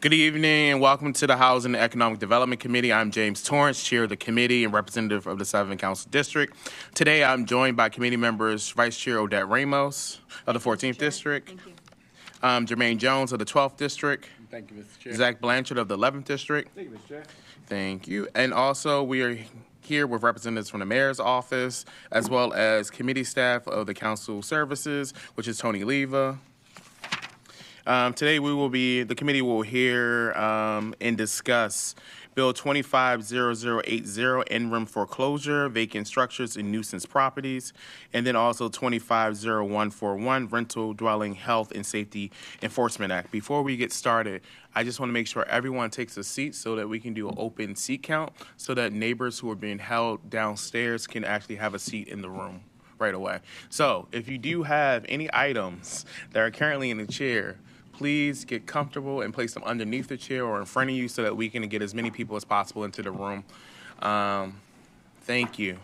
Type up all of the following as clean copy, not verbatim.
Good evening and welcome to the Housing and Economic Development Committee. I'm James Torrance, Chair of the committee and representative of the 7th Council District. Today I'm joined by committee members Vice Chair Odette Ramos of the 14th District, Jermaine Jones of the 12th District, Thank you, Mr. Chair. Zach Blanchard of the 11th District. Thank you, Mr. Chair. Thank you. And also we are here with representatives from the Mayor's Office as well as committee staff of the Council Services, which is Tony Leva. Today the committee will hear and discuss Bill 250080, interim foreclosure, vacant structures and nuisance properties, and then also 250141, Rental Dwelling Health and Safety Enforcement Act. Before we get started, I just want to make sure everyone takes a seat so that we can do an open seat count so that neighbors who are being held downstairs can actually have a seat in the room right away. So if you do have any items that are currently in the chair, please get comfortable and place them underneath the chair or in front of you so that we can get as many people as possible into the room. Thank you.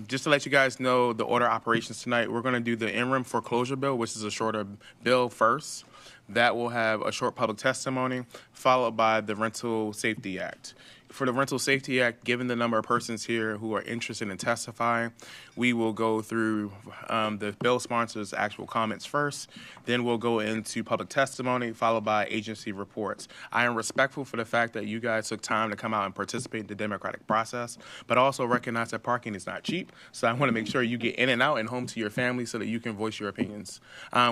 Just to let you guys know the order of operations tonight, we're going to do the interim foreclosure bill, which is a shorter bill first. That will have a short public testimony followed by the Rental Safety Act. For the Rental Safety Act, given the number of persons here who are interested in testifying, we will go through the bill sponsor's actual comments first, then we'll go into public testimony, followed by agency reports. I am respectful for the fact that you guys took time to come out and participate in the democratic process, but also recognize that parking is not cheap, so I want to make sure you get in and out and home to your family so that you can voice your opinions.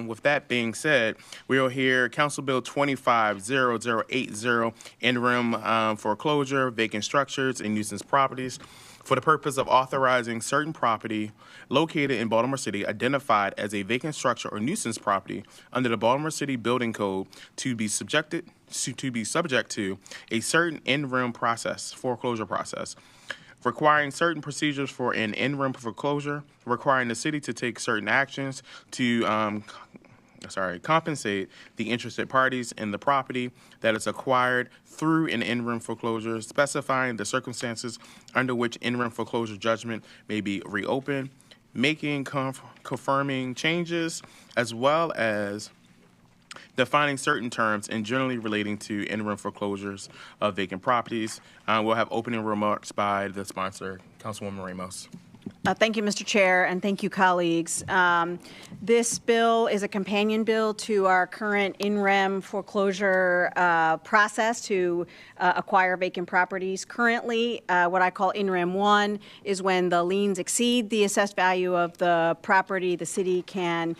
With that being said, we will hear Council Bill 250080, interim foreclosure, vacant structures, and nuisance properties for the purpose of authorizing certain property located in Baltimore City identified as a vacant structure or nuisance property under the Baltimore City Building Code to be subject to a certain interim process, foreclosure process, requiring certain procedures for an interim foreclosure, requiring the city to take certain actions to compensate the interested parties in the property that is acquired through an interim foreclosure, specifying the circumstances under which interim foreclosure judgment may be reopened, making confirming changes, as well as defining certain terms and generally relating to interim foreclosures of vacant properties. We'll have opening remarks by the sponsor, Councilwoman Ramos. Thank you, Mr. Chair, and thank you, colleagues. This bill is a companion bill to our current in-rem foreclosure process to acquire vacant properties. Currently, what I call in-rem 1 is when the liens exceed the assessed value of the property, the city can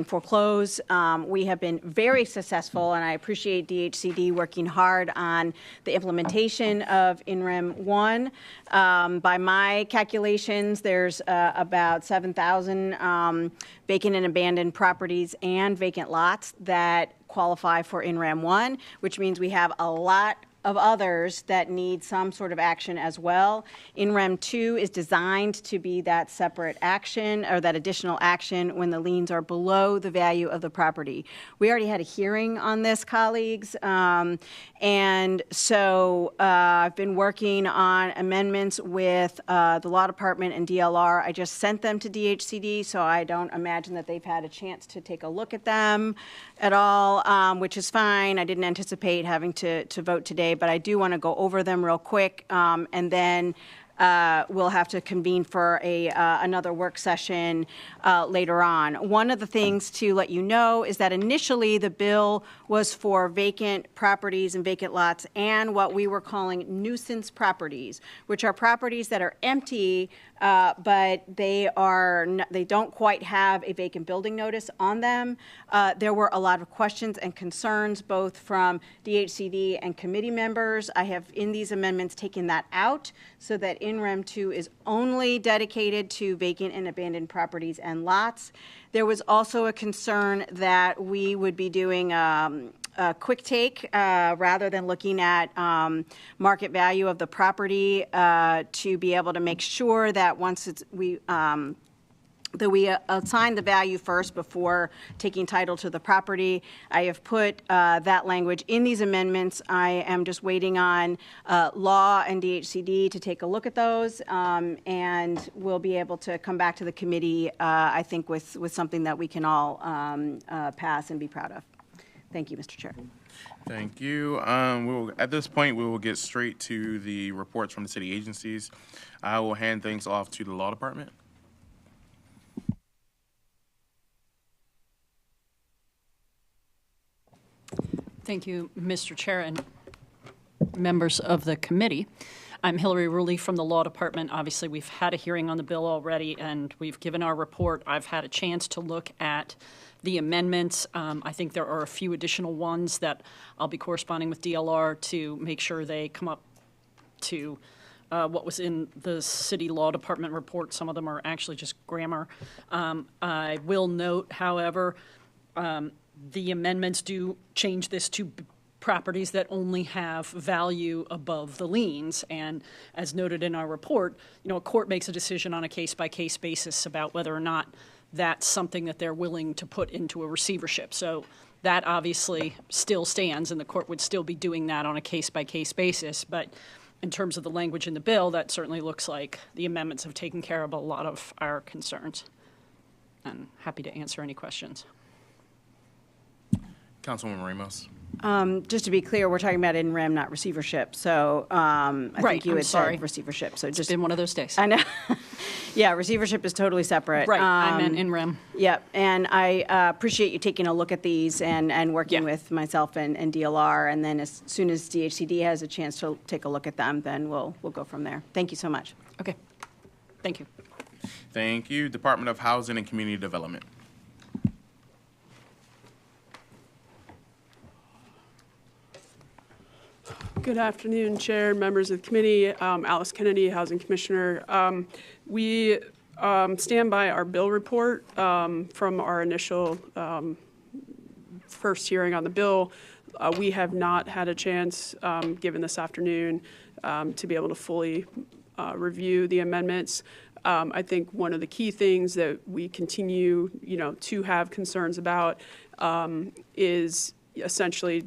foreclose. We have been very successful, and I appreciate DHCD working hard on the implementation of in-rem 1. By my calculations, there's about 7,000 vacant and abandoned properties and vacant lots that qualify for in-rem 1, which means we have a lot of others that need some sort of action as well. In-rem 2 is designed to be that separate action or that additional action when the liens are below the value of the property. We already had a hearing on this, colleagues, and so I've been working on amendments with the Law Department and DLR. I just sent them to DHCD, so I don't imagine that they've had a chance to take a look at them at all, which is fine. I didn't anticipate having to vote today, but I do want to go over them real quick, and then we'll have to convene for another work session later on. One of the things to let you know is that initially the bill was for vacant properties and vacant lots and what we were calling nuisance properties, which are properties that are empty, but they don't quite have a vacant building notice on them. There were a lot of questions and concerns both from DHCD and committee members. I have in these amendments taken that out so that in-rem 2 is only dedicated to vacant and abandoned properties and lots. There was also a concern that we would be doing a quick take rather than looking at market value of the property to be able to make sure that once we assign the value first before taking title to the property. I have put that language in these amendments. I am just waiting on Law and DHCD to take a look at those, and we'll be able to come back to the committee, I think, with something that we can all pass and be proud of. Thank you, Mr. Chair. Thank you. At this point, we will get straight to the reports from the city agencies. I will hand things off to the law department. Thank you, Mr. Chair and members of the committee. I'm Hillary Ruley from the Law Department. Obviously, we've had a hearing on the bill already, and we've given our report. I've had a chance to look at the amendments. I think there are a few additional ones that I'll be corresponding with DLR to make sure they come up to what was in the city law department report. Some of them are actually just grammar. I will note, however, the amendments do change this to properties that only have value above the liens. And as noted in our report, a court makes a decision on a case-by-case basis about whether or not that's something that they're willing to put into a receivership. So that obviously still stands, and the court would still be doing that on a case-by-case basis. But in terms of the language in the bill, that certainly looks like the amendments have taken care of a lot of our concerns. And happy to answer any questions. Councilwoman Ramos. Just to be clear, we're talking about in rem, not receivership. So I Right, think you I'm had sorry. said receivership. So It's just, been one of those days. I know. Yeah, receivership is totally separate. Right, I meant in rem. Yep, and I appreciate you taking a look at these and working Yeah. with myself and DLR. And then as soon as DHCD has a chance to take a look at them, then we'll go from there. Thank you so much. Okay, thank you. Thank you. Department of Housing and Community Development. Good afternoon, Chair, members of the committee. Alice Kennedy, Housing Commissioner. We stand by our bill report from our initial first hearing on the bill. We have not had a chance, given this afternoon, to be able to fully review the amendments. I think one of the key things that we continue, to have concerns about is essentially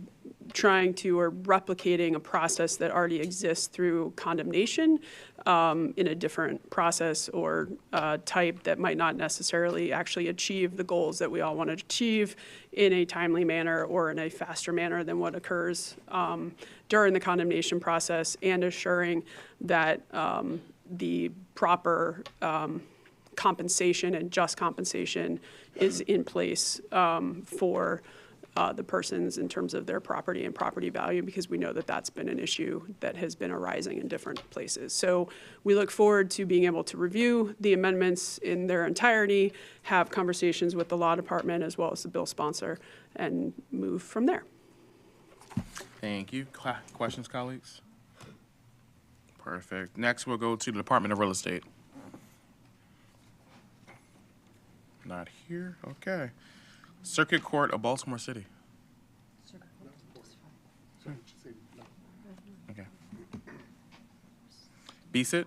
trying to or replicating a process that already exists through condemnation in a different process or type that might not necessarily actually achieve the goals that we all want to achieve in a timely manner or in a faster manner than what occurs during the condemnation process, and assuring that the proper compensation and just compensation is in place for the persons in terms of their property and property value, because we know that that's been an issue that has been arising in different places. So we look forward to being able to review the amendments in their entirety, have conversations with the law department as well as the bill sponsor, and move from there. Thank you. Questions, colleagues? Perfect. Next, we'll go to the Department of Real Estate. Not here. Okay. Circuit Court of Baltimore City. Okay. BSIT?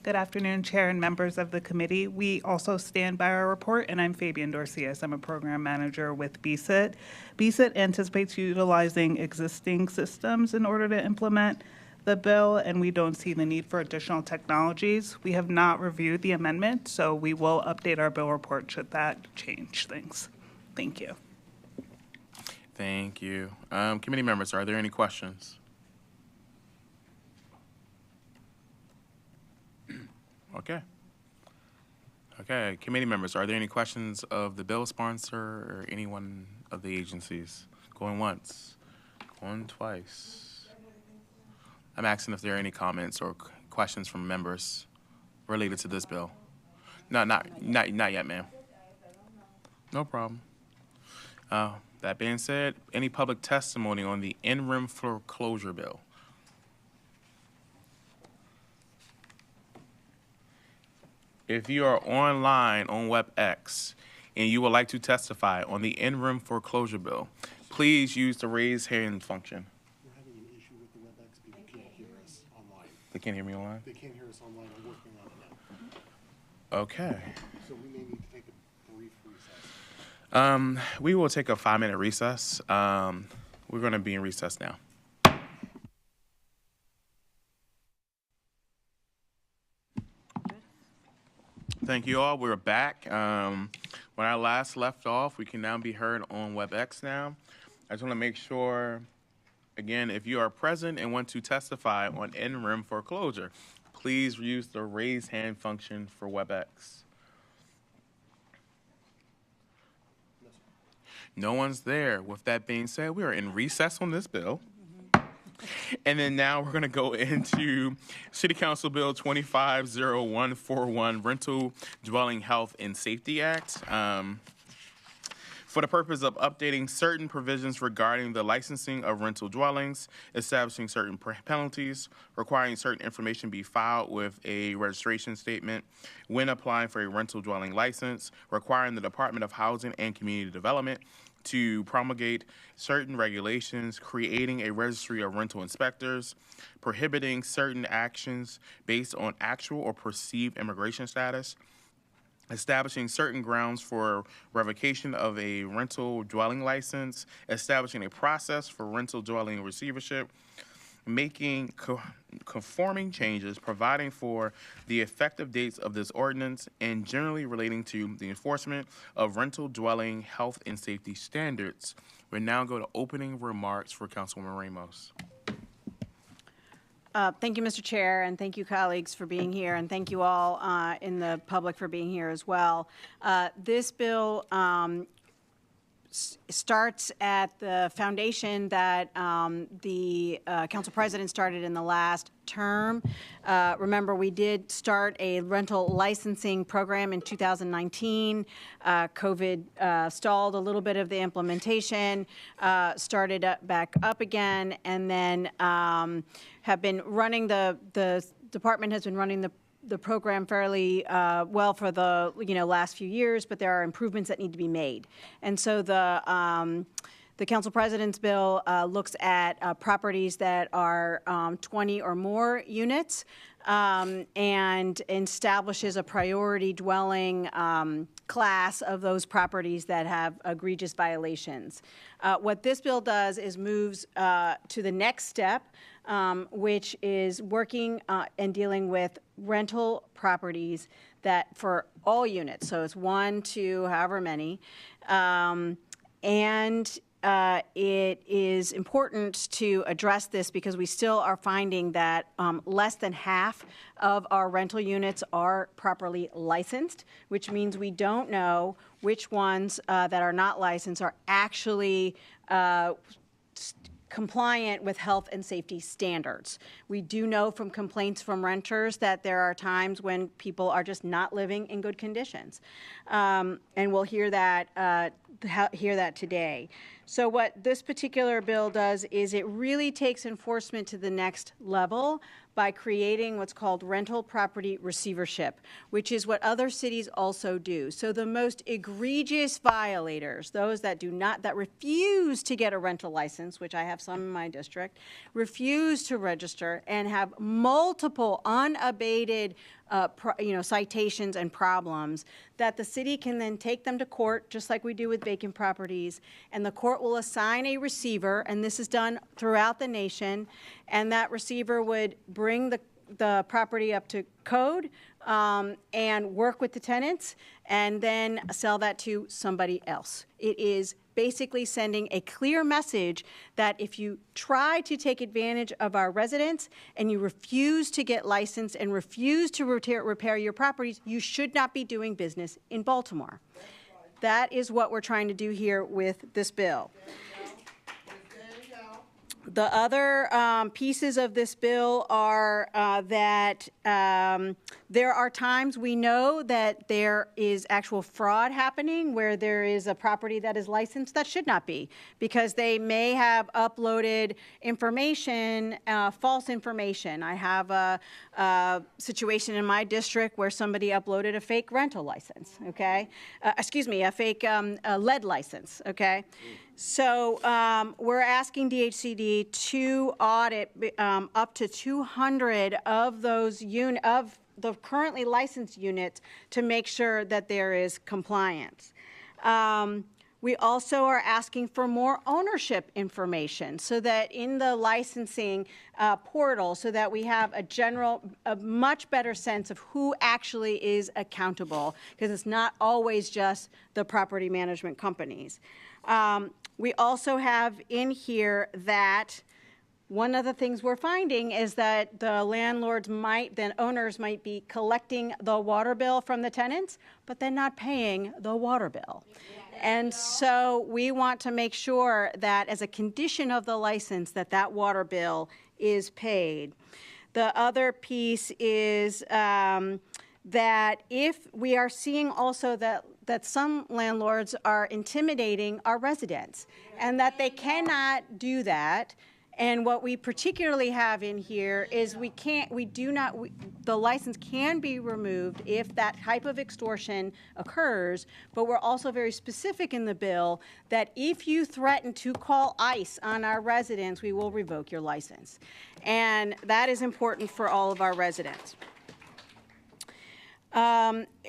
Good afternoon, Chair and members of the committee. We also stand by our report, and I'm Fabian Dorcias. I'm a program manager with BSIT. BSIT anticipates utilizing existing systems in order to implement the bill, and we don't see the need for additional technologies. We have not reviewed the amendment, so we will update our bill report should that change things. Thank you. Thank you. Committee members, are there any questions? Okay. Okay, committee members, are there any questions of the bill sponsor or anyone of the agencies? Going once, going twice. I'm asking if there are any comments or questions from members related to this bill. No, not yet, ma'am. No problem. That being said, any public testimony on the in-rim foreclosure bill? If you are online on WebEx and you would like to testify on the in-rim foreclosure bill, please use the raise hand function. We're having an issue with the WebEx. People can't hear us online. They can't hear me online? They can't hear us online. I'm working on it now. Okay. So we may need to take a brief recess. We will take a 5-minute recess. We're going to be in recess now. Thank you all. We're back. When I last left off, we can now be heard on WebEx now. I just want to make sure, again, if you are present and want to testify on NREM foreclosure, please use the raise hand function for WebEx. No one's there. With that being said, we are in recess on this bill. And then now we're going to go into City Council Bill 250141, Rental Dwelling Health and Safety Act. For the purpose of updating certain provisions regarding the licensing of rental dwellings, establishing certain penalties, requiring certain information be filed with a registration statement when applying for a rental dwelling license, requiring the Department of Housing and Community Development to promulgate certain regulations, creating a registry of rental inspectors, prohibiting certain actions based on actual or perceived immigration status, establishing certain grounds for revocation of a rental dwelling license, establishing a process for rental dwelling receivership, making conforming changes, providing for the effective dates of this ordinance, and generally relating to the enforcement of rental dwelling health and safety standards. We now go to opening remarks for Councilwoman Ramos. Thank you, Mr. Chair, and thank you, colleagues, for being here, and thank you all in the public for being here as well. This bill starts at the foundation that the council president started in the last term. Remember, we did start a rental licensing program in 2019. COVID stalled a little bit of the implementation, started back up again, and then have been running the department has been running the program fairly well for the last few years, but there are improvements that need to be made. And so the council president's bill looks at properties that are 20 or more units and establishes a priority dwelling class of those properties that have egregious violations. What this bill does is moves to the next step, which is working and dealing with rental properties that for all units, so it's 1, 2, however many, and it is important to address this because we still are finding that less than half of our rental units are properly licensed, which means we don't know which ones that are not licensed are actually compliant with health and safety standards. We do know from complaints from renters that there are times when people are just not living in good conditions, and we'll hear that today. So what this particular bill does is it really takes enforcement to the next level by creating what's called rental property receivership, which is what other cities also do. So the most egregious violators, those that refuse to get a rental license, which I have some in my district, refuse to register and have multiple unabated citations and problems, that the city can then take them to court, just like we do with vacant properties, and the court will assign a receiver, and this is done throughout the nation, and that receiver would bring the property up to code and work with the tenants and then sell that to somebody else. It is basically sending a clear message that if you try to take advantage of our residents and you refuse to get licensed and refuse to repair your properties, you should not be doing business in Baltimore. That is what we're trying to do here with this bill. The other pieces of this bill are that there are times we know that there is actual fraud happening where there is a property that is licensed that should not be, because they may have uploaded information, false information. I have a situation in my district where somebody uploaded a fake rental license, okay? A fake lead license, okay? So we're asking DHCD to audit up to 200 of those of the currently licensed units to make sure that there is compliance. We also are asking for more ownership information so that in the licensing portal, so that we have a much better sense of who actually is accountable, because it's not always just the property management companies. We also have in here that one of the things we're finding is that the owners might be collecting the water bill from the tenants, but then not paying the water bill. And so we want to make sure that as a condition of the license that water bill is paid. The other piece is that if we are seeing also that some landlords are intimidating our residents and that they cannot do that. And what we particularly have in here is the license can be removed if that type of extortion occurs, but we're also very specific in the bill that if you threaten to call ICE on our residents, we will revoke your license. And that is important for all of our residents.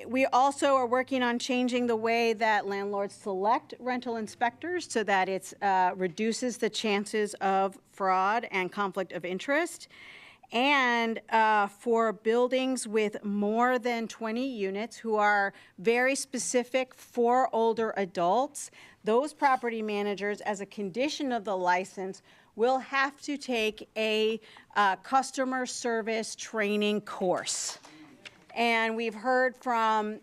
We also are working on changing the way that landlords select rental inspectors so that it reduces the chances of fraud and conflict of interest. And for buildings with more than 20 units who are very specific for older adults, those property managers, as a condition of the license, will have to take a customer service training course. And we've heard from,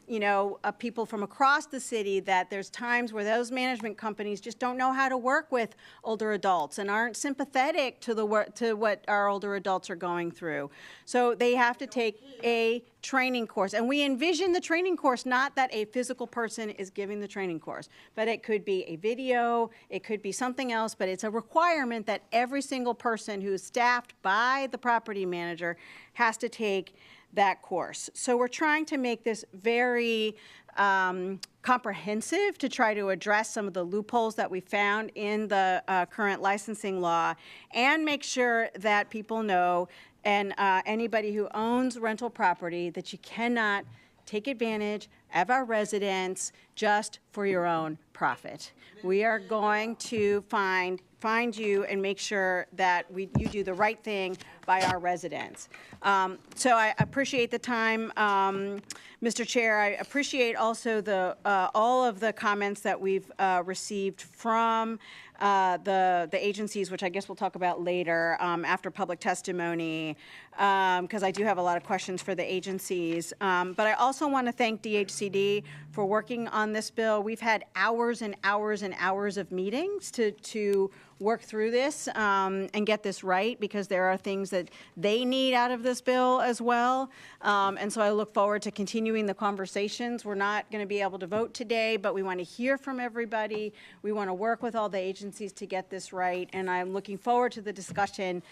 people from across the city that there's times where those management companies just don't know how to work with older adults and aren't sympathetic to what our older adults are going through. So they have to take a training course. And we envision the training course not that a physical person is giving the training course, but it could be a video, it could be something else, but it's a requirement that every single person who is staffed by the property manager has to take that course. So we're trying to make this very comprehensive to try to address some of the loopholes that we found in the current licensing law and make sure that people know and anybody who owns rental property that you cannot take advantage of our residents just for your own profit. We are going to find you and make sure that you do the right thing by our residents. So I appreciate the time, Mr. Chair. I appreciate also all of the comments that we've received from the agencies, which I guess we'll talk about later after public testimony, because I do have a lot of questions for the agencies. But I also want to thank DHCD for working on this bill. We've had hours and hours and hours of meetings to work through this and get this right, because there are things that they need out of this bill as well. And so I look forward to continuing the conversations. We're not going to be able to vote today, but we want to hear from everybody. We want to work with all the agencies to get this right. And I'm looking forward to the discussion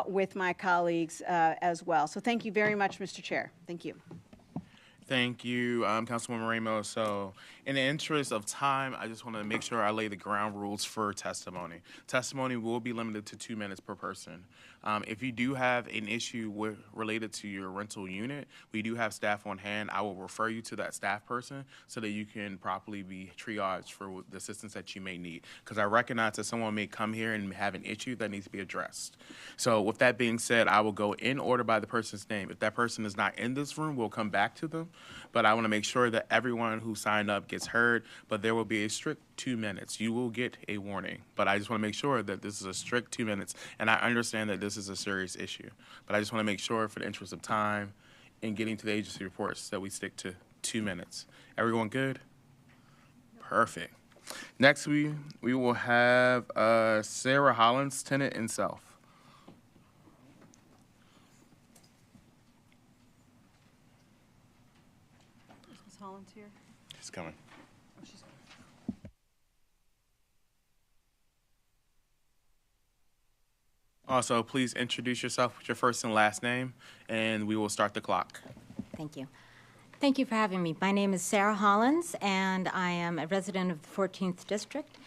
with my colleagues as well. So thank you very much, Mr. Chair. Thank you. Thank you, Councilwoman Ramos. So in the interest of time, I just want to make sure I lay the ground rules for testimony. Testimony will be limited to 2 minutes per person. If you do have an issue related to your rental unit, we do have staff on hand. I will refer you to that staff person so that you can properly be triaged for the assistance that you may need. Because I recognize that someone may come here and have an issue that needs to be addressed. So with that being said, I will go in order by the person's name. If that person is not in this room, we'll come back to them. But I want to make sure that everyone who signed up gets heard, but there will be a strict 2 minutes. You will get a warning, but I just want to make sure that this is a strict 2 minutes, and I understand that this is a serious issue, but I just want to make sure for the interest of time in getting to the agency reports that we stick to 2 minutes. Everyone good? Perfect. Next, we will have Sarah Hollins, tenant in South. Ms. Hollins here? She's coming. Oh, she's Also, please introduce yourself with your first and last name, and we will start the clock. Thank you. Thank you for having me. My name is Sarah Hollins, and I am a resident of the 14th District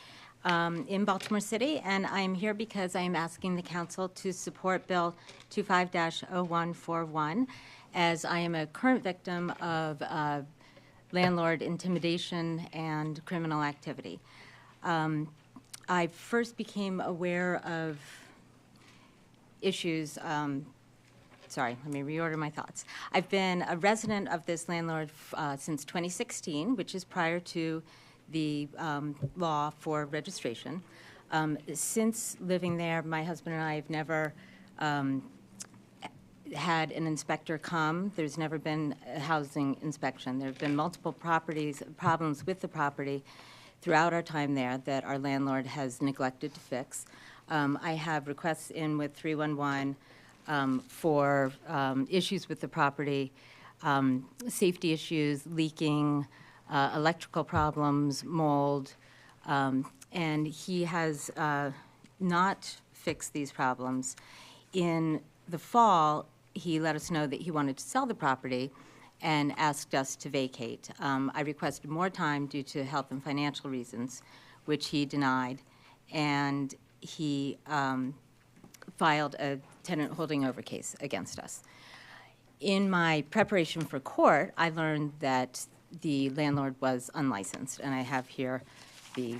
in Baltimore City, and I am here because I am asking the council to support Bill 25-0141, as I am a current victim of landlord intimidation and criminal activity. I first became aware of issues, sorry, let me reorder my thoughts. I've been a resident of this landlord since 2016, which is prior to the law for registration. Since living there, my husband and I have never had an inspector come. There's never been a housing inspection. There have been multiple problems with the property throughout our time there that our landlord has neglected to fix. I have requests in with 311 for issues with the property, safety issues, leaking, electrical problems, mold, and he has not fixed these problems. In the fall, he let us know that he wanted to sell the property and asked us to vacate. I requested more time due to health and financial reasons, which he denied, and he filed a tenant holding over case against us. In my preparation for court, I learned that the landlord was unlicensed, and I have here the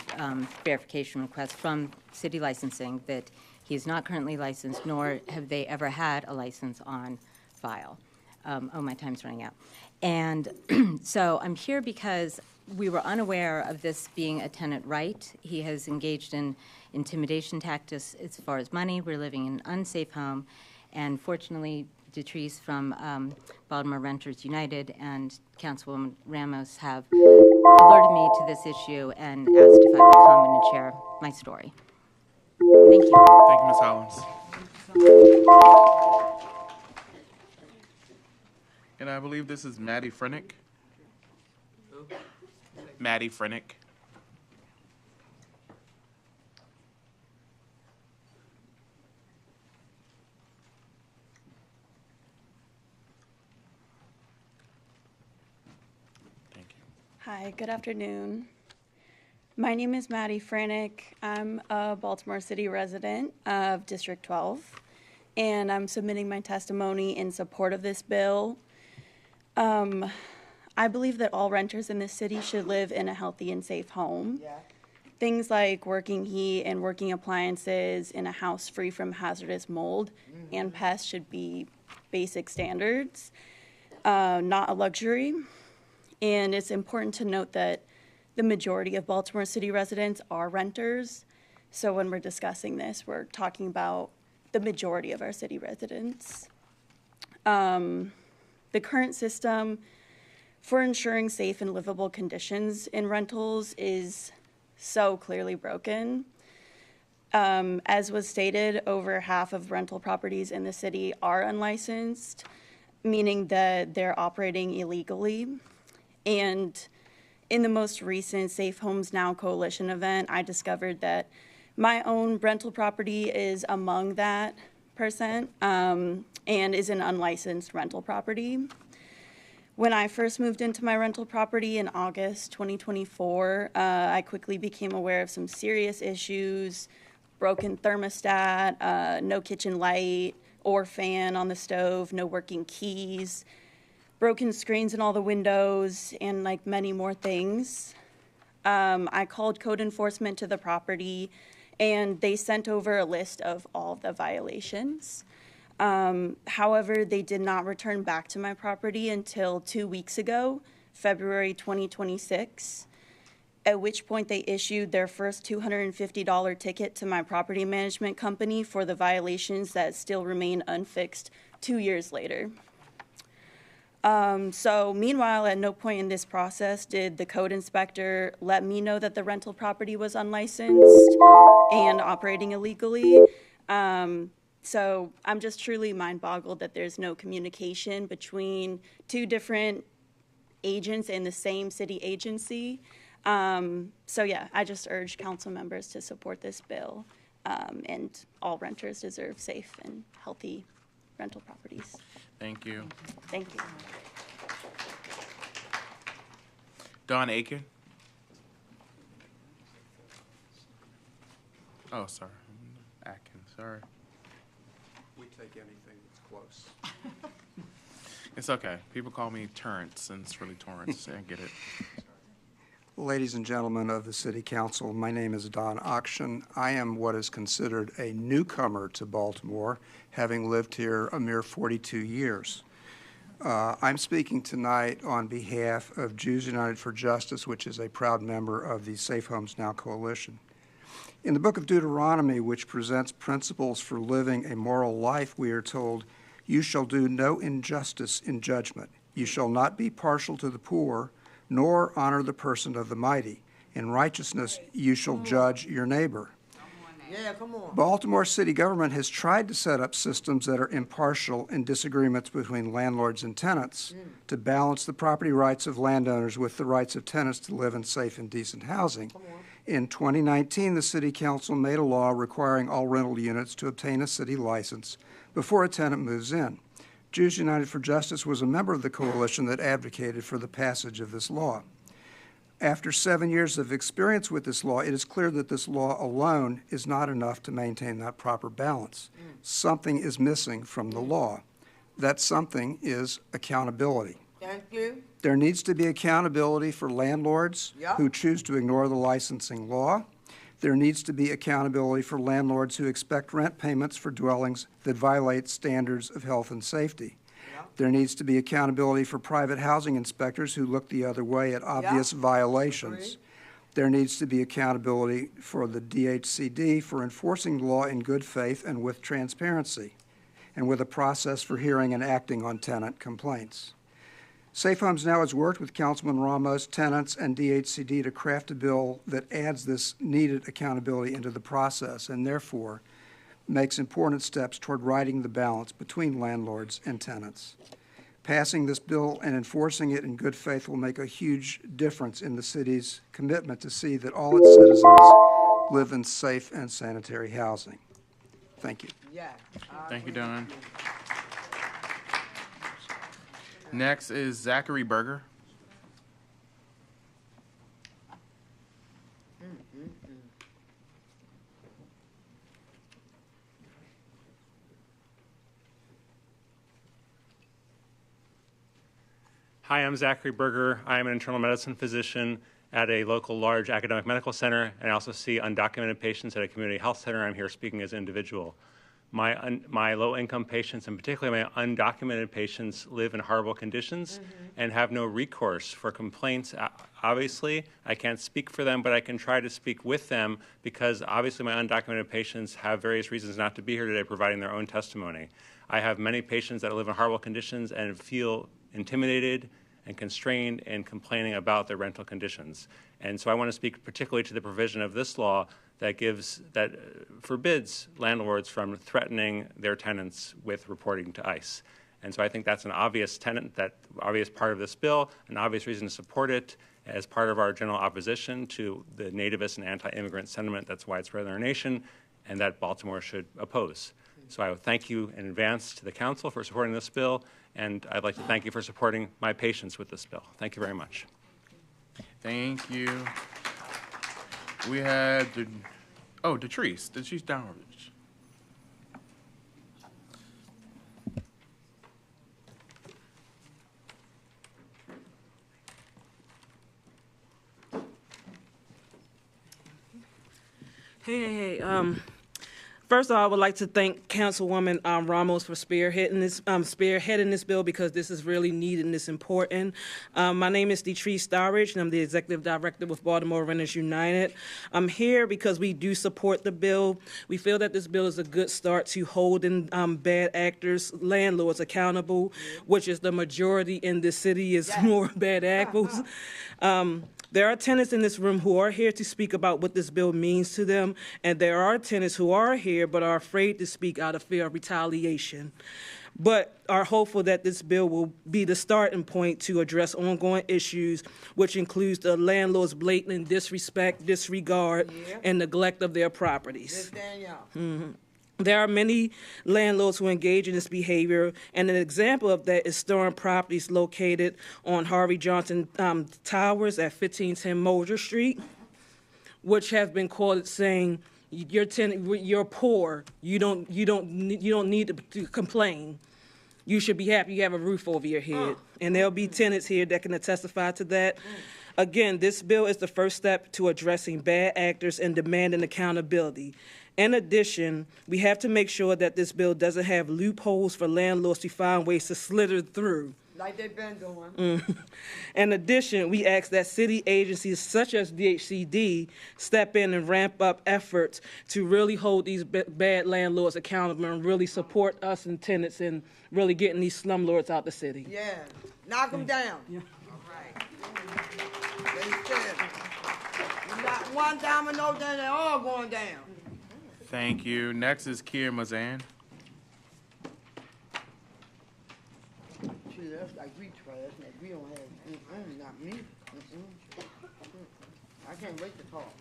verification request from city licensing that he is not currently licensed, nor have they ever had a license on file. Oh, my time's running out. And so I'm here because we were unaware of this being a tenant right. He has engaged in intimidation tactics as far as money. We're living in an unsafe home. And fortunately, Detrice from Baltimore Renters United and Councilwoman Ramos have alerted me to this issue and asked if I would come and share my story. Thank you. Thank you, Ms. Hollins. And I believe this is Maddie Frenick. Maddie Frenick. Thank you. Hi, good afternoon. My name is Maddie Franick. I'm a Baltimore City resident of District 12, and I'm submitting my testimony in support of this bill. I believe that all renters in this city should live in a healthy and safe home. Yeah. Things like working heat and working appliances in a house free from hazardous mold and pests should be basic standards, not a luxury. And it's important to note that the majority of Baltimore City residents are renters. So when we're discussing this, we're talking about the majority of our city residents. The current system for ensuring safe and livable conditions in rentals is so clearly broken. As was stated, over half of rental properties in the city are unlicensed, meaning that they're operating illegally. And in the most recent Safe Homes Now Coalition event, I discovered that my own rental property is among that percent and is an unlicensed rental property. When I first moved into my rental property in August 2024, I quickly became aware of some serious issues: broken thermostat, no kitchen light or fan on the stove, no working keys, broken screens in all the windows, and like many more things. I called code enforcement to the property, and they sent over a list of all the violations. However, they did not return back to my property until 2 weeks ago, February 2026, at which point they issued their first $250 ticket to my property management company for the violations that still remain unfixed 2 years later. So meanwhile, at no point in this process did the code inspector let me know that the rental property was unlicensed and operating illegally. So I'm just truly mind-boggled that there's no communication between two different agents in the same city agency. So yeah, I just urge council members to support this bill, and all renters deserve safe and healthy rental properties. Thank you. Thank you. Don Aiken. Oh, sorry. Atkin, sorry. We take anything that's close. It's okay. People call me Torrance, and it's really Torrance. I get it. Ladies and gentlemen of the City Council, my name is Don Auction. I am what is considered a newcomer to Baltimore, having lived here a mere 42 years. I'm speaking tonight on behalf of Jews United for Justice, which is a proud member of the Safe Homes Now Coalition. In the book of Deuteronomy, which presents principles for living a moral life, we are told, "You shall do no injustice in judgment. You shall not be partial to the poor, nor honor the person of the mighty. In righteousness you shall judge your neighbor." Baltimore city government has tried to set up systems that are impartial in disagreements between landlords and tenants to balance the property rights of landowners with the rights of tenants to live in safe and decent housing. In 2019, the City Council made a law requiring all rental units to obtain a city license before a tenant moves in. Jews United for Justice was a member of the coalition that advocated for the passage of this law. After 7 years of experience with this law, it is clear that this law alone is not enough to maintain that proper balance. Something is missing from the law. That something is accountability. Thank you. There needs to be accountability for landlords who choose to ignore the licensing law. There needs to be accountability for landlords who expect rent payments for dwellings that violate standards of health and safety. There needs to be accountability for private housing inspectors who look the other way at obvious violations. There needs to be accountability for the DHCD for enforcing the law in good faith and with transparency, and with a process for hearing and acting on tenant complaints. Safe Homes Now has worked with Councilman Ramos, tenants, and DHCD to craft a bill that adds this needed accountability into the process and therefore makes important steps toward righting the balance between landlords and tenants. Passing this bill and enforcing it in good faith will make a huge difference in the city's commitment to see that all its citizens live in safe and sanitary housing. Thank you. Thank you, Don. Next is Zachary Berger. Hi, I'm Zachary Berger. I am an internal medicine physician at a local large academic medical center, and I also see undocumented patients at a community health center. I'm here speaking as an individual. My low-income patients, and particularly my undocumented patients, live in horrible conditions and have no recourse for complaints. Obviously, I can't speak for them, but I can try to speak with them because obviously my undocumented patients have various reasons not to be here today providing their own testimony. I have many patients that live in horrible conditions and feel intimidated and constrained and complaining about their rental conditions. And so I want to speak particularly to the provision of this law that forbids landlords from threatening their tenants with reporting to ICE. And so I think that's an obvious obvious part of this bill, an obvious reason to support it as part of our general opposition to the nativist and anti-immigrant sentiment that's widespread in our nation and that Baltimore should oppose. So I would thank you in advance to the council for supporting this bill, and I'd like to thank you for supporting my patients with this bill. Thank you very much. Thank you. We have Detrice Downridge. Hey. First of all, I would like to thank Councilwoman Ramos for spearheading this bill because this is really needed and it's important. My name is Detrice Starridge, and I'm the Executive Director with Baltimore Renters United. I'm here because we do support the bill. We feel that this bill is a good start to holding bad actors, landlords accountable, which is the majority in this city is more bad actors. There are tenants in this room who are here to speak about what this bill means to them, and there are tenants who are here but are afraid to speak out of fear of retaliation, but are hopeful that this bill will be the starting point to address ongoing issues, which includes the landlord's blatant disrespect, disregard, and neglect of their properties. There are many landlords who engage in this behavior, and an example of that is storing properties located on Harvey Johnson Towers at 1510 Moser Street, which have been quoted saying, "You're poor. You don't need to complain. You should be happy you have a roof over your head." And there'll be tenants here that can testify to that. Again, this bill is the first step to addressing bad actors and demanding accountability. In addition, we have to make sure that this bill doesn't have loopholes for landlords to find ways to slither through. Like they've been doing. In addition, we ask that city agencies such as DHCD step in and ramp up efforts to really hold these bad landlords accountable and really support us and tenants in really getting these slumlords out the city. Yeah, knock them down. Yeah. All right. They said, you got one domino, then they're all going down. Thank you. Next is Kier Mazan. Gee, that's like we trash, like we don't have, not me. I can't wait to talk.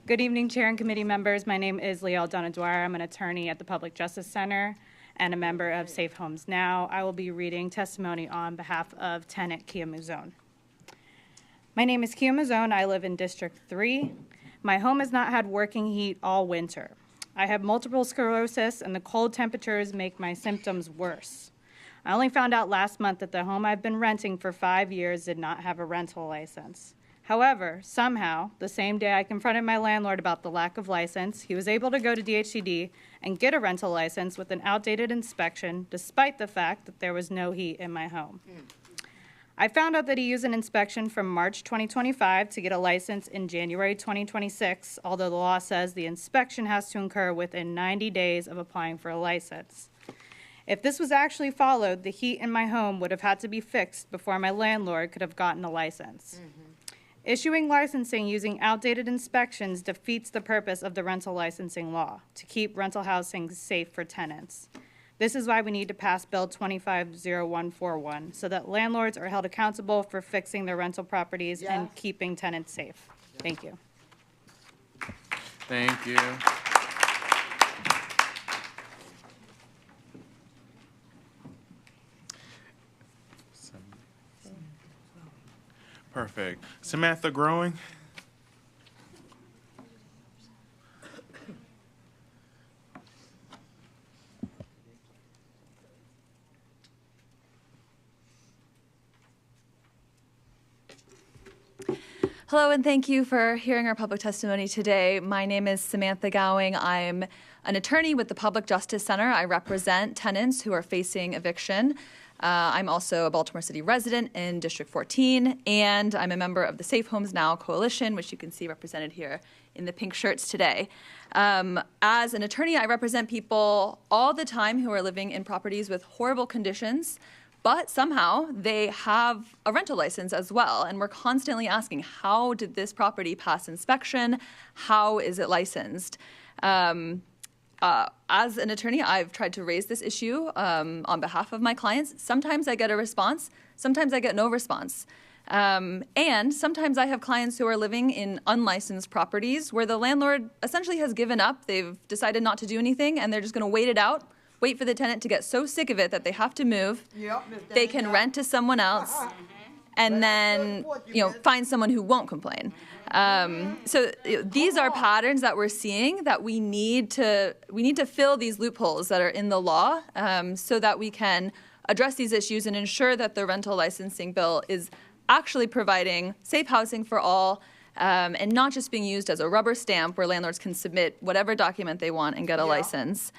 Good evening, Chair and committee members. My name is Leal Donna-Dwyer. I'm an attorney at the Public Justice Center and a member of Safe Homes Now. I will be reading testimony on behalf of tenant Kia Muzone. My name is Kia Muzone. I live in District 3. My home has not had working heat all winter. I have multiple sclerosis, and the cold temperatures make my symptoms worse. I only found out last month that the home I've been renting for 5 years did not have a rental license. However, somehow, the same day I confronted my landlord about the lack of license, he was able to go to DHCD and get a rental license with an outdated inspection, despite the fact that there was no heat in my home. I found out that he used an inspection from March 2025 to get a license in January 2026, although the law says the inspection has to occur within 90 days of applying for a license. If this was actually followed, the heat in my home would have had to be fixed before my landlord could have gotten a license. Issuing licensing using outdated inspections defeats the purpose of the rental licensing law, to keep rental housing safe for tenants. This is why we need to pass Bill 250141, so that landlords are held accountable for fixing their rental properties and keeping tenants safe. Thank you. Thank you. Perfect. Samantha Growing. Hello, and thank you for hearing our public testimony today. My name is Samantha Gowing. I'm an attorney with the Public Justice Center. I represent tenants who are facing eviction. I'm also a Baltimore City resident in District 14, and I'm a member of the Safe Homes Now Coalition, which you can see represented here in the pink shirts today. As an attorney, I represent people all the time who are living in properties with horrible conditions, but somehow they have a rental license as well. And we're constantly asking, how did this property pass inspection? How is it licensed? As an attorney, I've tried to raise this issue on behalf of my clients. Sometimes I get a response, sometimes I get no response. And sometimes I have clients who are living in unlicensed properties where the landlord essentially has given up. They've decided not to do anything, and they're just going to wait it out, wait for the tenant to get so sick of it that they have to move. They can rent to someone else, and then find someone who won't complain. So these are patterns that we're seeing that we need to fill these loopholes that are in the law so that we can address these issues and ensure that the rental licensing bill is actually providing safe housing for all and not just being used as a rubber stamp where landlords can submit whatever document they want and get a license.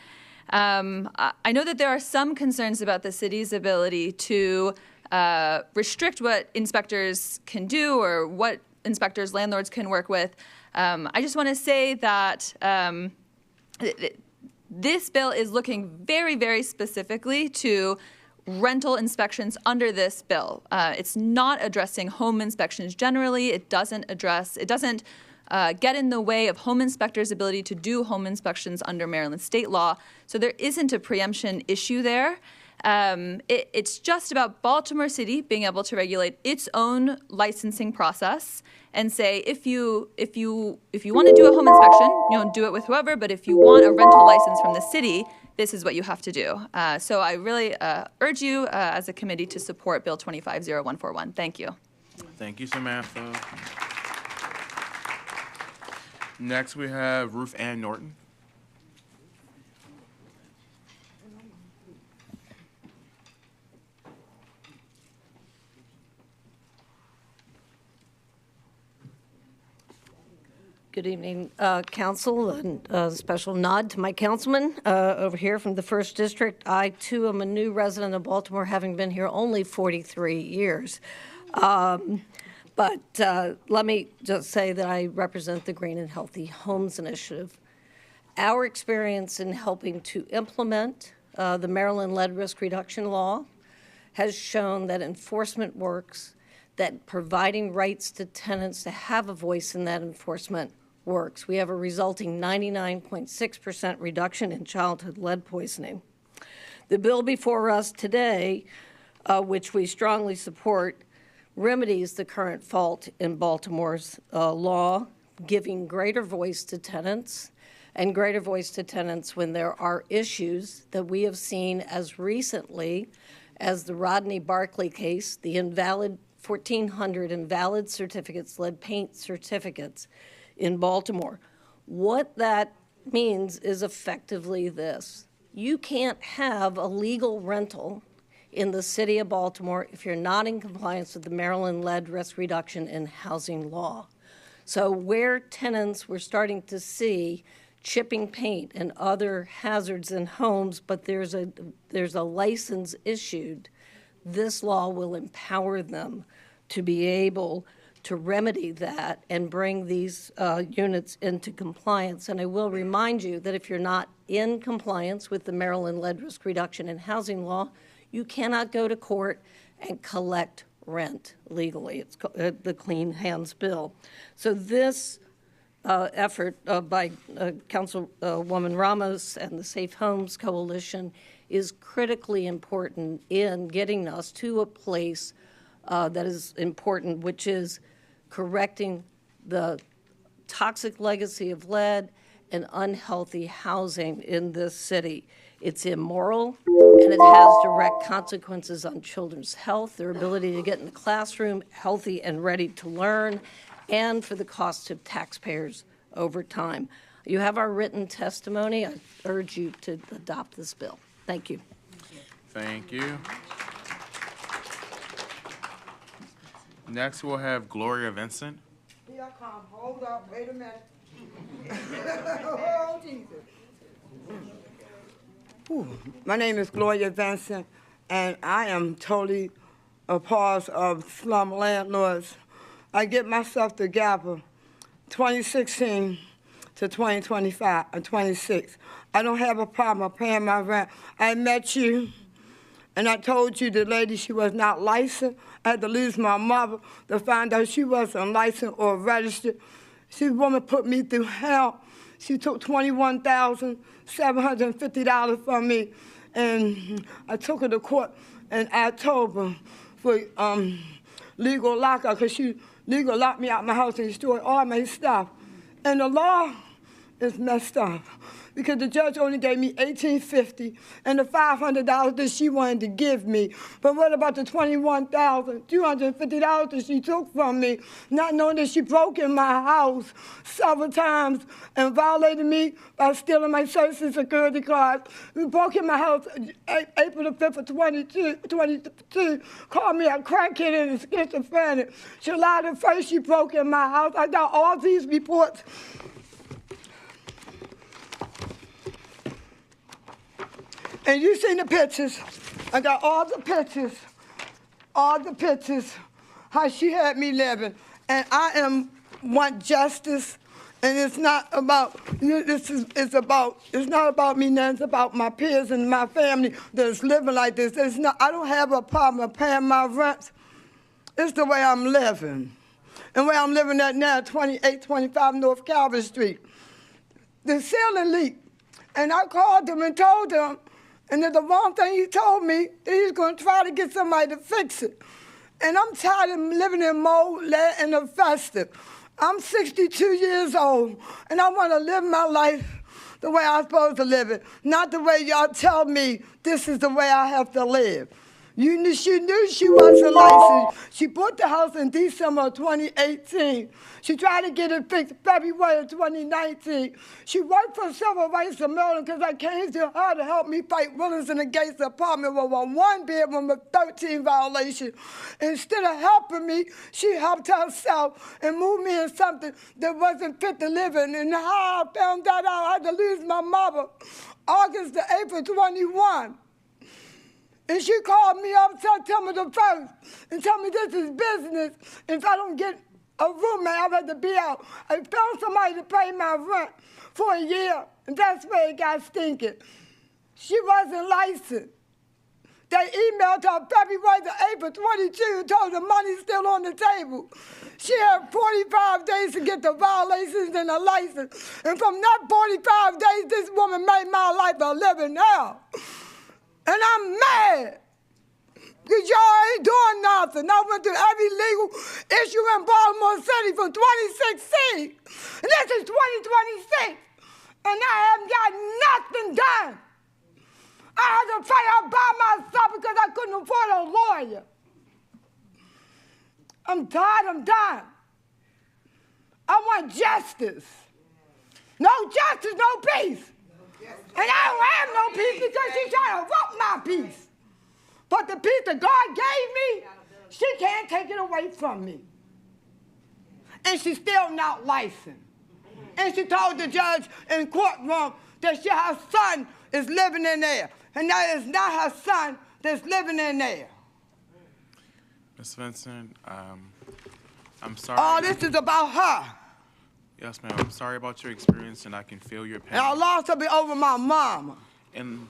I know that there are some concerns about the city's ability to restrict what inspectors can do or what inspectors landlords can work with. I just want to say that this bill is looking very, very specifically to rental inspections under this bill. It's not addressing home inspections generally. It doesn't get in the way of home inspectors' ability to do home inspections under Maryland state law. So there isn't a preemption issue there. It's just about Baltimore City being able to regulate its own licensing process and say if you want to do a home inspection, do it with whoever. But if you want a rental license from the city, this is what you have to do. So I really urge you as a committee to support Bill 250141. Thank you. Thank you, Samantha. Next, we have Ruth Ann Norton. Good evening, Council, and a special nod to my councilman over here from the 1st District. I, too, am a new resident of Baltimore, having been here only 43 years. But let me just say that I represent the Green and Healthy Homes Initiative. Our experience in helping to implement the Maryland Lead Risk Reduction Law has shown that enforcement works, that providing rights to tenants to have a voice in that enforcement works. We have a resulting 99.6% reduction in childhood lead poisoning. The bill before us today, which we strongly support, remedies the current fault in Baltimore's law, giving greater voice to tenants and greater voice to tenants when there are issues that we have seen as recently as the Rodney Barkley case, the 1,400 invalid certificates, lead paint certificates in Baltimore. What that means is effectively this. You can't have a legal rental in the city of Baltimore if you're not in compliance with the Maryland Lead Risk Reduction in Housing law. So where tenants were starting to see chipping paint and other hazards in homes, but there's a license issued, this law will empower them to be able to remedy that and bring these units into compliance. And I will remind you that if you're not in compliance with the Maryland Lead Risk Reduction in Housing law, you cannot go to court and collect rent legally. It's the Clean Hands Bill. So this effort by Councilwoman Ramos and the Safe Homes Coalition is critically important in getting us to a place that is important, which is correcting the toxic legacy of lead and unhealthy housing in this city. It's immoral, and it has direct consequences on children's health, their ability to get in the classroom healthy and ready to learn, and for the cost of taxpayers over time. You have our written testimony. I urge you to adopt this bill. Thank you. Thank you. Next, we'll have Gloria Vincent. Here I come. Hold up. Wait a minute. Oh, Jesus. Ooh. My name is Gloria Vincent, and I am totally opposed of slum landlords. I get myself together 2016 to 2025 or 26. I don't have a problem paying my rent. I met you, and I told you the lady, she was not licensed. I had to lose my mother to find out she wasn't licensed or registered. This woman put me through hell. She took $21,750 from me, and I took her to court in October for legal lockout, because she legal locked me out of my house and destroyed all my stuff. And the law is messed up, because the judge only gave me $1,850 and the $500 that she wanted to give me. But what about the $21,250 that she took from me, not knowing that she broke in my house several times and violated me by stealing my Social Security card? We broke in my house April the 5th of 22, called me a crackhead and a schizophrenic. July the 1st, she broke in my house. I got all these reports. And you seen the pictures. I got all the pictures, how she had me living. And I want justice, and it's not about, it's not about me now, it's about my peers and my family that's living like this. I don't have a problem paying my rent. It's the way I'm living. And where I'm living at now, 2825 North Calvert Street. The ceiling leaked, and I called them and told them, and then the wrong thing he told me, that he's going to try to get somebody to fix it. And I'm tired of living in mold, lead, and asbestos. I'm 62 years old, and I want to live my life the way I'm supposed to live it, not the way y'all tell me this is the way I have to live. She knew she wasn't licensed. She bought the house in December of 2018. She tried to get it fixed February of 2019. She worked for Civil Rights of Maryland because I came to her to help me fight Williamson against the apartment with a one-bedroom with 13 violations. Instead of helping me, she helped herself and moved me in something that wasn't fit to live in. And how I found that out, I had to lose my mother August the 8th of 21. And she called me up September the 1st and told me this is business. If I don't get a roommate, I'd have to be out. I found somebody to pay my rent for a year, and that's where it got stinking. She wasn't licensed. They emailed her February the 8th of 22 and told her the money's still on the table. She had 45 days to get the violations and the license. And from that 45 days, this woman made my life a living hell. And I'm mad, because y'all ain't doing nothing. I went through every legal issue in Baltimore City from 2016, and this is 2026, and I haven't got nothing done. I had to fight out by myself because I couldn't afford a lawyer. I'm tired, I'm done. I want justice. No justice, no peace. And I don't have no peace because she's trying to rob my peace. But the peace that God gave me, she can't take it away from me. And she's still not licensed. And she told the judge in courtroom that her son is living in there. And that is not her son that's living in there. Ms. Vincent, I'm sorry. All this is about her. Yes, ma'am. I'm sorry about your experience, and I can feel your pain. And I lost her over my mama. And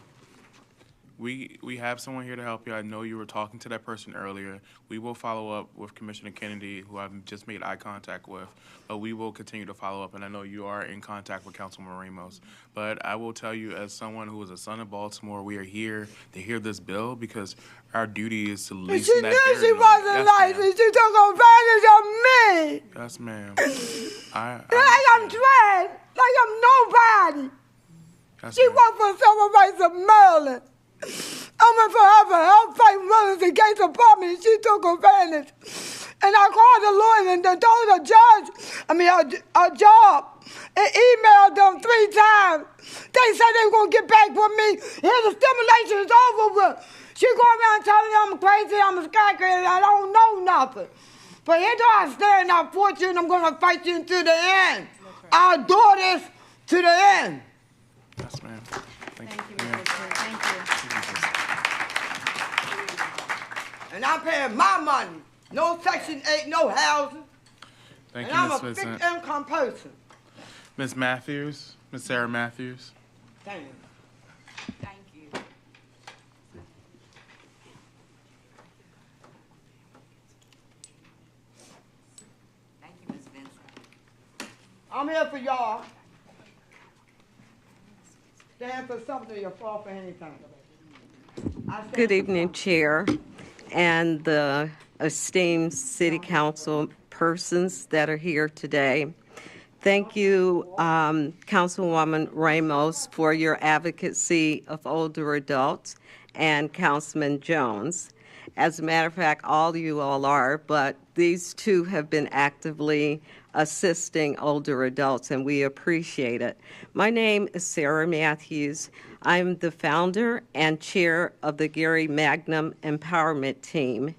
we have someone here to help you. I know you were talking to that person earlier. We will follow up with Commissioner Kennedy, who I've just made eye contact with, but we will continue to follow up, and I know you are in contact with Councilman Ramos. But I will tell you, as someone who is a son of Baltimore, we are here to hear this bill because our duty is to listen She that knew she barrier. wasn't licensed. She took advantage of me. Yes, ma'am. Like I'm trash. Like I'm nobody. Yes, She ma'am. worked for Civil Rights of Maryland. I went for her for help fighting Williams against the apartment, and she took advantage. And I called the lawyer and told the judge, her job, and emailed them 3 times. They said they were going to get back with me. Here the stimulation is over with. She going around telling me I'm crazy, I'm a skyscraper, I don't know nothing. But here I stand up for you, and I'm going to fight you to the end. I'll do this to the end. Yes, ma'am. Thank you. Thank you. And I'm paying my money. No Section 8, no housing. Thank And you, I'm Ms. a fixed Vincent. income person. Ms. Matthews, Ms. Sarah Matthews. Thank you. I'm here for y'all. Stand for something, you fall for anything. Good evening, Chair, and the esteemed City Council persons that are here today. Thank you, Councilwoman Ramos, for your advocacy of older adults, and Councilman Jones. As a matter of fact, all you all are, but these two have been actively assisting older adults, and we appreciate it. My name is Sarah Matthews. I'm the founder and chair of the Gary Magnum Empowerment Team.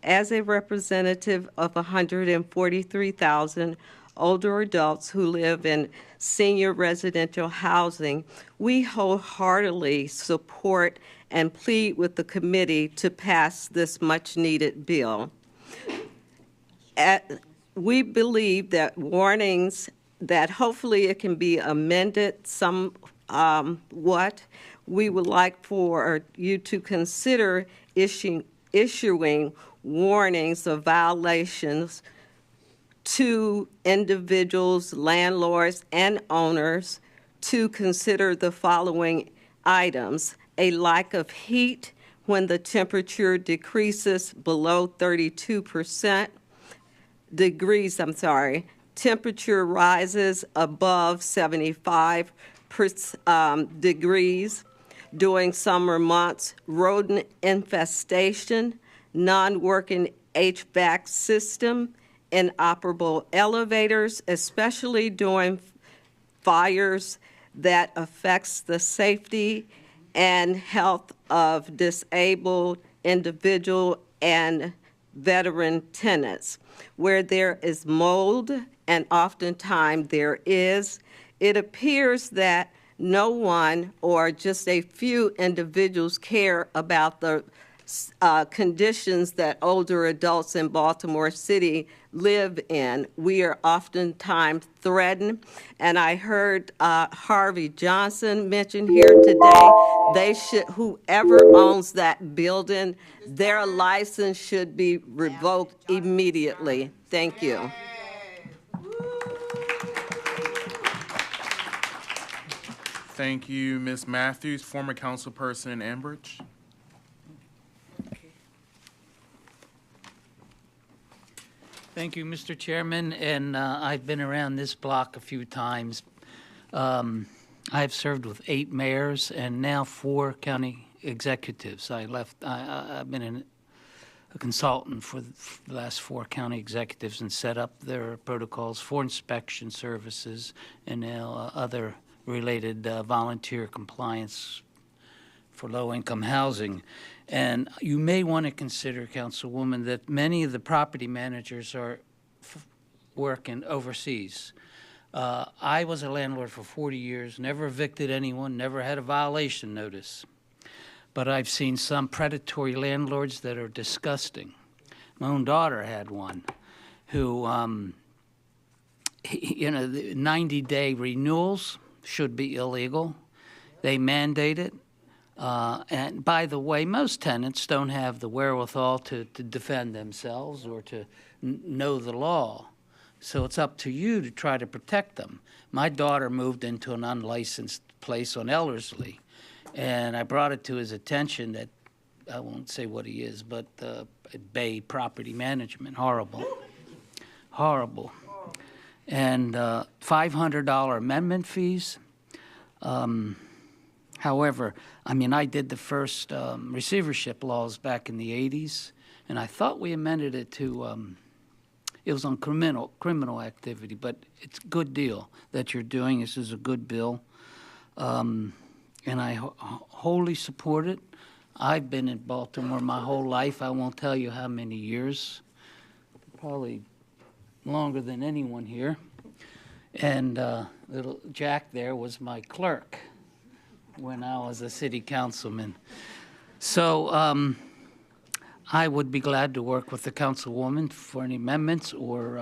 As a representative of 143,000 older adults who live in senior residential housing, we wholeheartedly support and plead with the committee to pass this much-needed bill. We believe that warnings, that hopefully it can be amended somewhat. We would like for you to consider issuing warnings of violations to individuals, landlords, and owners to consider the following items: a lack of heat when the temperature decreases below 32%, temperature rises above 75 degrees, during summer months, rodent infestation, non-working HVAC system, inoperable elevators, especially during fires that affects the safety and health of disabled individual and veteran tenants. Where there is mold, and oftentimes there is, it appears that no one or just a few individuals care about the conditions that older adults in Baltimore City live in. We are oftentimes threatened, and I heard Harvey Johnson mention here today, whoever owns that building, their license should be revoked immediately. Thank you. Thank you, Ms. Matthews, former councilperson in Ambridge. Thank you, Mr. Chairman, and I've been around this block a few times. I've served with 8 mayors and now 4 county executives. I've been a consultant for the last 4 county executives and set up their protocols for inspection services and now other related volunteer compliance for low-income housing. And you may want to consider, Councilwoman, that many of the property managers are working overseas. I was a landlord for 40 years, never evicted anyone, never had a violation notice. But I've seen some predatory landlords that are disgusting. My own daughter had one who, the 90-day renewals should be illegal. They mandate it. And by the way, most tenants don't have the wherewithal to defend themselves or to know the law. So it's up to you to try to protect them. My daughter moved into an unlicensed place on Ellerslie, and I brought it to his attention that, I won't say what he is, but Bay Property Management, horrible, horrible. And $500 amendment fees. However, I mean, I did the first receivership laws back in the 80s, and I thought we amended it to, it was on criminal activity, but it's a good deal that you're doing. This is a good bill, and I wholly support it. I've been in Baltimore my whole life. I won't tell you how many years, probably longer than anyone here. And little Jack there was my clerk when I was a city councilman. So I would be glad to work with the councilwoman for any amendments or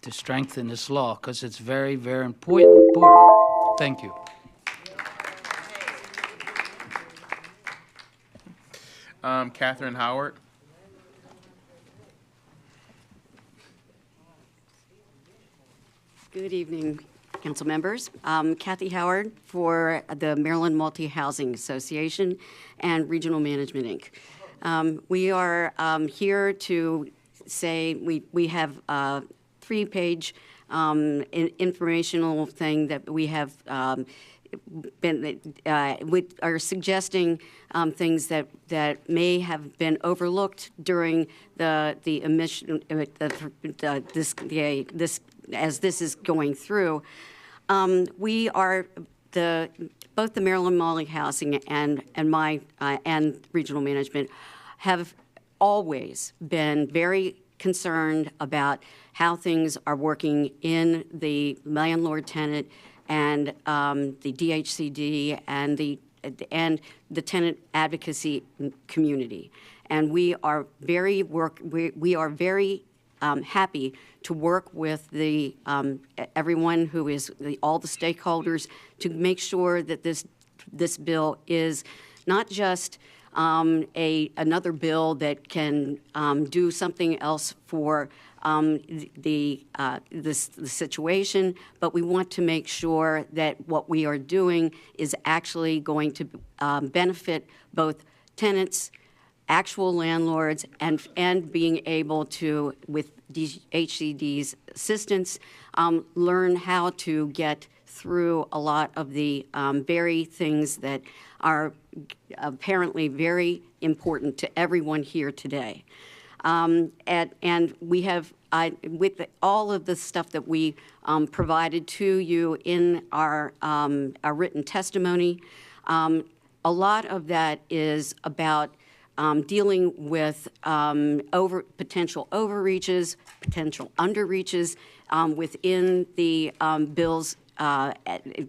to strengthen this law, because it's very, very important. Thank you. Catherine Howard. Good evening, council members. Kathy Howard for the Maryland Multi-Housing Association and Regional Management, Inc. We are here to say we have a 3-page informational thing that we have we are suggesting things that may have been overlooked during the emission as this is going through. We are both the Maryland Multi-Housing and Regional Management have always been very concerned about how things are working in the landlord-tenant and the DHCD and the tenant advocacy community, and we are very happy to work with everyone who is all the stakeholders to make sure that this bill is not just another bill that can do something else for the situation, but we want to make sure that what we are doing is actually going to benefit both tenants, actual landlords, and being able to, with DHCD's assistance, learn how to get through a lot of the very things that are apparently very important to everyone here today. And we have, with all of the stuff that we provided to you in our written testimony, a lot of that is about dealing with potential overreaches, potential underreaches within the bill's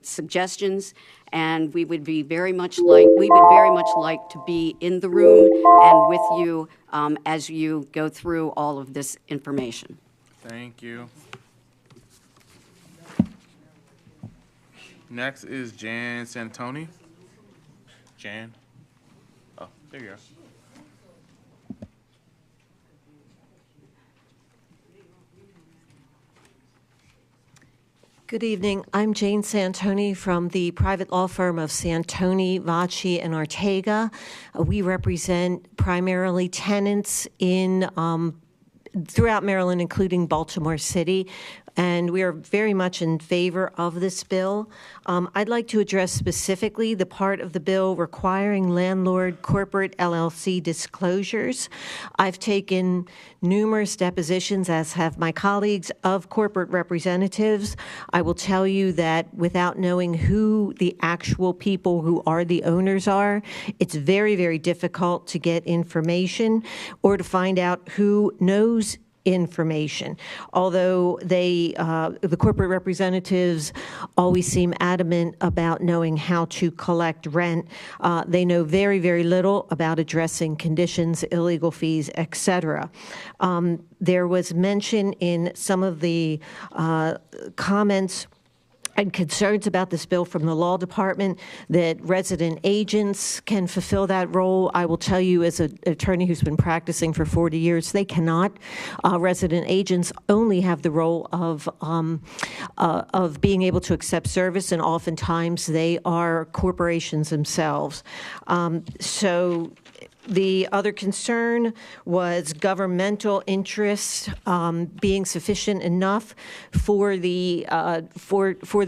suggestions, and we would very much like to be in the room and with you as you go through all of this information. Thank you. Next is Jan Santoni. Jan. Oh, there you are. Good evening. I'm Jane Santoni from the private law firm of Santoni, Vacci, and Ortega. We represent primarily tenants in throughout Maryland, including Baltimore City, and we are very much in favor of this bill. I'd like to address specifically the part of the bill requiring landlord corporate LLC disclosures. I've taken numerous depositions, as have my colleagues, of corporate representatives. I will tell you that without knowing who the actual people who are the owners are, it's very, very difficult to get information or to find out who knows information. Although the corporate representatives always seem adamant about knowing how to collect rent, they know very, very little about addressing conditions, illegal fees, etc. There was mention in some of the comments and concerns about this bill from the law department that resident agents can fulfill that role. I will tell you, as an attorney who's been practicing for 40 years, they cannot. Resident agents only have the role of being able to accept service, and oftentimes they are corporations themselves. So the other concern was governmental interests being sufficient enough for the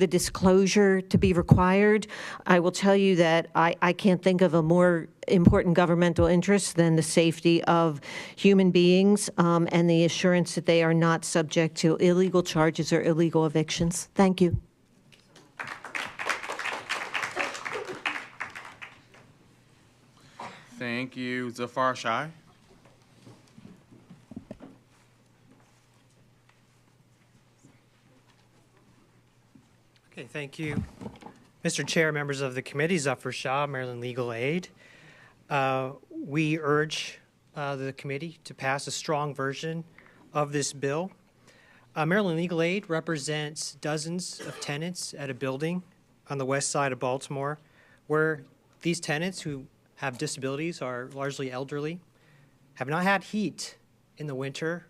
disclosure to be required. I will tell you that I can't think of a more important governmental interest than the safety of human beings and the assurance that they are not subject to illegal charges or illegal evictions. Thank you. Thank you. Zafar Shai. Okay, thank you. Mr. Chair, members of the committee, Zafar Shah, Maryland Legal Aid. We urge the committee to pass a strong version of this bill. Maryland Legal Aid represents dozens of tenants at a building on the west side of Baltimore where these tenants who have disabilities, are largely elderly, have not had heat in the winter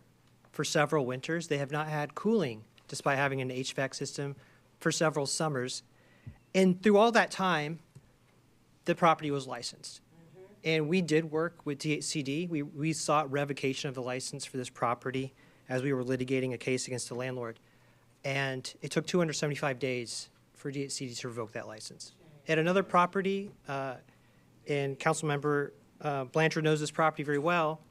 for several winters. They have not had cooling despite having an HVAC system for several summers. And through all that time, the property was licensed. And we did work with DHCD. We sought revocation of the license for this property as we were litigating a case against the landlord. And it took 275 days for DHCD to revoke that license. At another property, and Councilmember Blanchard knows this property very well,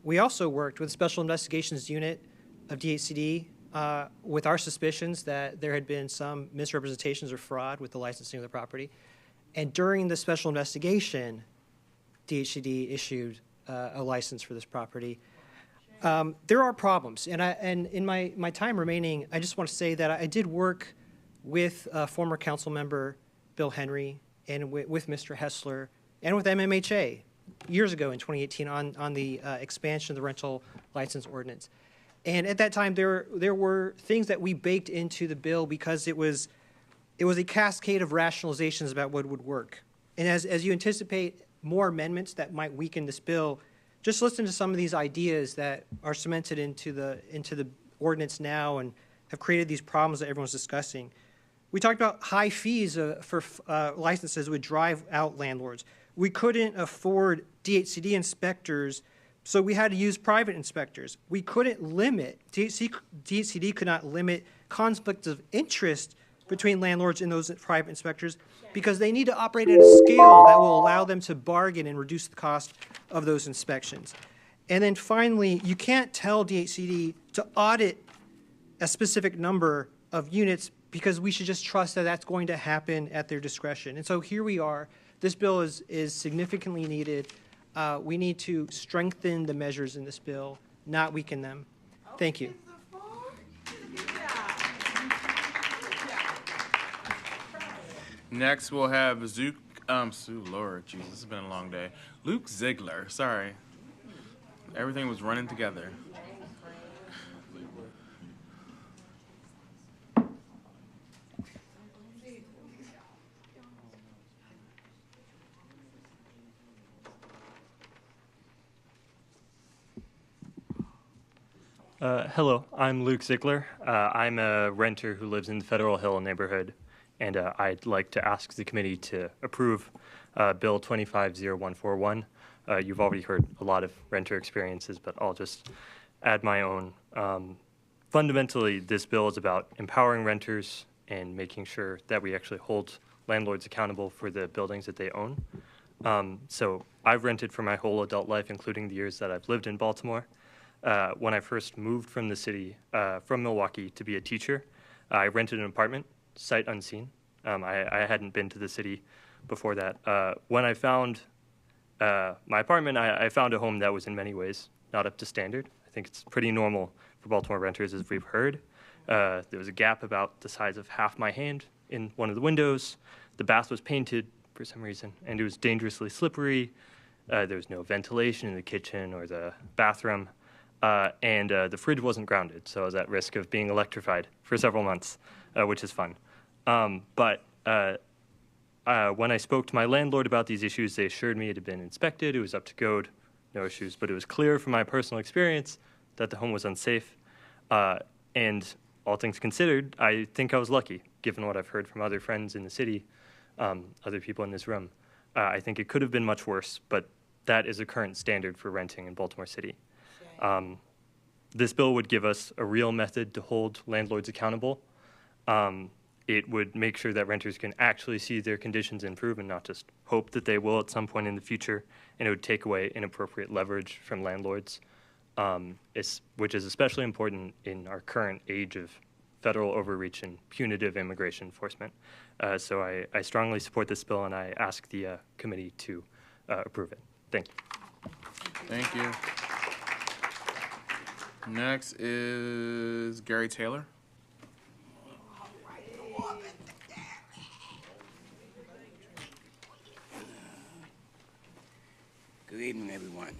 we also worked with the Special Investigations Unit of DHCD with our suspicions that there had been some misrepresentations or fraud with the licensing of the property. And during the special investigation, DHCD issued a license for this property. There are problems, and in my time remaining, I just want to say that I did work with former council member Bill Henry and with Mr. Hessler and with MMHA years ago in 2018 on the expansion of the rental license ordinance. And at that time, there were things that we baked into the bill because it was a cascade of rationalizations about what would work. And as you anticipate more amendments that might weaken this bill, just listen to some of these ideas that are cemented into the ordinance now and have created these problems that everyone's discussing. We talked about high fees for licenses would drive out landlords. We couldn't afford DHCD inspectors, so we had to use private inspectors. We couldn't limit, DHCD could not limit conflicts of interest between landlords and those private inspectors because they need to operate at a scale that will allow them to bargain and reduce the cost of those inspections. And then finally, you can't tell DHCD to audit a specific number of units because we should just trust that that's going to happen at their discretion. And so here we are. This bill is significantly needed. We need to strengthen the measures in this bill, not weaken them. Thank you. Next, we'll have Lord Jesus, it's been a long day. Luke Ziegler, sorry. Everything was running together. Hello, I'm Luke Ziegler. I'm a renter who lives in the Federal Hill neighborhood, and I'd like to ask the committee to approve Bill 250141. You've already heard a lot of renter experiences, but I'll just add my own. Fundamentally, this bill is about empowering renters and making sure that we actually hold landlords accountable for the buildings that they own. So I've rented for my whole adult life, including the years that I've lived in Baltimore. When I first moved from the city, from Milwaukee, to be a teacher, I rented an apartment, sight unseen. I hadn't been to the city before that. When I found my apartment, I found a home that was in many ways not up to standard. I think it's pretty normal for Baltimore renters, as we've heard. There was a gap about the size of half my hand in one of the windows. The bath was painted for some reason, and it was dangerously slippery. There was no ventilation in the kitchen or the bathroom. And the fridge wasn't grounded, so I was at risk of being electrified for several months, which is fun. But when I spoke to my landlord about these issues, they assured me it had been inspected, it was up to code, no issues. But it was clear from my personal experience that the home was unsafe. And all things considered, I think I was lucky, given what I've heard from other friends in the city, other people in this room. I think it could have been much worse, but that is a current standard for renting in Baltimore City. This bill would give us a real method to hold landlords accountable. It would make sure that renters can actually see their conditions improve and not just hope that they will at some point in the future, and it would take away inappropriate leverage from landlords, which is especially important in our current age of federal overreach and punitive immigration enforcement. So I strongly support this bill, and I ask the committee to approve it. Thank you. Thank you. Next is Gary Taylor. Good evening, everyone.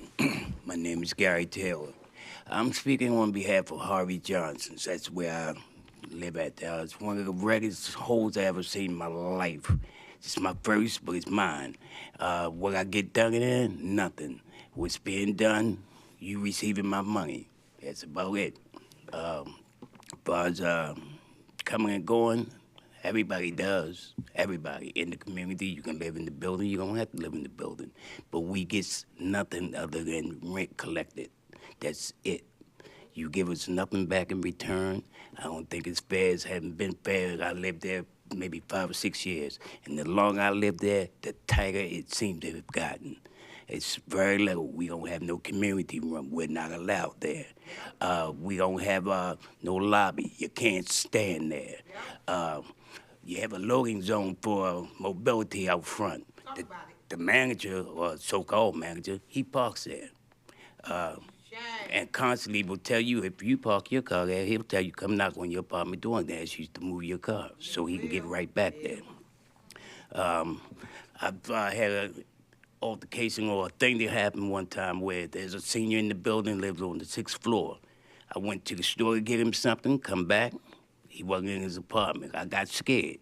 My name is Gary Taylor. I'm speaking on behalf of Harvey Johnson's. That's where I live at. It's one of the reddest holes I ever seen in my life. It's my first, but it's mine. What I get done in, nothing. What's being done, you receiving my money. That's about it. But coming and going, everybody does. Everybody in the community, you can live in the building, you don't have to live in the building. But we get nothing other than rent collected. That's it. You give us nothing back in return. I don't think it's fair. It hasn't been fair. I lived there maybe 5 or 6 years. And the longer I lived there, the tighter it seemed to have gotten. It's very little. We don't have no community room. We're not allowed there. We don't have no lobby. You can't stand there. You have a loading zone for mobility out front. The manager, or so-called manager, he parks there. And constantly will tell you, if you park your car there, he'll tell you, come knock on your apartment door and ask you to move your car so he can get right back there. I've had an altercation or a thing that happened one time where there's a senior in the building, lives on the 6th floor. I went to the store to get him something, come back, he wasn't in his apartment. I got scared.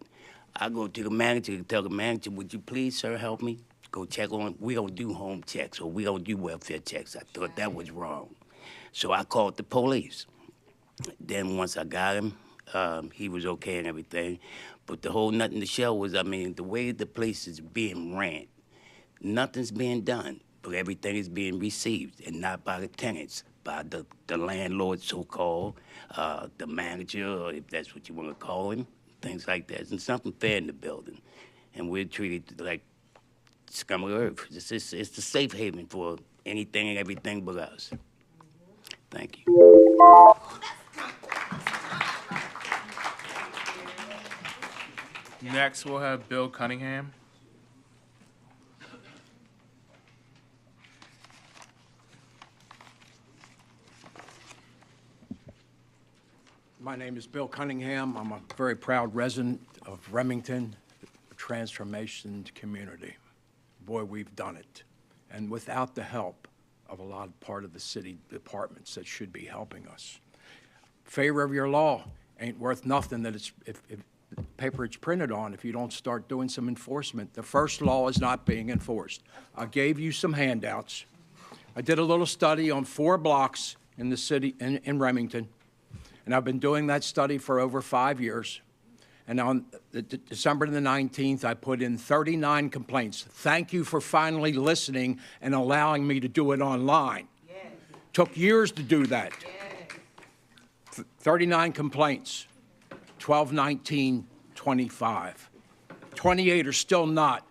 I go to the manager and tell the manager, would you please, sir, help me? Go check on, we don't do home checks or we don't do welfare checks. I thought that was wrong. So I called the police. Then once I got him, he was okay and everything. But the whole nut in the shell was, I mean, the way the place is being ran, nothing's being done, but everything is being received, and not by the tenants, by the landlord, so-called, the manager, or if that's what you want to call him, things like that. There's something fair in the building, and we're treated like scum of the earth. It's a safe haven for anything and everything but us. Thank you. Next, we'll have Bill Cunningham. My name is Bill Cunningham. I'm a very proud resident of Remington, a transformation community. Boy, we've done it. And without the help of a lot of the city departments that should be helping us. Favor of your law ain't worth nothing that if the paper it's printed on if you don't start doing some enforcement. The first law is not being enforced. I gave you some handouts. I did a little study on 4 blocks in the city, in Remington. And I've been doing that study for over 5 years. And on December the 19th, I put in 39 complaints. Thank you for finally listening and allowing me to do it online. Yes. Took years to do that. Yes. 39 complaints, 12/19/25. 28 are still not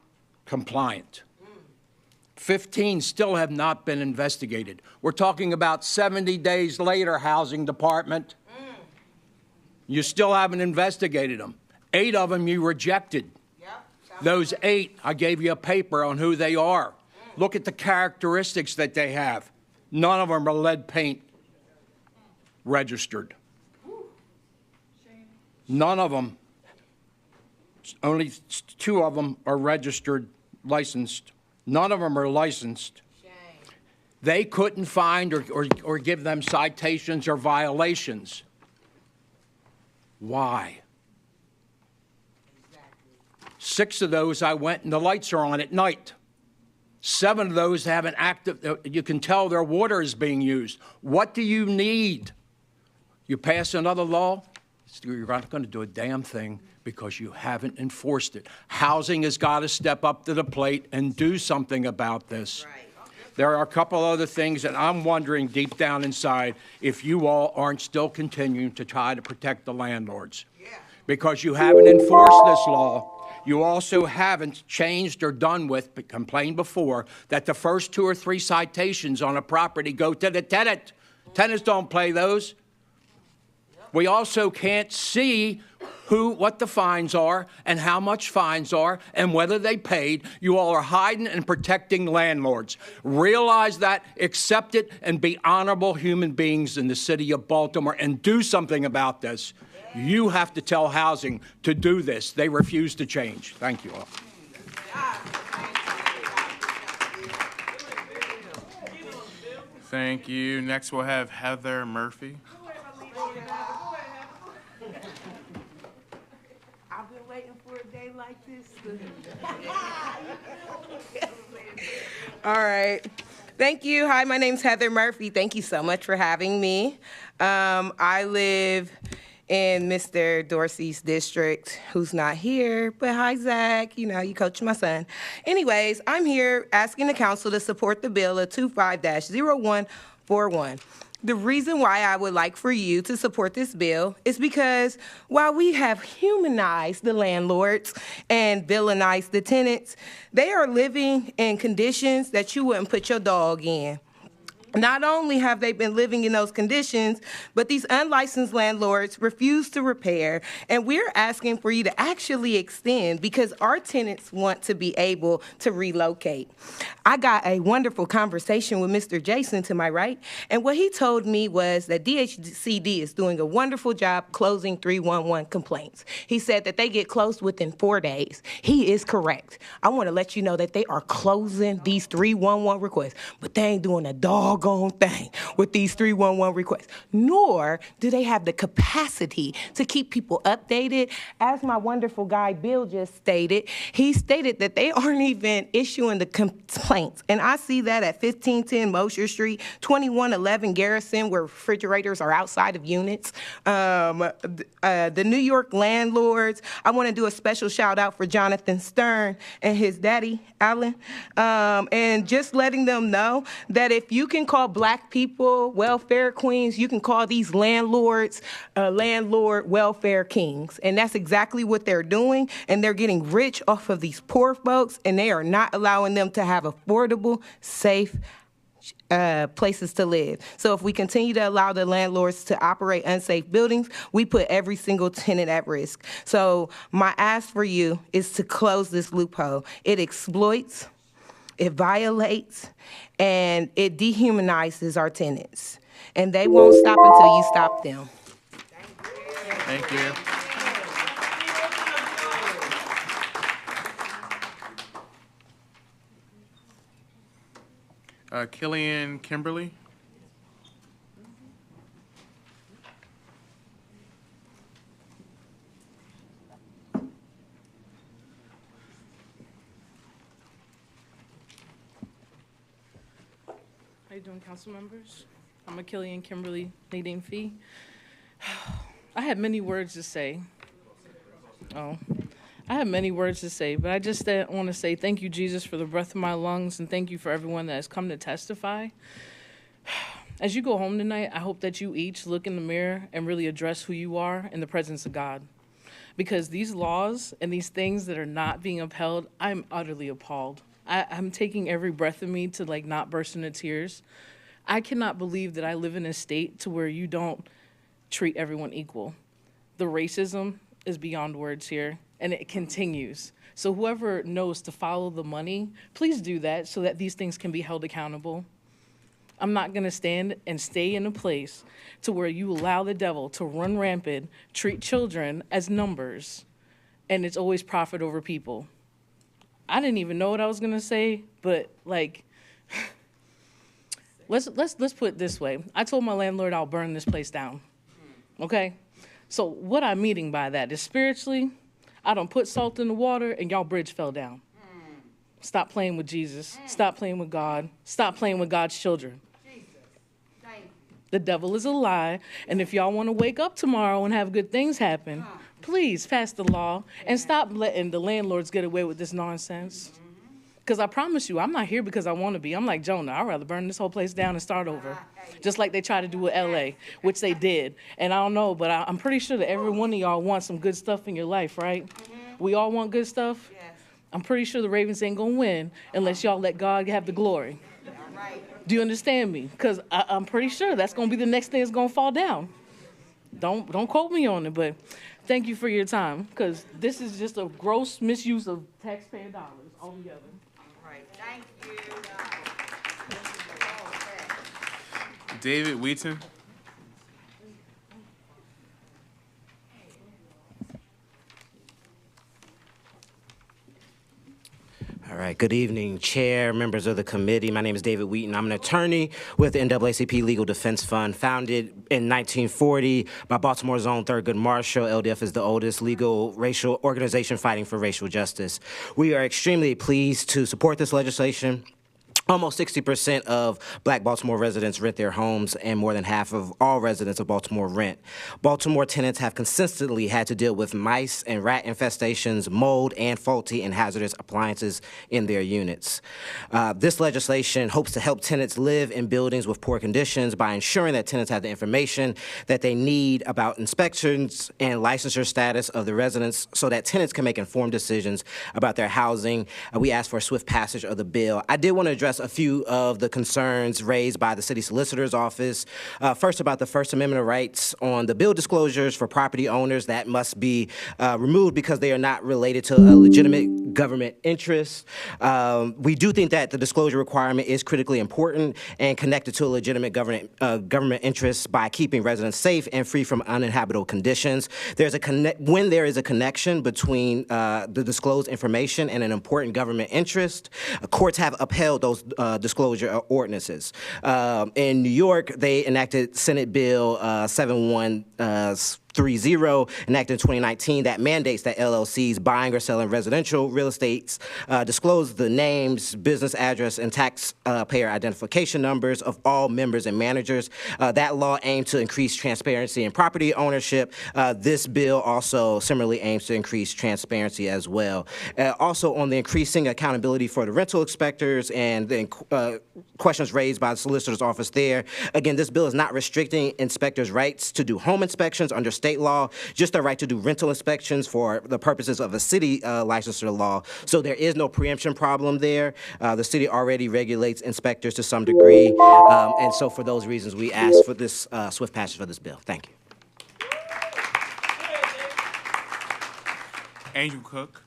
compliant. 15 still have not been investigated. We're talking about 70 days later, Housing Department. You still haven't investigated them. 8 of them you rejected. Those 8, I gave you a paper on who they are. Look at the characteristics that they have. None of them are lead paint registered. None of them. Only 2 of them are registered, licensed. None of them are licensed. They couldn't find or give them citations or violations. Why? 6 of those I went and the lights are on at night. 7 of those have an active, you can tell their water is being used. What do you need? You pass another law, you're not going to do a damn thing because you haven't enforced it. Housing has got to step up to the plate and do something about this. Right. There are a couple other things that I'm wondering deep down inside if you all aren't still continuing to try to protect the landlords. Yeah. Because you haven't enforced this law. You also haven't changed or done with, but complained before, that the first 2 or 3 citations on a property go to the tenant. Tenants don't pay those. We also can't see what the fines are and how much fines are and whether they paid. You all are hiding and protecting landlords. Realize that, accept it, and be honorable human beings in the city of Baltimore and do something about this. You have to tell housing to do this. They refuse to change. Thank you all. Thank you. Next, we'll have Heather Murphy. I've been waiting for a day like this. All right. Thank you. Hi, my name's Heather Murphy. Thank you so much for having me. I live in Mr. Dorsey's district, who's not here, but hi, Zach. You know, you coach my son. Anyways, I'm here asking the council to support the bill of 25-0141. The reason why I would like for you to support this bill is because while we have humanized the landlords and villainized the tenants, they are living in conditions that you wouldn't put your dog in. Not only have they been living in those conditions, but these unlicensed landlords refuse to repair, and we're asking for you to actually extend because our tenants want to be able to relocate. I got a wonderful conversation with Mr. Jason to my right, and what he told me was that DHCD is doing a wonderful job closing 311 complaints. He said that they get closed within 4 days. He is correct. I want to let you know that they are closing these 311 requests, but they ain't doing a doggone thing with these 311 requests, nor do they have the capacity to keep people updated. As my wonderful guy Bill just stated, he stated that they aren't even issuing the complaints. And I see that at 1510 Mosher Street, 2111 Garrison, where refrigerators are outside of units. The New York landlords, I want to do a special shout out for Jonathan Stern and his daddy, Alan, and just letting them know that if you can call black people welfare queens. You can call these landlords landlord welfare kings. And that's exactly what they're doing. And they're getting rich off of these poor folks, and they are not allowing them to have affordable, safe places to live. So if we continue to allow the landlords to operate unsafe buildings, we put every single tenant at risk. So my ask for you is to close this loophole. It exploits, it violates, and it dehumanizes our tenants. And they won't stop until you stop them. Thank you. Killian Kimberly. How you doing, council members? I'm Killian Kimberly Nadine Fee. I have many words to say. I have many words to say, but I just want to say thank you, Jesus, for the breath of my lungs, and thank you for everyone that has come to testify. As you go home tonight, I hope that you each look in the mirror and really address who you are in the presence of God. Because these laws and these things that are not being upheld, I'm utterly appalled. I'm taking every breath of me to not burst into tears. I cannot believe that I live in a state to where you don't treat everyone equal. The racism is beyond words here, and it continues. So whoever knows to follow the money, please do that so that these things can be held accountable. I'm not gonna stand and stay in a place to where you allow the devil to run rampant, treat children as numbers, and it's always profit over people. I didn't even know what I was gonna say, but let's put it this way. I told my landlord I'll burn this place down, okay? So what I'm meaning by that is spiritually, I don't put salt in the water and y'all bridge fell down. Stop playing with Jesus. Stop playing with God. Stop playing with God's children. The devil is a lie, and if y'all want to wake up tomorrow and have good things happen, please pass the law and stop letting the landlords get away with this nonsense. Because I promise you, I'm not here because I want to be. I'm like Jonah. I'd rather burn this whole place down and start over. Just like they tried to do with LA, which they did. And I don't know, but I'm pretty sure that every one of y'all wants some good stuff in your life, right? We all want good stuff? Yes. I'm pretty sure the Ravens ain't going to win unless y'all let God have the glory. Do you understand me? Because I'm pretty sure that's going to be the next thing that's going to fall down. Don't quote me on it, but thank you for your time, because this is just a gross misuse of taxpayer dollars altogether. All right, thank you. David Wheaton. All right, good evening, Chair, members of the committee. My name is David Wheaton. I'm an attorney with the NAACP Legal Defense Fund, founded in 1940 by Baltimore's own Thurgood Marshall. LDF is the oldest legal racial organization fighting for racial justice. We are extremely pleased to support this legislation. Almost 60% of Black Baltimore residents rent their homes, and more than half of all residents of Baltimore rent. Baltimore tenants have consistently had to deal with mice and rat infestations, mold, and faulty and hazardous appliances in their units. This legislation hopes to help tenants live in buildings with poor conditions by ensuring that tenants have the information that they need about inspections and licensure status of the residents so that tenants can make informed decisions about their housing. We ask for a swift passage of the bill. I did want to address a few of the concerns raised by the city solicitor's office. First, about the First Amendment rights on the bill disclosures for property owners that must be removed because they are not related to a legitimate government interest. We do think that the disclosure requirement is critically important and connected to a legitimate government interest by keeping residents safe and free from uninhabitable conditions. When there is a connection between the disclosed information and an important government interest, courts have upheld those disclosure ordinances. In New York, they enacted Senate Bill 7133 enacted in 2019, that mandates that LLCs buying or selling residential real estates disclose the names, business address, and taxpayer identification numbers of all members and managers. That law aimed to increase transparency in property ownership. This bill also similarly aims to increase transparency as well. Also on the increasing accountability for the rental inspectors and the questions raised by the solicitor's office there. Again, this bill is not restricting inspectors' rights to do home inspections under state law, just the right to do rental inspections for the purposes of a city licensure law. So there is no preemption problem there. The city already regulates inspectors to some degree. And so for those reasons, we ask for this swift passage for this bill. Thank you. Angel Cook.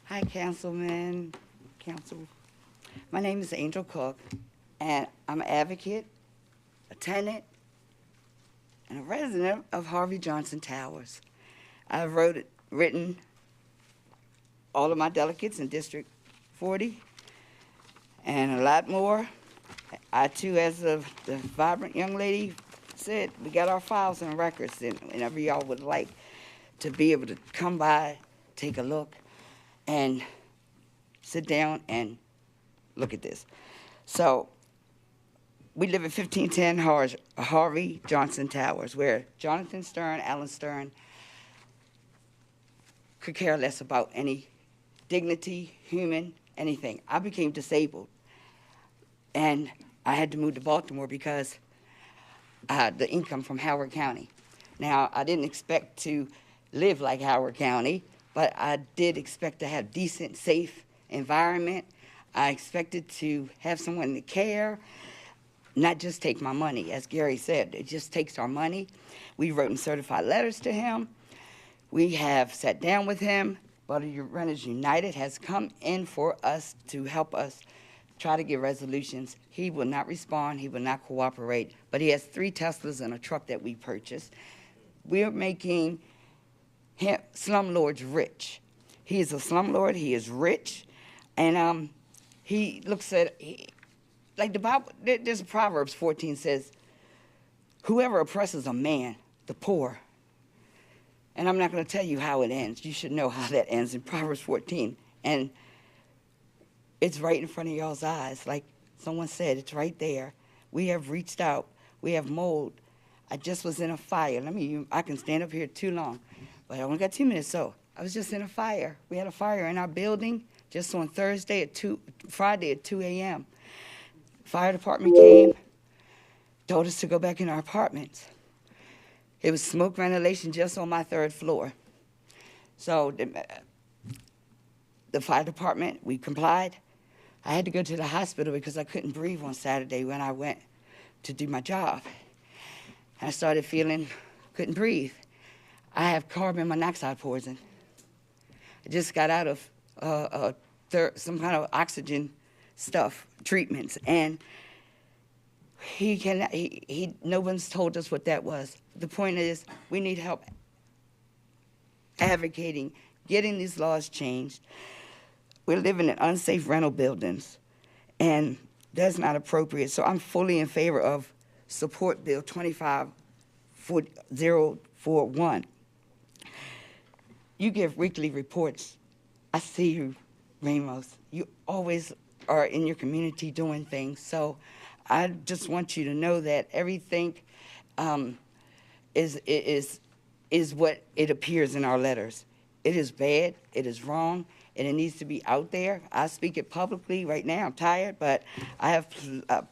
Hi, Councilman, Council. My name is Angel Cook, and I'm an advocate, a tenant, and a resident of Harvey Johnson Towers. I've written all of my delegates in District 40 and a lot more. I, too, as the vibrant young lady said, we got our files and records, and whenever y'all would like to be able to come by, take a look, and sit down and look at this. So we live at 1510 Harvey Johnson Towers, where Jonathan Stern, Alan Stern, could care less about any dignity, human, anything. I became disabled, and I had to move to Baltimore because I had the income from Howard County. Now, I didn't expect to live like Howard County, but I did expect to have decent, safe environment. I expected to have someone to care, not just take my money. As Gary said, it just takes our money. We wrote certified letters to him. We have sat down with him. Board of Renters United has come in for us to help us try to get resolutions. He will not respond. He will not cooperate. But he has 3 Teslas and a truck that we purchased. We're making slumlords rich. He is a slumlord. He is rich, and he looks at like the Bible. There's Proverbs 14 says, "Whoever oppresses a man, the poor." And I'm not going to tell you how it ends. You should know how that ends in Proverbs 14, and it's right in front of y'all's eyes. Like someone said, it's right there. We have reached out. We have mold. I just was in a fire. I can stand up here too long. But I only got 2 minutes, so I was just in a fire. We had a fire in our building just on Friday at 2 a.m. Fire department came, told us to go back in our apartments. It was smoke ventilation just on my 3rd floor. So the fire department, we complied. I had to go to the hospital because I couldn't breathe on Saturday when I went to do my job. I started feeling, couldn't breathe. I have carbon monoxide poisoning. I just got out of some kind of oxygen stuff, treatments, and no one's told us what that was. The point is, we need help advocating, getting these laws changed. We're living in unsafe rental buildings, and that's not appropriate. So I'm fully in favor of Support Bill 25041. You give weekly reports. I see you, Ramos. You always are in your community doing things. So I just want you to know that everything is what it appears in our letters. It is bad. It is wrong. And it needs to be out there. I speak it publicly right now. I'm tired, but I have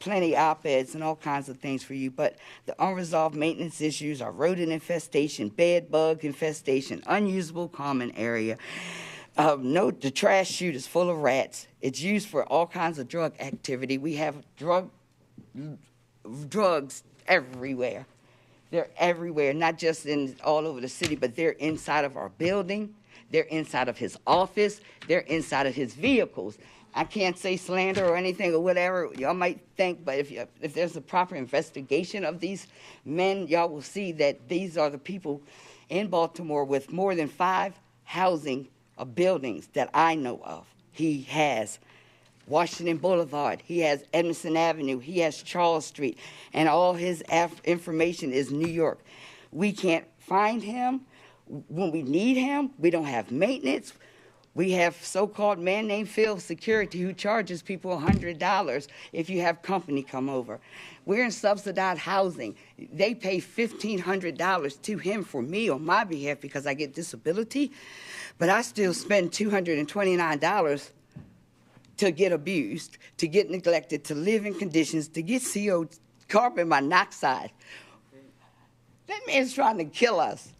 plenty op-eds and all kinds of things for you. But the unresolved maintenance issues are rodent infestation, bed bug infestation, unusable common area. The trash chute is full of rats. It's used for all kinds of drug activity. We have drugs everywhere. They're everywhere, not just all over the city, but they're inside of our building. They're inside of his office. They're inside of his vehicles. I can't say slander or anything or whatever y'all might think, but if there's a proper investigation of these men, y'all will see that these are the people in Baltimore with more than 5 housing of buildings that I know of. He has Washington Boulevard, he has Edmondson Avenue, he has Charles Street, and all his information is New York. We can't find him when we need him. We don't have maintenance. We have so-called man named Phil Security who charges people $100 if you have company come over. We're in subsidized housing. They pay $1,500 to him for me on my behalf because I get disability, but I still spend $229 to get abused, to get neglected, to live in conditions, to get carbon monoxide. That man's trying to kill us.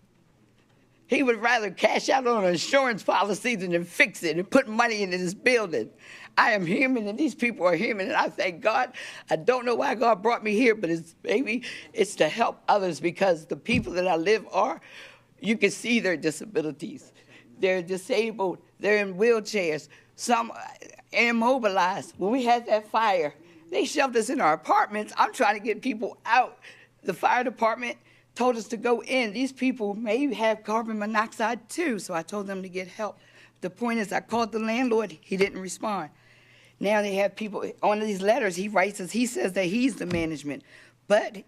He would rather cash out on an insurance policy than to fix it and put money into this building. I am human and these people are human, and I thank God. I don't know why God brought me here, but it's to help others, because the people that I live are, you can see their disabilities. They're disabled, they're in wheelchairs, some immobilized. When we had that fire, they shoved us in our apartments. I'm trying to get people out. The fire department told us to go in. These people may have carbon monoxide too, so I told them to get help. The point is, I called the landlord, he didn't respond. Now they have people, on these letters he writes us, he says that he's the management. But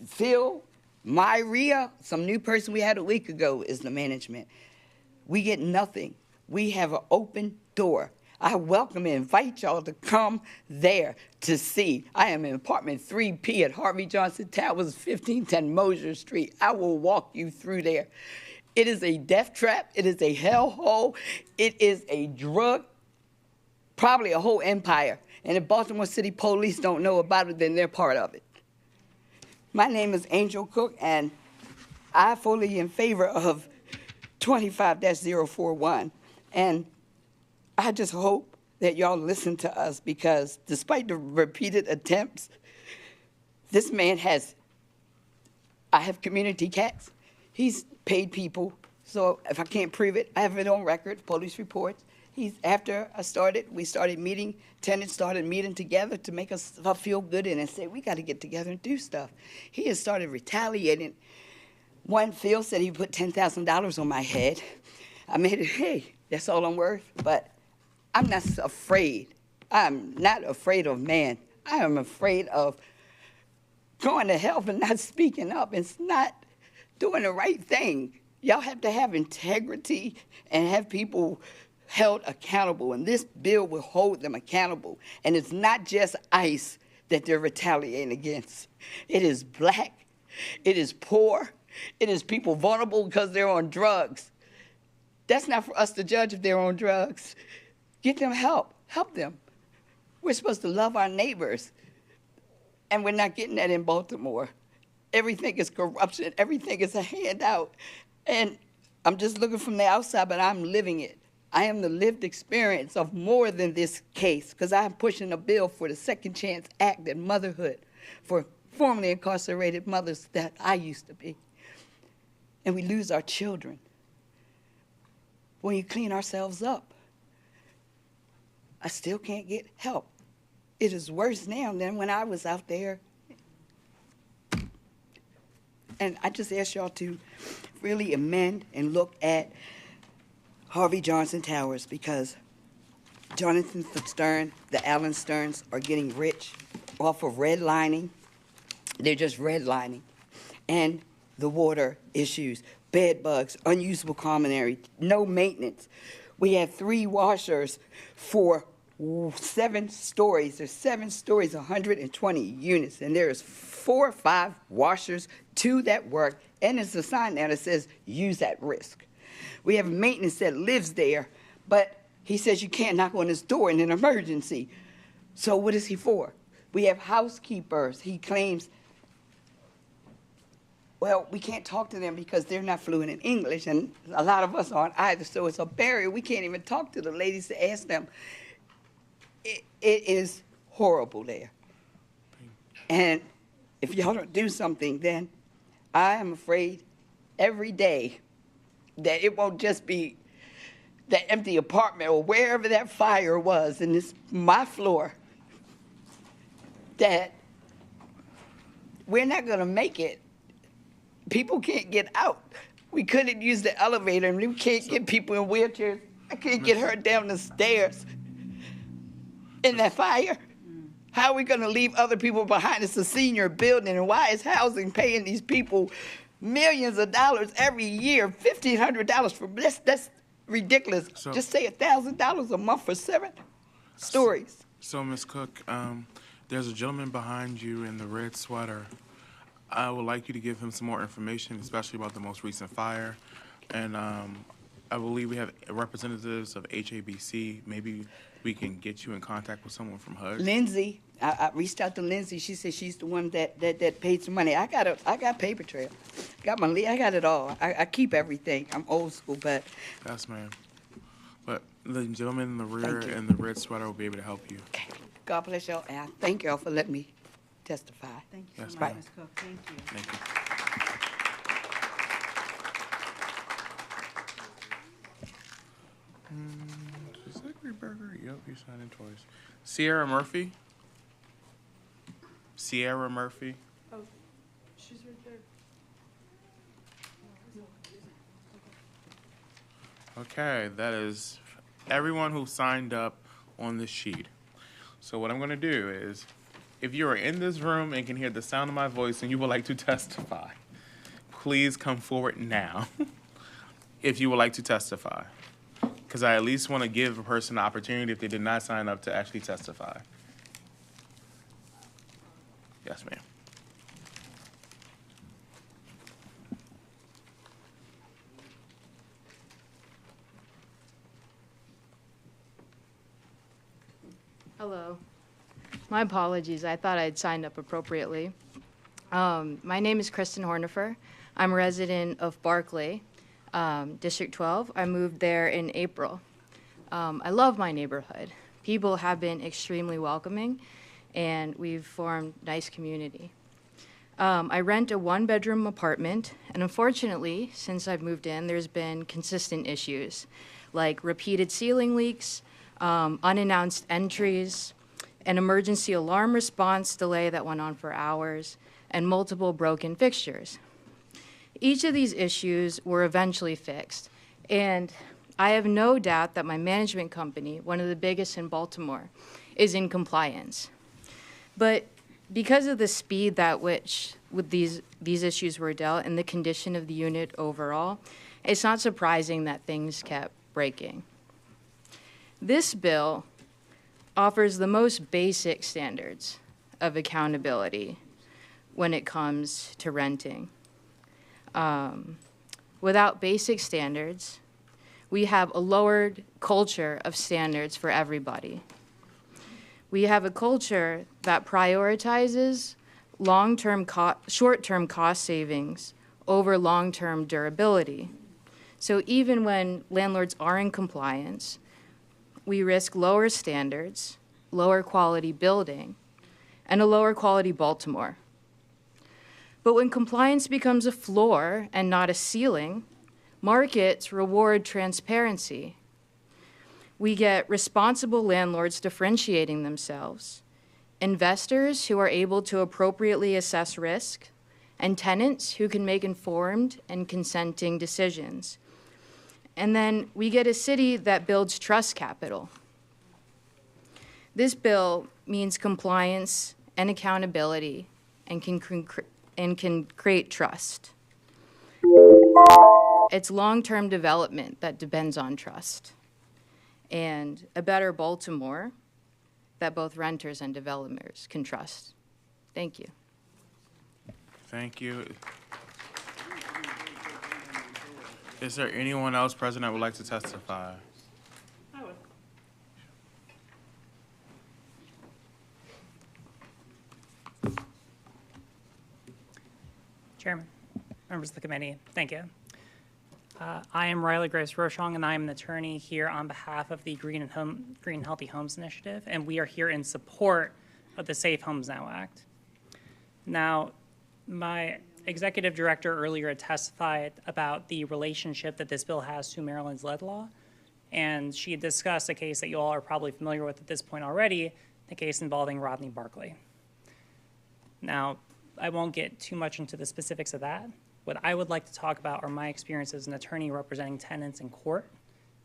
Phil, Myria, some new person we had a week ago, is the management. We get nothing. We have an open door. I welcome and invite y'all to come there to see. I am in apartment 3P at Harvey Johnson Towers, 1510 Mosier Street. I will walk you through there. It is a death trap. It is a hellhole. It is a drug, probably a whole empire. And if Baltimore City Police don't know about it, then they're part of it. My name is Angel Cook, and I fully in favor of 25-041. And I just hope that y'all listen to us, because despite the repeated attempts, this man I have community cats. He's paid people. So if I can't prove it, I have it on record, police reports. After we started meeting, tenants started meeting together to make us feel good and say, we got to get together and do stuff. He has started retaliating. One, Phil said he put $10,000 on my head. I made it, hey, that's all I'm worth, but I'm not afraid. I'm not afraid of man. I am afraid of going to hell and not speaking up. It's not doing the right thing. Y'all have to have integrity and have people held accountable, and this bill will hold them accountable. And it's not just ICE that they're retaliating against. It is black, it is poor, it is people vulnerable because they're on drugs. That's not for us to judge if they're on drugs. Get them help. Help them. We're supposed to love our neighbors. And we're not getting that in Baltimore. Everything is corruption. Everything is a handout. And I'm just looking from the outside, but I'm living it. I am the lived experience of more than this case, because I'm pushing a bill for the Second Chance Act and motherhood for formerly incarcerated mothers that I used to be. And we lose our children when you clean ourselves up. I still can't get help. It is worse now than when I was out there. And I just ask y'all to really amend and look at Harvey Johnson Towers, because Jonathan Stern, the Allen Stearns, are getting rich off of redlining. They're just redlining. And the water issues, bed bugs, unusable common area, no maintenance. We have 3 washers for 7 stories. There's 7 stories, 120 units, and there's 4 or 5 washers, 2 that work, and there's a sign there that says, use at risk. We have maintenance that lives there, but he says you can't knock on his door in an emergency. So what is he for? We have housekeepers. He claims, well, we can't talk to them because they're not fluent in English, and a lot of us aren't either, so it's a barrier. We can't even talk to the ladies to ask them. It is horrible there. And if y'all don't do something, then I am afraid every day that it won't just be that empty apartment or wherever that fire was, and it's my floor, that we're not going to make it. People can't get out. We couldn't use the elevator, and we can't get people in wheelchairs. I couldn't get her down the stairs in that fire. How are we going to leave other people behind? It's a senior building, and why is housing paying these people millions of dollars every year, $1,500 for that's ridiculous. So- Just say $1,000 a month for 7 stories. So, Ms. Cook, there's a gentleman behind you in the red sweater. I would like you to give him some more information, especially about the most recent fire. And I believe we have representatives of HABC. Maybe we can get you in contact with someone from HUD. Lindsay, I reached out to Lindsay. She said she's the one that paid some money. I got paper trail. I got it all. I keep everything. I'm old school, but Yes, ma'am. But the gentleman in the rear Thank you. in the red sweater will be able to help you. God bless y'all. And I thank y'all for letting me testify. Thank you so Yes, much, ma'am. Ms. Cook. Thank you. Thank you. Zachary Berger. Yep, you signed in twice. Sierra Murphy. Sierra Murphy. Oh, she's right there. Okay, that is everyone who signed up on this sheet. So what I'm going to do is, if you are in this room and can hear the sound of my voice and you would like to testify, please come forward now if you would like to testify. Because I at least want to give a person the opportunity, if they did not sign up, to actually testify. Yes, ma'am. Hello. My apologies. I thought I'd signed up appropriately. My name is Kristen Hornifer. I'm a resident of Barclay, District 12. I moved there in April. I love my neighborhood. People have been extremely welcoming, and we've formed nice community. I rent a one-bedroom apartment, and unfortunately, since I've moved in, there's been consistent issues, like repeated ceiling leaks, unannounced entries, an emergency alarm response delay that went on for hours, and multiple broken fixtures. Each of these issues were eventually fixed, and I have no doubt that my management company, one of the biggest in Baltimore, is in compliance. But because of the speed at which with these issues were dealt and the condition of the unit overall, it's not surprising that things kept breaking. This bill offers the most basic standards of accountability when it comes to renting. Without basic standards, we have a lowered culture of standards for everybody. We have a culture that prioritizes short-term cost savings over long-term durability. So even when landlords are in compliance, we risk lower standards, lower quality building, and a lower quality Baltimore. But when compliance becomes a floor and not a ceiling, markets reward transparency. We get responsible landlords differentiating themselves, investors who are able to appropriately assess risk, and tenants who can make informed and consenting decisions. And then we get a city that builds trust capital. This bill means compliance and accountability and can create trust. It's long-term development that depends on trust, and a better Baltimore that both renters and developers can trust. Thank you. Thank you. Is there anyone else present that would like to testify? I would. Chairman, members of the committee, thank you. I am Riley Grace Rochong, and I am an attorney here on behalf of the Green Healthy Homes Initiative, and we are here in support of the Safe Homes Now Act. Now, my executive director earlier had testified about the relationship that this bill has to Maryland's lead law, and she had discussed a case that you all are probably familiar with at this point already, the case involving Rodney Barclay. Now, I won't get too much into the specifics of that, What I would like to talk about are my experience as an attorney representing tenants in court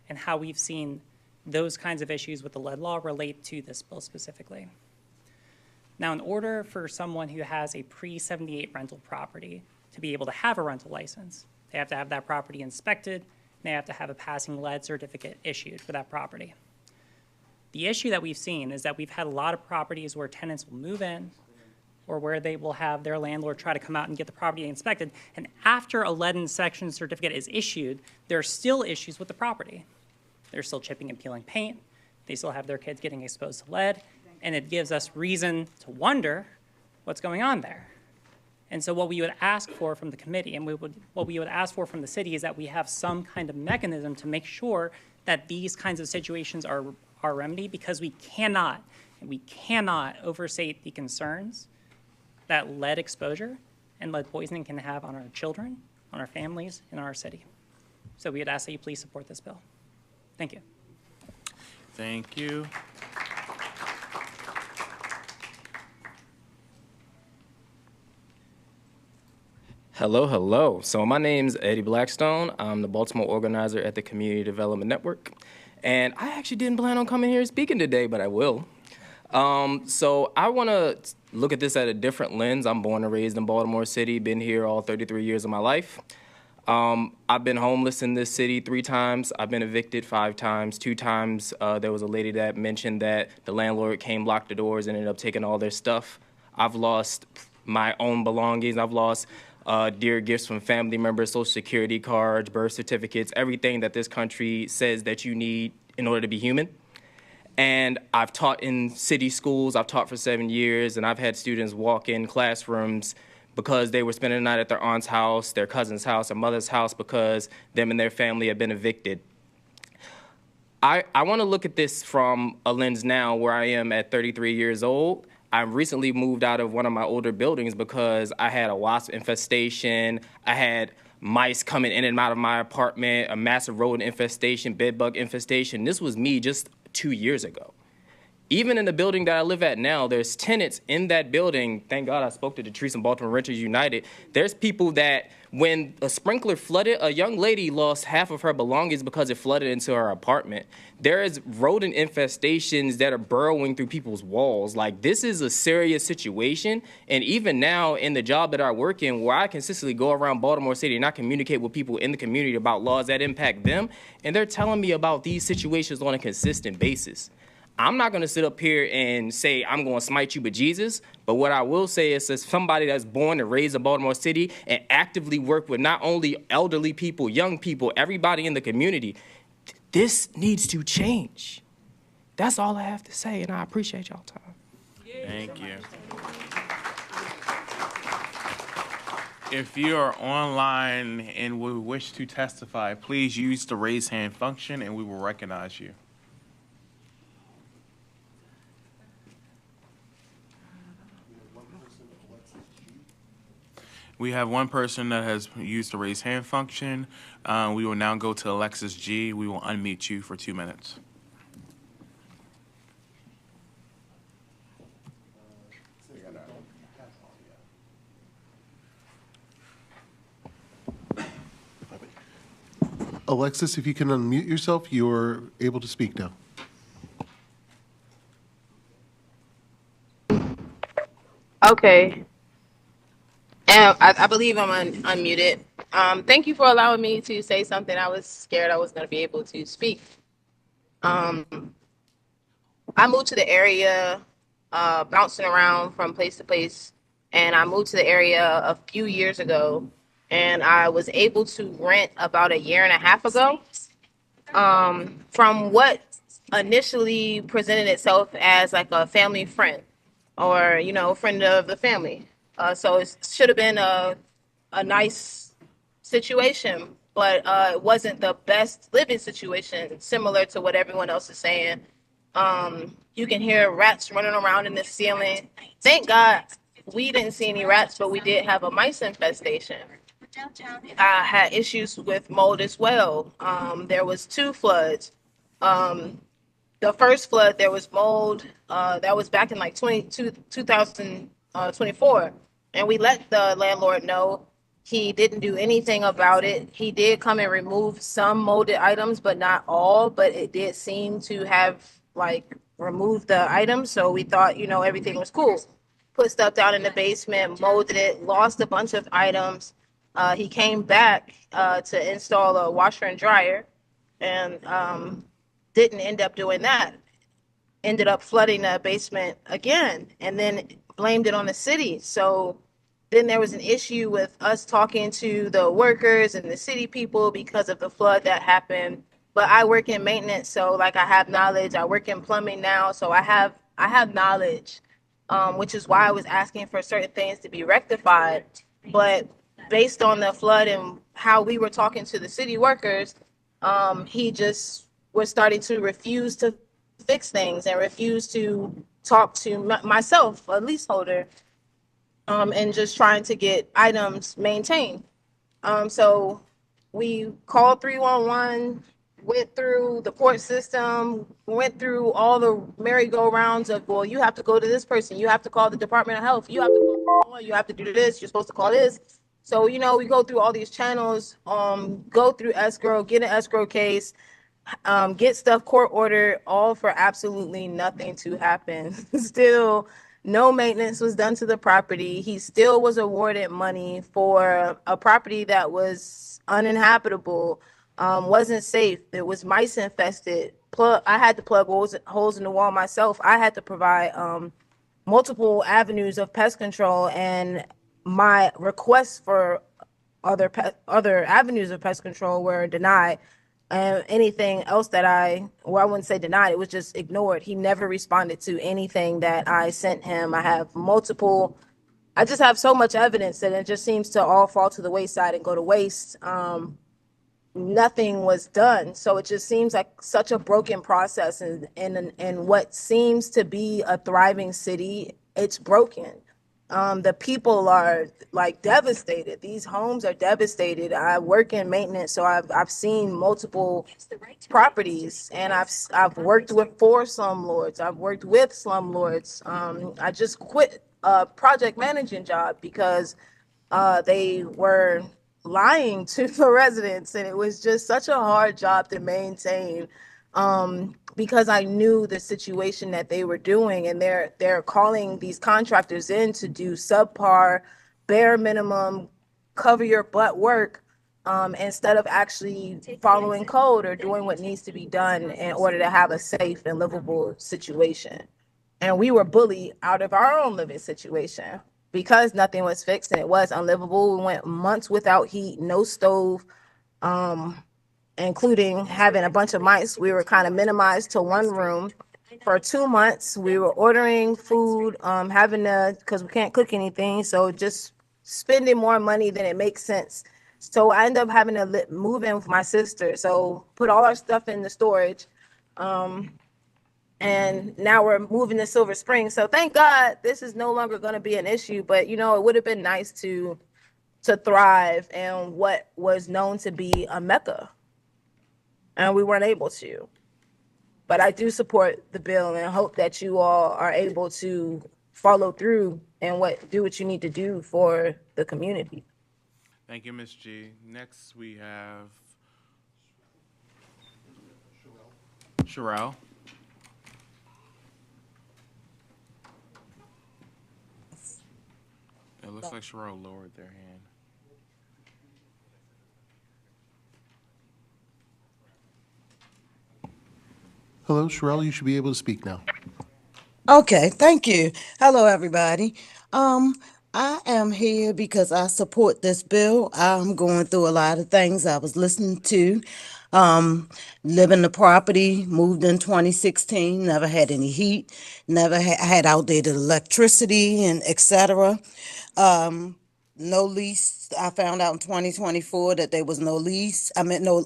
and how we've seen those kinds of issues with the lead law relate to this bill specifically. Now, in order for someone who has a pre-78 rental property to be able to have a rental license, they have to have that property inspected, and they have to have a passing lead certificate issued for that property. The issue that we've seen is that we've had a lot of properties where tenants will move in or where they will have their landlord try to come out and get the property inspected, and after a lead inspection certificate is issued, there are still issues with the property. They're still chipping and peeling paint, they still have their kids getting exposed to lead, and it gives us reason to wonder what's going on there. And so what we would ask for from the committee and what we would ask for from the city is that we have some kind of mechanism to make sure that these kinds of situations are remedied, because we cannot overstate the concerns that lead exposure and lead poisoning can have on our children, on our families, and on our city. So we would ask that you please support this bill. Thank you. Thank you. Hello, hello. So my name's Eddie Blackstone. I'm the Baltimore organizer at the Community Development Network. And I actually didn't plan on coming here speaking today, but I will. So I want to look at this at a different lens. I'm born and raised in Baltimore City, been here all 33 years of my life. I've been homeless in this city 3 times. I've been evicted 5 times. 2 times, there was a lady that mentioned that the landlord came, locked the doors, and ended up taking all their stuff. I've lost my own belongings. I've lost dear gifts from family members, Social Security cards, birth certificates, everything that this country says that you need in order to be human. And I've taught in city schools. I've taught for 7 years, and I've had students walk in classrooms because they were spending the night at their aunt's house, their cousin's house, their mother's house because them and their family have been evicted. I want to look at this from a lens now where I am at 33 years old. I recently moved out of one of my older buildings because I had a wasp infestation. I had mice coming in and out of my apartment, a massive rodent infestation, bed bug infestation. This was me just 2 years ago. Even in the building that I live at now, there's tenants in that building. Thank God I spoke to Detrice and Baltimore Renters United. There's people that when a sprinkler flooded, a young lady lost half of her belongings because it flooded into her apartment. There is rodent infestations that are burrowing through people's walls. Like, this is a serious situation. And even now in the job that I work in, where I consistently go around Baltimore City and I communicate with people in the community about laws that impact them, and they're telling me about these situations on a consistent basis. I'm not going to sit up here and say I'm going to smite you with Jesus, but what I will say is, as somebody that's born and raised in Baltimore City and actively work with not only elderly people, young people, everybody in the community, this needs to change. That's all I have to say, and I appreciate y'all time. Thank you. If you are online and would wish to testify, please use the raise hand function and we will recognize you. We have one person that has used the raise hand function. We will now go to Alexis G. We will unmute you for 2 minutes. Alexis, if you can unmute yourself, you're able to speak now. Okay. I believe I'm unmuted. Thank you for allowing me to say something. I was scared I was going to be able to speak. I moved to the area, bouncing around from place to place, and I moved to the area a few years ago, and I was able to rent about 1.5 years ago. From what initially presented itself as like a family friend, or friend of the family. So it should have been a nice situation, but it wasn't the best living situation, similar to what everyone else is saying. You can hear rats running around in the ceiling. Thank God we didn't see any rats, but we did have a mice infestation. I had issues with mold as well. There was 2 floods. The first flood, there was mold. That was back in like 2024. And we let the landlord know, He didn't do anything about it. He did come and remove some molded items, but not all. But it did seem to have like removed the items. So we thought, you know, everything was cool. Put stuff down in the basement, molded it, lost a bunch of items. He came back to install a washer and dryer and didn't end up doing that. Ended up flooding the basement again and then blamed it on the city. So then there was an issue with us talking to the workers and the city people because of the flood that happened. But I work in maintenance, so like I have knowledge. I work in plumbing now, so I have knowledge, which is why I was asking for certain things to be rectified. But based on the flood and how we were talking to the city workers, he just was starting to refuse to fix things and refuse to talk to myself, a leaseholder, and just trying to get items maintained. So we called 311, went through the court system, went through all the merry-go-rounds of, well, you have to go to this person, you have to call the Department of Health, you have to call, you have to do this, you're supposed to call this. So, you know, we go through all these channels, go through escrow, get an escrow case, get stuff court ordered, all for absolutely nothing to happen. Still, no maintenance was done to the property. He still was awarded money for a property that was uninhabitable, wasn't safe. It was mice infested. I had to plug holes in the wall myself. I had to provide multiple avenues of pest control, and my requests for other avenues of pest control were denied. And anything else that I wouldn't say denied, it was just ignored. He never responded to anything that I sent him. I just have so much evidence that it just seems to all fall to the wayside and go to waste. Nothing was done. So it just seems like such a broken process, and what seems to be a thriving city, it's broken. The people are like devastated. These homes are devastated. I work in maintenance, so I've seen multiple properties, and I've worked with slumlords. I've worked with slumlords. I just quit a project managing job because they were lying to the residents, and it was just such a hard job to maintain. Because I knew the situation that they were doing, and they're calling these contractors in to do subpar, bare minimum, cover your butt work, instead of actually following code or doing what needs to be done in order to have a safe and livable situation. And we were bullied out of our own living situation because nothing was fixed and it was unlivable. We went months without heat, no stove, including having a bunch of mice. We were kind of minimized to one room for 2 months. We were ordering food, because we can't cook anything, so just spending more money than it makes sense. So I ended up having to move in with my sister. So put all our stuff in the storage. And now we're moving to Silver Spring. So thank God this is no longer going to be an issue. But, you know, it would have been nice to thrive in what was known to be a mecca. And we weren't able to. But I do support the bill and hope that you all are able to follow through and do what you need to do for the community. Thank you, Ms. G. Next, we have Sherelle. It looks like Sherelle lowered their hand. Hello, Sherelle, you should be able to speak now. Okay, thank you. Hello, everybody. I am here because I support this bill. I'm going through a lot of things I was listening to. Living the property, moved in 2016, never had any heat, never had outdated electricity, and etc. No lease. I found out in 2024 that there was no lease. I meant no,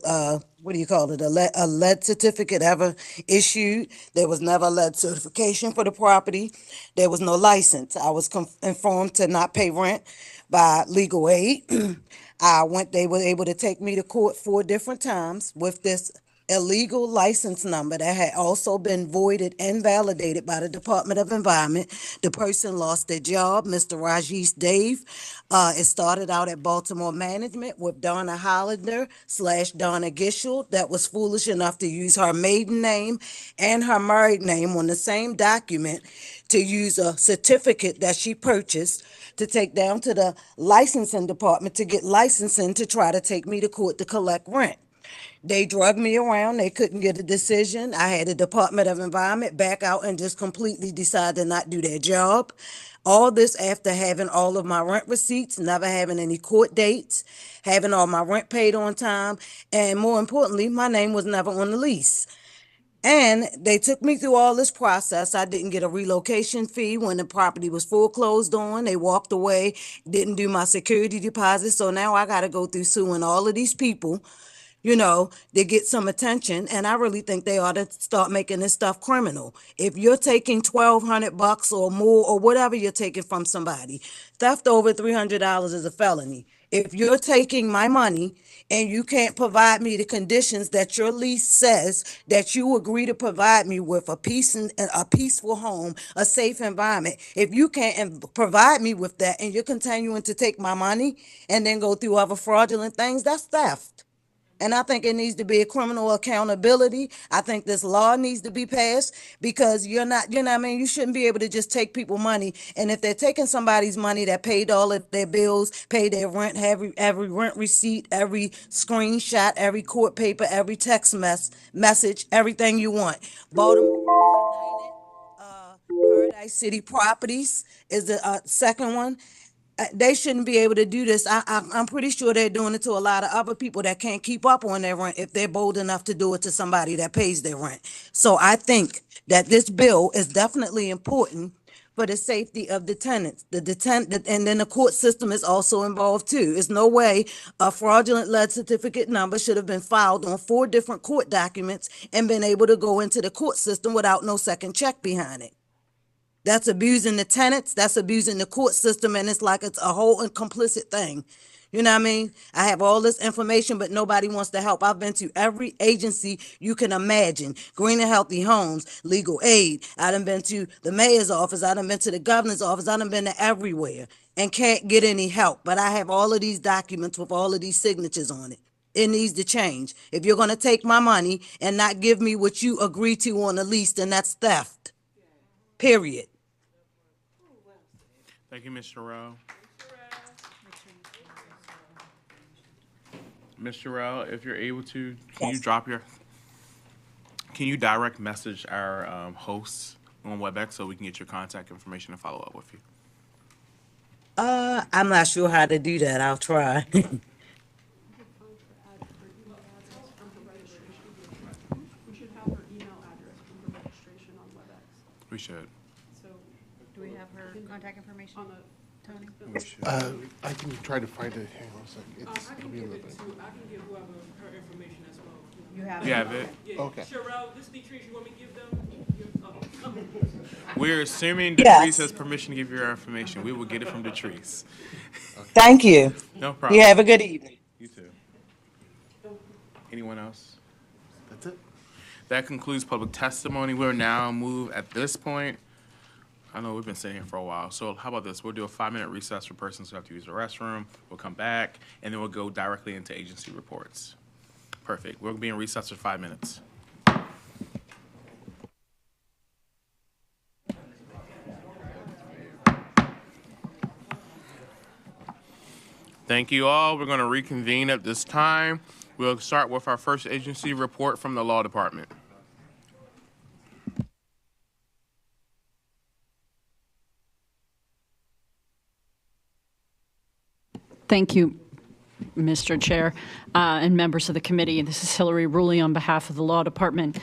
what do you call it? A lead certificate ever issued. There was never a lead certification for the property. There was no license. I was informed to not pay rent by legal aid. They were able to take me to court 4 different times with this illegal license number that had also been voided and validated by the Department of Environment. The person lost their job, Mr. Rajesh Dave. It started out at Baltimore Management with Donna Hollander / Donna Gishel that was foolish enough to use her maiden name and her married name on the same document to use a certificate that she purchased to take down to the licensing department to get licensing to try to take me to court to collect rent. They drug me around. They couldn't get a decision. I had the Department of Environment back out and just completely decide to not do their job. All this after having all of my rent receipts, never having any court dates, having all my rent paid on time, and more importantly, my name was never on the lease. And they took me through all this process. I didn't get a relocation fee when the property was foreclosed on. They walked away, didn't do my security deposit. So now I got to go through suing all of these people, they get some attention, and I really think they ought to start making this stuff criminal. If you're taking $1,200 or more or whatever you're taking from somebody, theft over $300 is a felony. If you're taking my money and you can't provide me the conditions that your lease says that you agree to provide me with a peaceful home, a safe environment, if you can't provide me with that and you're continuing to take my money and then go through other fraudulent things, that's theft. And I think it needs to be a criminal accountability. I think this law needs to be passed because you shouldn't be able to just take people money. And if they're taking somebody's money that paid all of their bills, paid their rent, every rent receipt, every screenshot, every court paper, every text message, everything you want. Baltimore Paradise City Properties is the second one. They shouldn't be able to do this. I'm pretty sure they're doing it to a lot of other people that can't keep up on their rent if they're bold enough to do it to somebody that pays their rent. So I think that this bill is definitely important for the safety of the tenants. And then the court system is also involved too. There's no way a fraudulent lead certificate number should have been filed on 4 different court documents and been able to go into the court system without no second check behind it. That's abusing the tenants, that's abusing the court system, and it's like it's a whole and complicit thing. You know what I mean? I have all this information, but nobody wants to help. I've been to every agency you can imagine. Green and Healthy Homes, Legal Aid. I done been to the mayor's office. I done been to the governor's office. I done been to everywhere and can't get any help. But I have all of these documents with all of these signatures on it. It needs to change. If you're going to take my money and not give me what you agree to on the lease, then that's theft. Period. Thank you, Ms. Sherrill. Ms. Sherrill, if you're able to, can you direct message our hosts on WebEx so we can get your contact information and follow up with you? I'm not sure how to do that. I'll try. We should. Do we have her contact information, Tony? I can try to find it. Hang on a second. It'll be in the thing. I can give whoever her information as well. You have You have it? Yeah. Okay. Sherrill, this Detrice, you want me to give them? We're assuming Detrice Yes. has permission to give you our information. We will get it from Detrice. Thank you. No problem. You have a good evening. You too. Anyone else? That's it. That concludes public testimony. We'll now move at this point. I know we've been sitting here for a while, so how about this? We'll do a 5-minute recess for persons who have to use the restroom. We'll come back, and then we'll go directly into agency reports. Perfect. We'll be in recess for 5 minutes. Thank you all. We're going to reconvene at this time. We'll start with our first agency report from the Law Department. Thank you, Mr. Chair, and members of the committee. This is Hillary Ruley on behalf of the Law Department.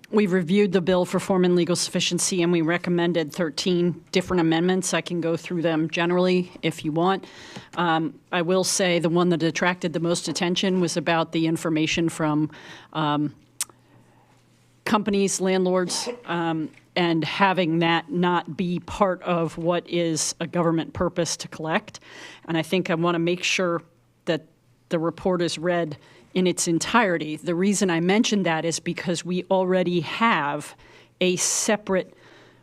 We've reviewed the bill for form and legal sufficiency, and we recommended 13 different amendments. I can go through them generally if you want. I will say the one that attracted the most attention was about the information from companies, landlords, and having that not be part of what is a government purpose to collect. And I think I want to make sure that the report is read in its entirety. The reason I mentioned that is because we already have a separate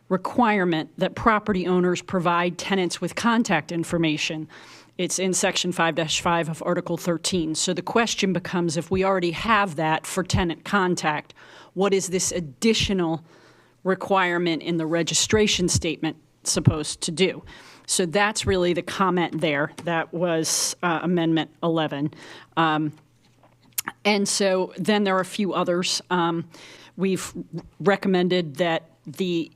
requirement that property owners provide tenants with contact information. It's in Section 5-5 of Article 13. So the question becomes, if we already have that for tenant contact, what is this additional requirement in the registration statement supposed to do? So that's really the comment there. That was Amendment 11. And so then there are a few others. We've recommended that the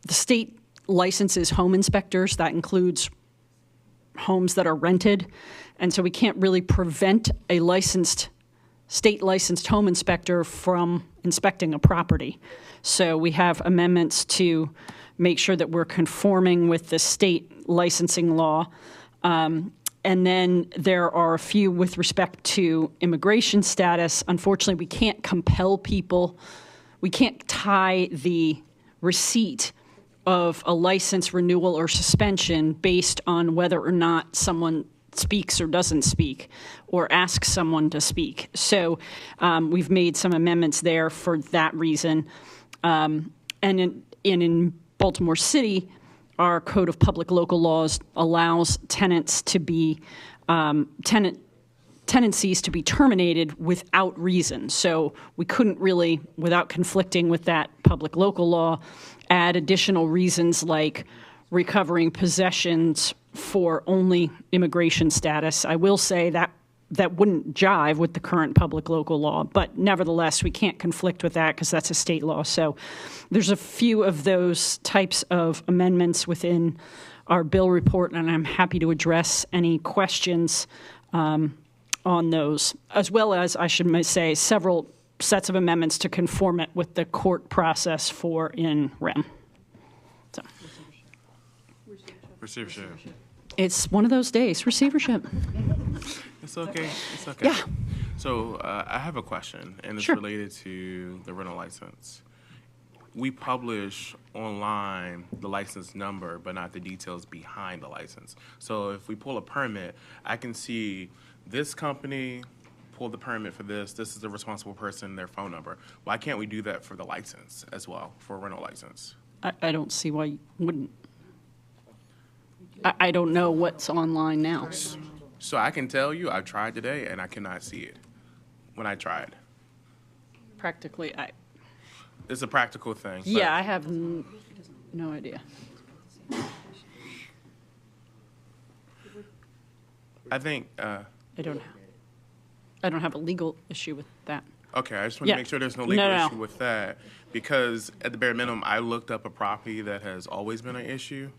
state licenses home inspectors. That includes homes that are rented. And so we can't really prevent a state licensed home inspector from inspecting a property. So we have amendments to make sure that we're conforming with the state licensing law. And then there are a few with respect to immigration status. Unfortunately, we can't compel people. We can't tie the receipt of a license renewal or suspension based on whether or not someone speaks or doesn't speak or asks someone to speak. So we've made some amendments there for that reason. And in Baltimore City, our Code of Public Local Laws allows tenants to be tenancies to be terminated without reason. So we couldn't really, without conflicting with that public local law, add additional reasons like recovering possessions for only immigration status. I will say that that wouldn't jive with the current public local law, but nevertheless, we can't conflict with that because that's a state law. So there's a few of those types of amendments within our bill report, and I'm happy to address any questions on those, as well as, I should say, several sets of amendments to conform it with the court process for in rem. So. Receivership. It's one of those days, receivership. It's okay. It's okay. Yeah. So I have a question, and it's Sure. related to the rental license. We publish online the license number, but not the details behind the license. So if we pull a permit, I can see this company pulled the permit for this. This is the responsible person, their phone number. Why can't we do that for the license as well, for a rental license? I don't see why you wouldn't. I don't know what's online now. So I can tell you, I tried today, and I cannot see it when I tried. Practically, It's a practical thing. but- yeah, I have no idea. I think, I don't have a legal issue with that. okay, I just want Yeah. to make sure there's no legal No. issue with that, because at the bare minimum, I looked up a property that has always been an issue,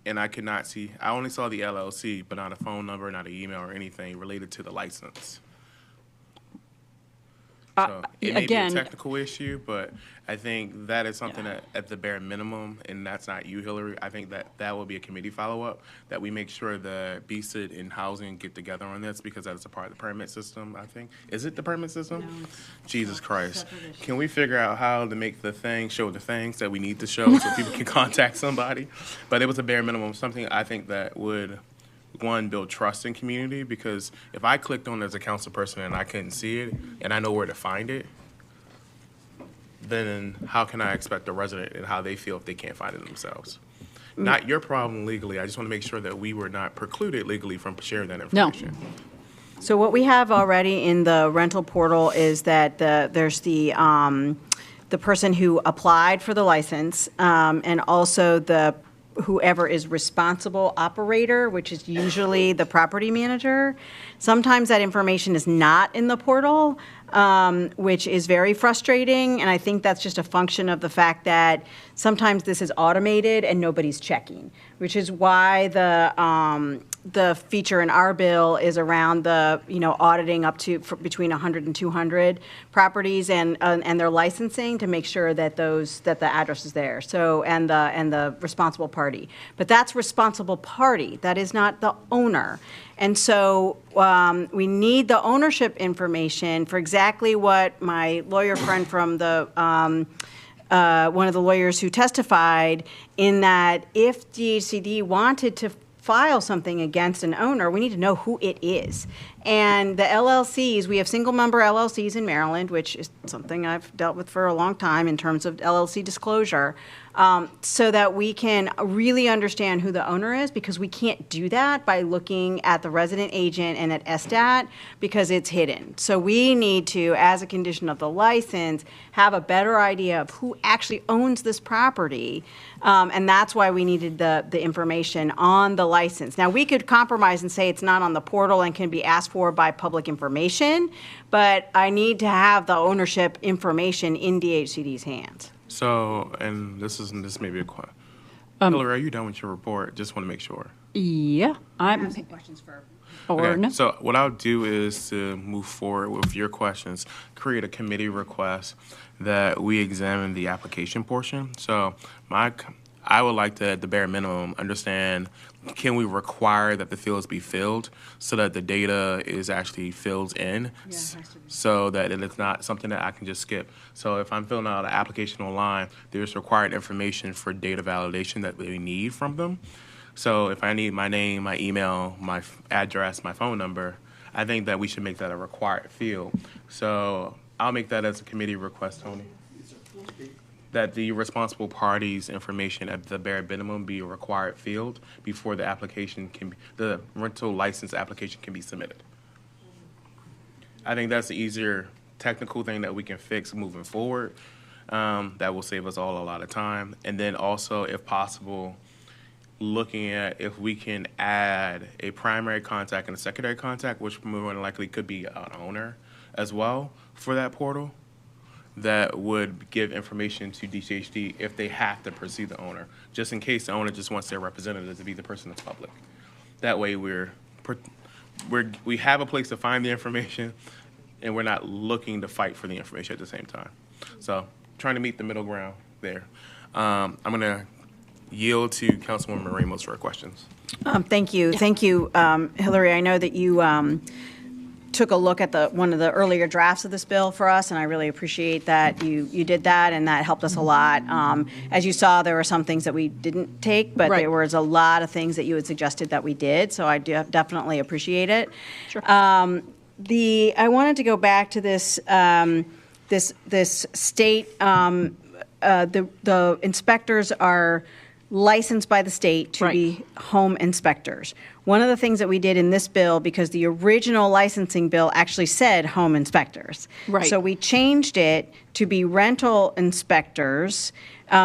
and I could not see, I only saw the LLC, but not a phone number, not an email or anything related to the license. So it may be a again- technical issue, but I think that is something that, at the bare minimum, and that's not you, Hillary, I think that that will be a committee follow-up, that we make sure that BSID and housing get together on this, because that is a part of the permit system, I think. Is it the permit system? No, Jesus Christ. Can we figure out how to make the thing show the things that we need to show so people can contact somebody? But it was a bare minimum, something I think that would, one, build trust in community, because if I clicked on it as a council person and I couldn't see it, and I know where to find it, then how can I expect a resident and how they feel if they can't find it themselves? Not your problem legally. I just want to make sure that we were not precluded legally from sharing that information. So what we have already in the rental portal is that there's the person who applied for the license, and also whoever is responsible operator, which is usually the property manager. Sometimes that information is not in the portal, which is very frustrating, and I think that's just a function of the fact that sometimes this is automated and nobody's checking, which is why the feature in our bill is around the, auditing up to between 100 and 200 properties and their licensing to make sure that that the address is there. So, and the responsible party. But that's responsible party. That is not the owner. And so we need the ownership information for exactly what my lawyer friend from the one of the lawyers who testified, in that if DHCD wanted to file something against an owner, we need to know who it is. And the LLCs, we have single-member LLCs in Maryland, which is something I've dealt with for a long time in terms of LLC disclosure, so that we can really understand who the owner is, because we can't do that by looking at the resident agent and at SDAT because it's hidden. So we need to, as a condition of the license, have a better idea of who actually owns this property. And that's why we needed the information on the license. Now, we could compromise and say it's not on the portal and can be asked for by public information, but I need to have the ownership information in DHCD's hands. So, and this may be a question. Hillary, are you done with your report? Just want to make sure. Yeah, I have some questions for. Okay, no. so what I'll do is to move forward with your questions, create a committee request that we examine the application portion. So I would like to, at the bare minimum, understand, can we require that the fields be filled so that the data is actually filled in, so that it is not something that I can just skip. So if I'm filling out an application online, there's required information for data validation that we need from them. So if I need my name, my email, my address, my phone number, I think that we should make that a required field. So I'll make that as a committee request, Tony, that the responsible party's information at the bare minimum be a required field before the application can be, the rental license application can be submitted. I think that's the easier technical thing that we can fix moving forward. That will save us all a lot of time. And then also, if possible, looking at if we can add a primary contact and a secondary contact, which more than likely could be an owner as well for that portal, that would give information to DHCD if they have to pursue the owner, just in case the owner just wants their representative to be the person that's public. That way we have a place to find the information, and we're not looking to fight for the information at the same time. So trying to meet the middle ground there. I'm going to yield to Councilwoman Ramos for her questions. Thank you. Thank you, Hillary. I know that you took a look at one of the earlier drafts of this bill for us, and I really appreciate that you did that, and that helped us a lot. As you saw, there were some things that we didn't take, but there was a lot of things that you had suggested that we did, so I do definitely appreciate it. Sure. I wanted to go back to this this state. The inspectors are licensed by the state to be home inspectors. One of the things that we did in this bill, because the original licensing bill actually said home inspectors. Right. So we changed it to be rental inspectors,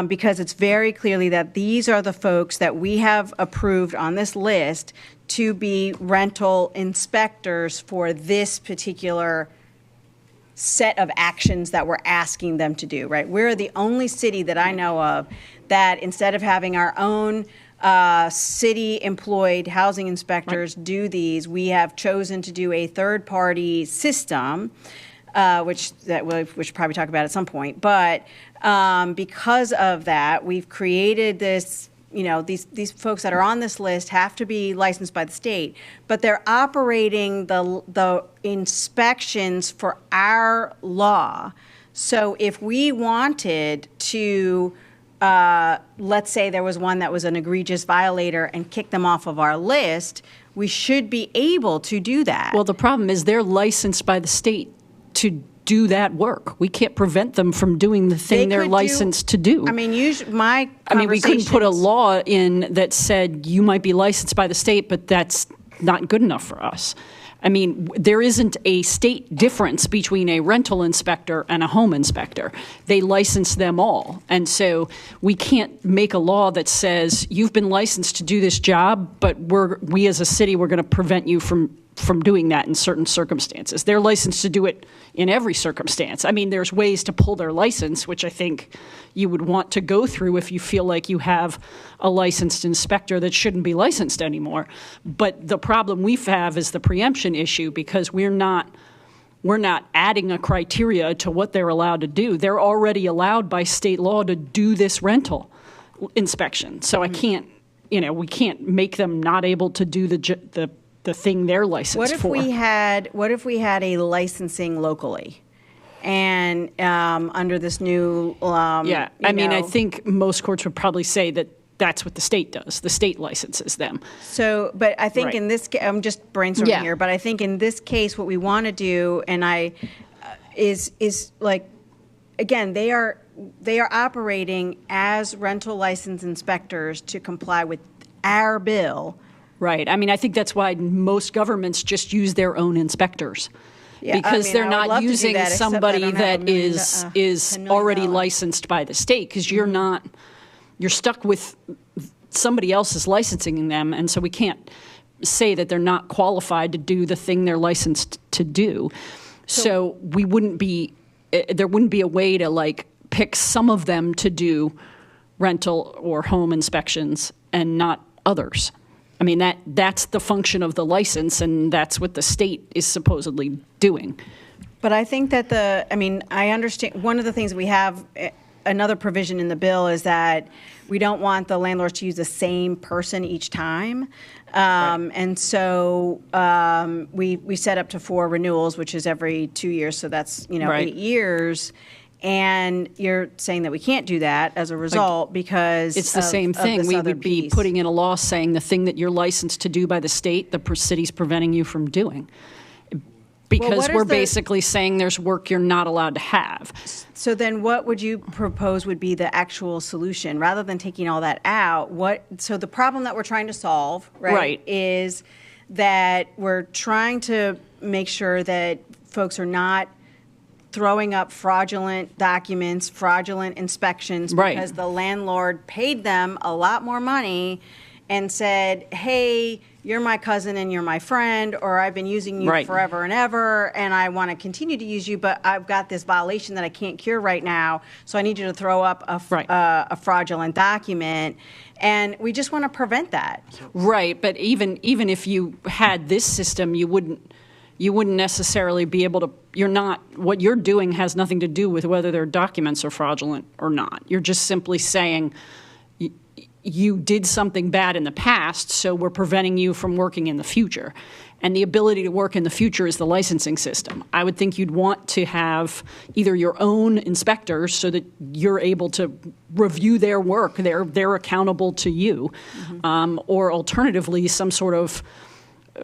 because it's very clearly that these are the folks that we have approved on this list to be rental inspectors for this particular set of actions that we're asking them to do, right? We're the only city that I know of that, instead of having our own city-employed housing inspectors do these, we have chosen to do a third-party system, which we should probably talk about at some point. But because of that, we've created this. You know, these folks that are on this list have to be licensed by the state, but they're operating the inspections for our law. So if we wanted to, let's say there was one that was an egregious violator and kick them off of our list, we should be able to do that. Well, the problem is they're licensed by the state to do that work. We can't prevent them from doing the thing they're licensed to do. I mean, we couldn't put a law in that said you might be licensed by the state, but that's not good enough for us. I mean, there isn't a state difference between a rental inspector and a home inspector. They license them all. And so we can't make a law that says you've been licensed to do this job, but we as a city, we're going to prevent you from doing that in certain circumstances. They're licensed to do it in every circumstance. I mean, there's ways to pull their license, which I think you would want to go through if you feel like you have a licensed inspector that shouldn't be licensed anymore. But the problem we have is the preemption issue, because we're not adding a criteria to what they're allowed to do. They're already allowed by state law to do this rental inspection. So I can't, we can't make them not able to do the thing they're licensed for. What if we had a licensing locally, and under this new I mean, I think most courts would probably say that that's what the state does. The state licenses them. So, but I think Right. in this, I'm just brainstorming Yeah. here, but I think in this case, what we want to do, and is like, again, they are operating as rental license inspectors to comply with our bill. Right. I mean, I think that's why most governments just use their own inspectors. Yeah, I Because mean, they're I would not love to do using that, except I somebody don't have that is already licensed by the state, because you're not, you're stuck with somebody else is licensing them, and so we can't say that they're not qualified to do the thing they're licensed to do. So we wouldn't be, there wouldn't be a way to like pick some of them to do rental or home inspections and not others. I mean, that's the function of the license, and that's what the state is supposedly doing. But I think that I understand, one of the things we have, another provision in the bill is that we don't want the landlords to use the same person each time. And so we set up to 4 renewals, which is every 2 years, so that's, Right. 8 years. And you're saying that we can't do that as a result because It's the of- same of thing. this We other would be piece. putting in a law saying the thing that you're licensed to do by the state, the city's preventing you from doing. Because what is we're the- basically saying there's work you're not allowed to have. So then what would you propose would be the actual solution? Rather than taking all that out, so the problem that we're trying to solve, Right. is that we're trying to make sure that folks are not throwing up fraudulent documents, fraudulent inspections, Right. because the landlord paid them a lot more money and said, hey, you're my cousin and you're my friend, or I've been using you Right. forever and ever, and I want to continue to use you, but I've got this violation that I can't cure right now, so I need you to throw up a fraudulent document. And we just want to prevent that. Right, but even if you had this system, you wouldn't necessarily be able to, what you're doing has nothing to do with whether their documents are fraudulent or not. You're just simply saying you did something bad in the past, so we're preventing you from working in the future. And the ability to work in the future is the licensing system. I would think you'd want to have either your own inspectors so that you're able to review their work, they're accountable to you, or alternatively, some sort of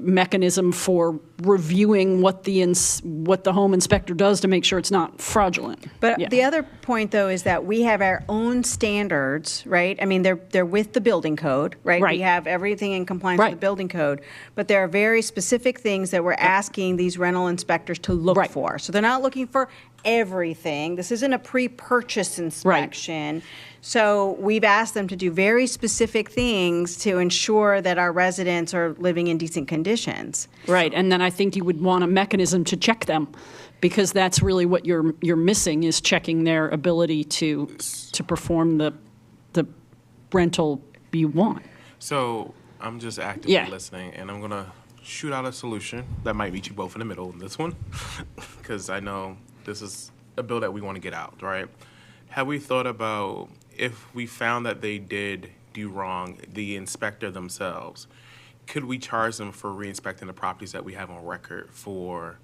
mechanism for reviewing what the home inspector does to make sure it's not fraudulent. But Yeah. the other point, though, is that we have our own standards, right? I mean, they're with the building code, right? Right. We have everything in compliance Right. with the building code, but there are very specific things that we're asking these rental inspectors to look for. So they're not looking for everything. This isn't a pre-purchase inspection. So we've asked them to do very specific things to ensure that our residents are living in decent conditions. Right, and then I think you would want a mechanism to check them, because that's really what you're missing, is checking their ability to perform the rental you want. So I'm just actively Yeah. listening, and I'm gonna shoot out a solution that might meet you both in the middle in this one, because I know this is a bill that we want to get out, right? Have we thought about if we found that they did do wrong, the inspector themselves, could we charge them for re-inspecting the properties that we have on record for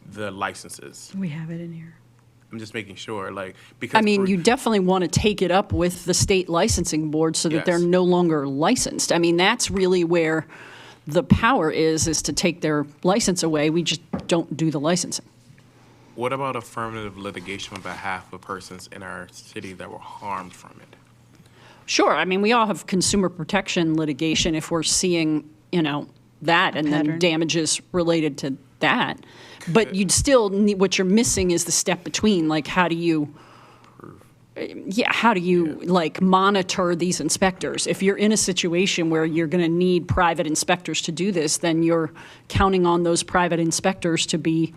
the licenses? We have it in here. I'm just making sure, like, because I mean, you definitely want to take it up with the state licensing board so that they're Yes. no longer licensed. I mean, that's really where the power is to take their license away. We just don't do the licensing. What about affirmative litigation on behalf of persons in our city that were harmed from it? Sure, I mean, we all have consumer protection litigation if we're seeing, that and then pattern. damages related to that. But you'd still need, what you're missing is the step between, like, how do you like monitor these inspectors? If you're in a situation where you're going to need private inspectors to do this, then you're counting on those private inspectors to be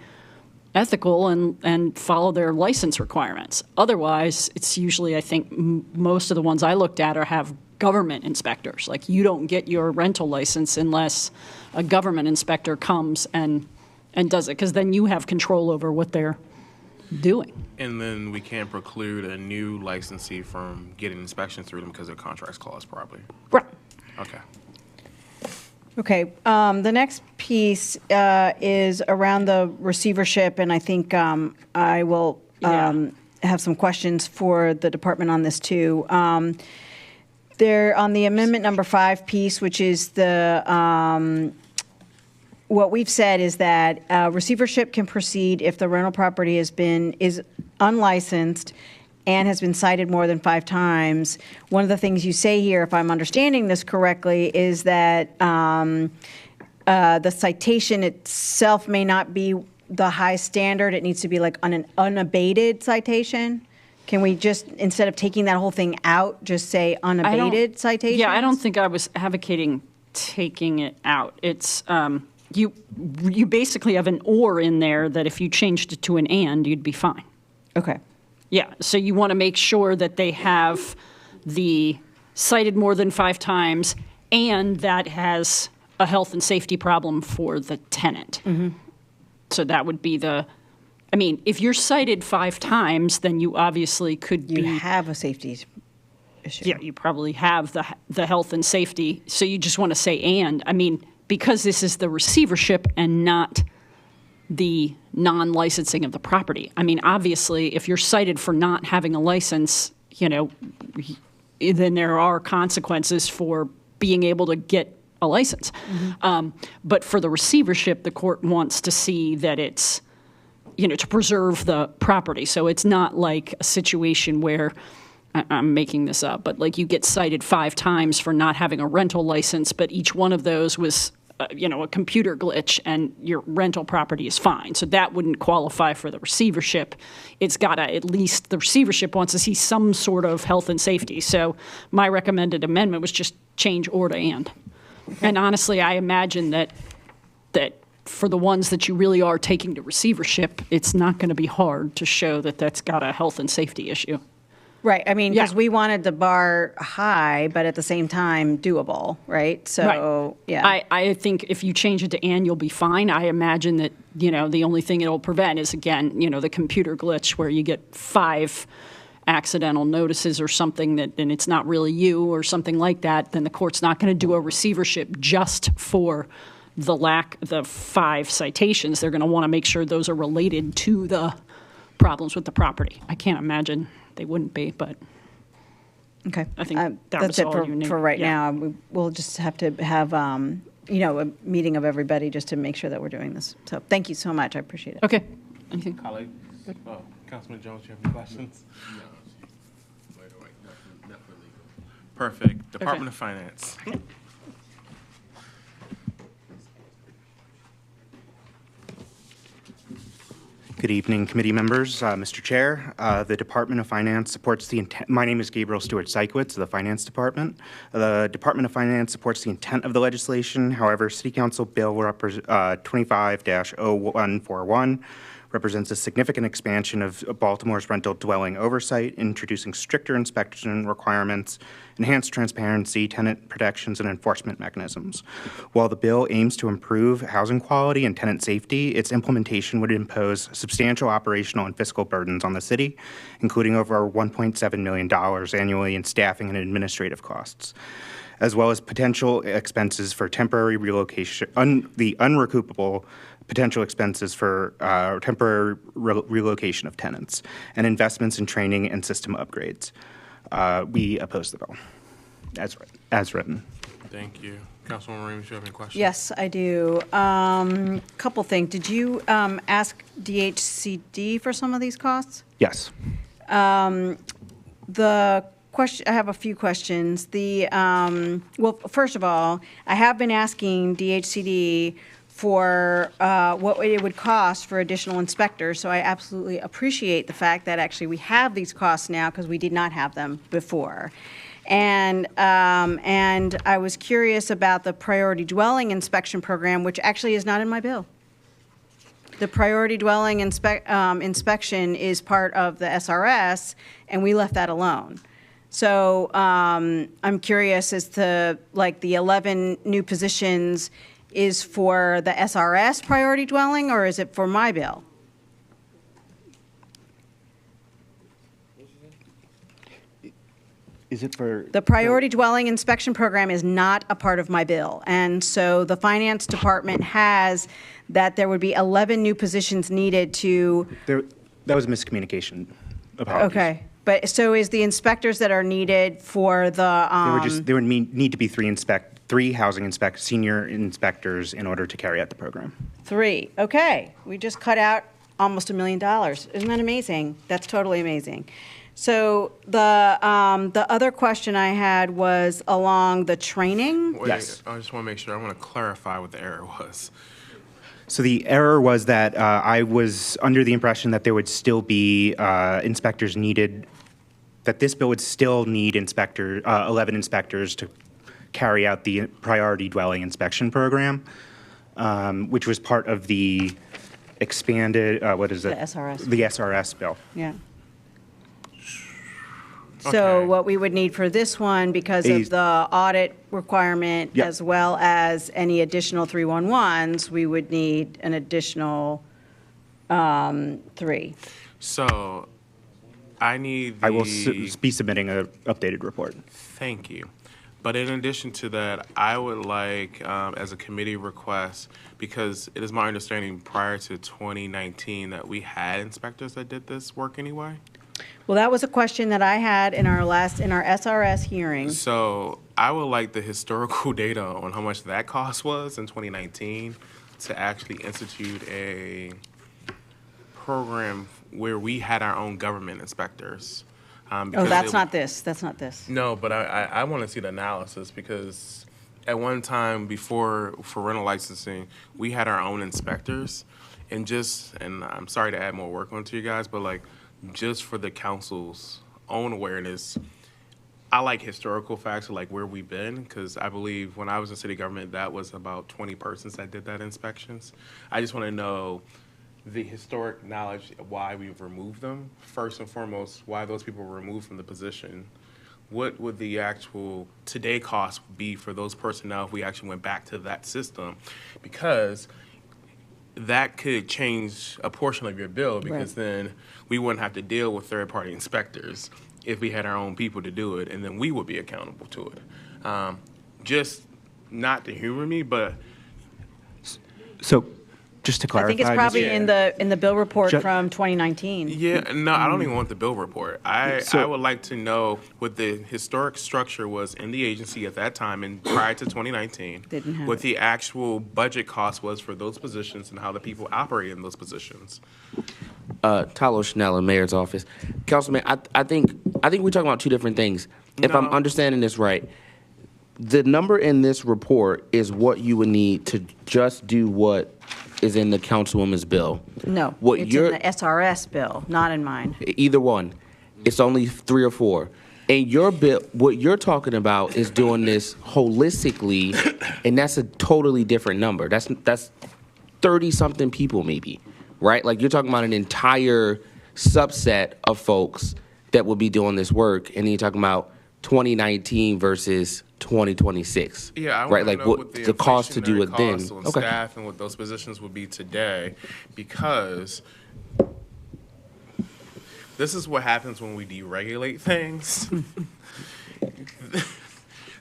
ethical and follow their license requirements. Otherwise, it's usually, I think, most of the ones I looked at have government inspectors. Like, you don't get your rental license unless a government inspector comes and does it, because then you have control over what they're doing. And then we can't preclude a new licensee from getting inspections through them because their contract's clause probably. Right. Okay. Okay, the next piece is around the receivership, and I think I will have some questions for the department on this too. There, on the amendment number 5 piece, which is what we've said is that receivership can proceed if the rental property is unlicensed and has been cited more than 5 times. One of the things you say here, if I'm understanding this correctly, is that the citation itself may not be the high standard. It needs to be like an unabated citation. Can we just, instead of taking that whole thing out, just say unabated citation? Yeah, I don't think I was advocating taking it out. It's, you basically have an or in there that if you changed it to an and, you'd be fine. Okay. Yeah, so you want to make sure that they have the cited more than 5 times and that has a health and safety problem for the tenant. So that would be if you're cited 5 times, then you obviously could You have a safety issue. Yeah, you probably have the health and safety. So you just want to say and. Because this is the receivership and not the non-licensing of the property. Obviously, if you're cited for not having a license, then there are consequences for being able to get a license. But for the receivership, the court wants to see that it's, to preserve the property. So it's not like a situation where, I'm making this up, but like you get cited 5 times for not having a rental license, but each one of those was a computer glitch and your rental property is fine. So that wouldn't qualify for the receivership. It's got to, at least the receivership wants to see some sort of health and safety. So my recommended amendment was just change or to and. And honestly, I imagine that for the ones that you really are taking to receivership, it's not going to be hard to show that that's got a health and safety issue. Right. Because we wanted the bar high, but at the same time doable, right? So, yeah. I think if you change it to and, you'll be fine. I imagine that, the only thing it'll prevent is, again, the computer glitch where you get 5 accidental notices or something and it's not really you or something like that, then the court's not going to do a receivership just for the 5 citations. They're going to want to make sure those are related to the problems with the property. I can't imagine they wouldn't be, but okay. I think that that's was it all for, you need. for right now. We'll just have to have, a meeting of everybody just to make sure that we're doing this. So thank you so much. I appreciate it. Okay. Anything? Colleagues? Councilman Jones, you have any questions? Perfect. Department of Finance. Good evening, committee members. Mr. Chair, the Department of Finance supports the intent. My name is Gabriel Stewart Sykewitz of the Finance Department. The Department of Finance supports the intent of the legislation. However, City Council Bill 25-0141 represents a significant expansion of Baltimore's rental dwelling oversight, introducing stricter inspection requirements, enhanced transparency, tenant protections, and enforcement mechanisms. While the bill aims to improve housing quality and tenant safety, its implementation would impose substantial operational and fiscal burdens on the city, including over $1.7 million annually in staffing and administrative costs, as well as potential expenses for temporary relocation, the unrecoupable potential expenses for temporary relocation of tenants, and investments in training and system upgrades. We oppose the bill as written. Thank you. Councilwoman Ream, do you have any questions? Yes, I do. Couple things. Did you ask DHCD for some of these costs? Yes. The question, I have a few questions. Well, first of all, I have been asking DHCD for what it would cost for additional inspectors, so I absolutely appreciate the fact that actually we have these costs now because we did not have them before. And I was curious about the priority dwelling inspection program, which actually is not in my bill. The priority dwelling inspection is part of the SRS, and we left that alone. So I'm curious as to, like, the 11 new positions is for the SRS priority dwelling, or is it for my bill? Is it for? The priority dwelling inspection program is not a part of my bill. And so the finance department has that there would be 11 new positions needed to. That was miscommunication. Apologies. Okay. But so is the inspectors that are needed for the, There would need to be three housing senior inspectors in order to carry out the program. 3? Okay, we just cut out almost $1 million. Isn't that amazing? That's totally amazing. So the other question I had was along the training. Wait, Yes. I just want to make sure. I want to clarify what the error was. So the error was that I was under the impression that there would still be inspectors needed, that this bill would still need 11 inspectors to carry out the priority dwelling inspection program, which was part of the expanded, what is it? The SRS. The SRS bill. Yeah. So what we would need for this one, because of the audit requirement, Yep. as well as any additional 311s, we would need an additional 3. So, I need the... I will be submitting an updated report. Thank you. But in addition to that, I would like, as a committee request, because it is my understanding prior to 2019 that we had inspectors that did this work anyway. Well, that was a question that I had in our SRS hearing. So I would like the historical data on how much that cost was in 2019 to actually institute a program where we had our own government inspectors. Oh, that's not this. That's not this. No, but I want to see the analysis because at one time before for rental licensing, we had our own inspectors, and I'm sorry to add more work onto you guys, but like just for the council's own awareness, I like historical facts of like where we've been because I believe when I was in city government, that was about 20 persons that did that inspections. I just want to know the historic knowledge of why we've removed them. First and foremost, why those people were removed from the position. What would the actual today cost be for those personnel if we actually went back to that system? Because that could change a portion of your bill because then we wouldn't have to deal with third-party inspectors if we had our own people to do it, and then we would be accountable to it. Just not to humor me, but... So just to I clarify. think it's probably in the bill report from 2019. Yeah, no, I don't even want the bill report. I would like to know what the historic structure was in the agency at that time and prior to 2019. Didn't have what the actual budget cost was for those positions and how the people operate in those positions. Tyler Schnell in Mayor's office. Councilman, I think we're talking about two different things. If I'm understanding this right, the number in this report is what you would need to just do what is in the councilwoman's bill. No, What it's you're- in the SRS bill, not in mine. Either one. It's only 3 or 4. And your bill, what you're talking about is doing this holistically, and that's a totally different number. That's 30-something people maybe, right? Like you're talking about an entire subset of folks that will be doing this work, and then you're talking about 2019 versus 2026. Yeah, I right. want to Like know what the cost to do it then. costs on staff and what those positions would be today, because this is what happens when we deregulate things.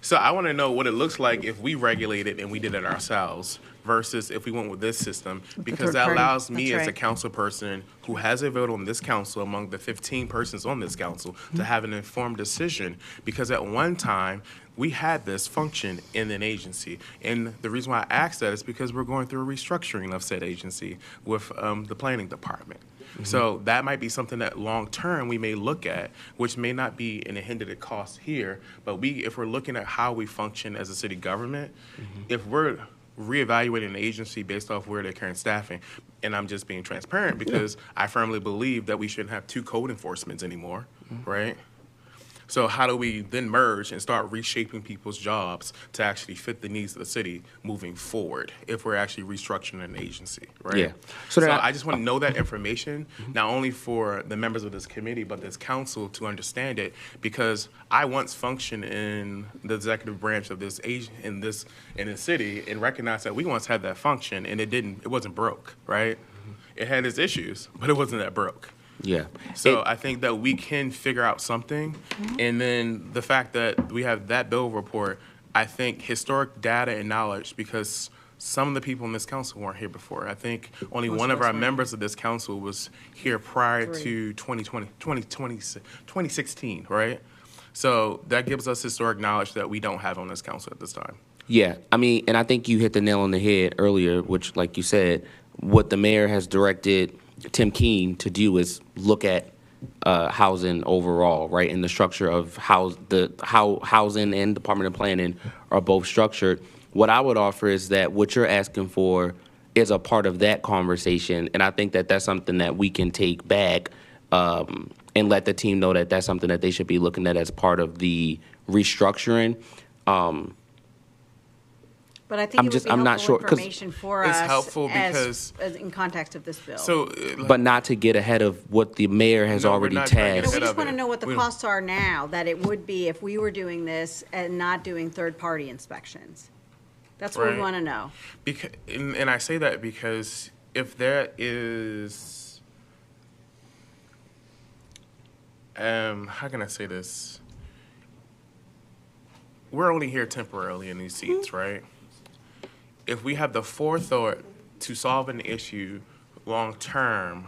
So I want to know what it looks like if we regulate it and we did it ourselves versus if we went with this system, because third that party. allows me That's as a right. council person who has a vote on this council among the 15 persons on this council to have an informed decision. Because at one time, we had this function in an agency. And the reason why I asked that is because we're going through a restructuring of said agency with the planning department. So that might be something that long-term we may look at, which may not be in a hindered cost here, but if we're looking at how we function as a city government, if we're reevaluating an agency based off where they're carrying staffing, and I'm just being transparent because I firmly believe that we shouldn't have 2 code enforcements anymore, right? So how do we then merge and start reshaping people's jobs to actually fit the needs of the city moving forward if we're actually restructuring an agency, right? Yeah. So I just want to know that information, not only for the members of this committee, but this council to understand it, because I once functioned in the executive branch of this in the city and recognized that we once had that function and it wasn't broke, right? It had its issues, but it wasn't that broke. Yeah. So I think that we can figure out something, and then the fact that we have that bill report, I think historic data and knowledge, because some of the people in this council weren't here before. I think only Most one of of us our weren't. members of this council was here prior Three. to 2016, right? So that gives us historic knowledge that we don't have on this council at this time. Yeah, I mean, and I think you hit the nail on the head earlier, which, like you said, what the mayor has directed Tim Keene to do is look at housing overall, right? And the structure of how housing and Department of Planning are both structured. What I would offer is that what you're asking for is a part of that conversation, and I think that that's something that we can take back and let the team know that that's something that they should be looking at as part of the restructuring. But I think it would be I'm not helpful sure, 'cause information for it's us helpful as in context of this bill. So, but not to get ahead of what the mayor has No, we're already not trying to get tasked. But we just want to know what the We- costs are now, that it would be if we were doing this and not doing third-party inspections. That's what we Right. want to know. Because, and I say that because if there is, how can I say this? We're only here temporarily in these seats, right? If we have the forethought to solve an issue long-term,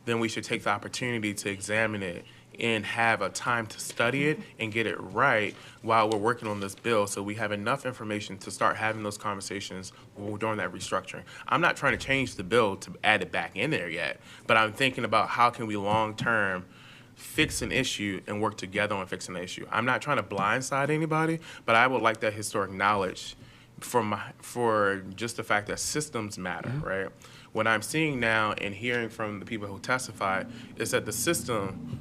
then we should take the opportunity to examine it and have a time to study it and get it right while we're working on this bill, so we have enough information to start having those conversations during that restructuring. I'm not trying to change the bill to add it back in there yet, but I'm thinking about how can we long-term fix an issue and work together on fixing the issue. I'm not trying to blindside anybody, but I would like that historic knowledge for just the fact that systems matter, right? What I'm seeing now and hearing from the people who testified is that the system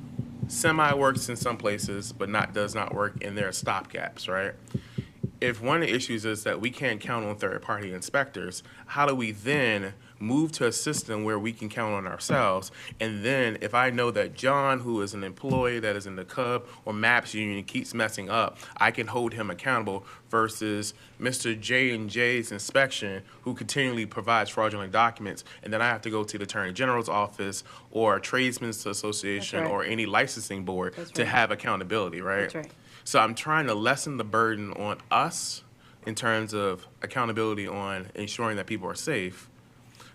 semi-works in some places, but does not work, and there are stopgaps, right? If one of the issues is that we can't count on third-party inspectors, how do we then move to a system where we can count on ourselves? And then if I know that John, who is an employee that is in the CUB or MAPS union, keeps messing up, I can hold him accountable versus Mr. J&J's inspection, who continually provides fraudulent documents, and then I have to go to the Attorney General's office or a Tradesmen's Association That's right. or any licensing board That's to right. have accountability, right? That's right. So I'm trying to lessen the burden on us in terms of accountability on ensuring that people are safe,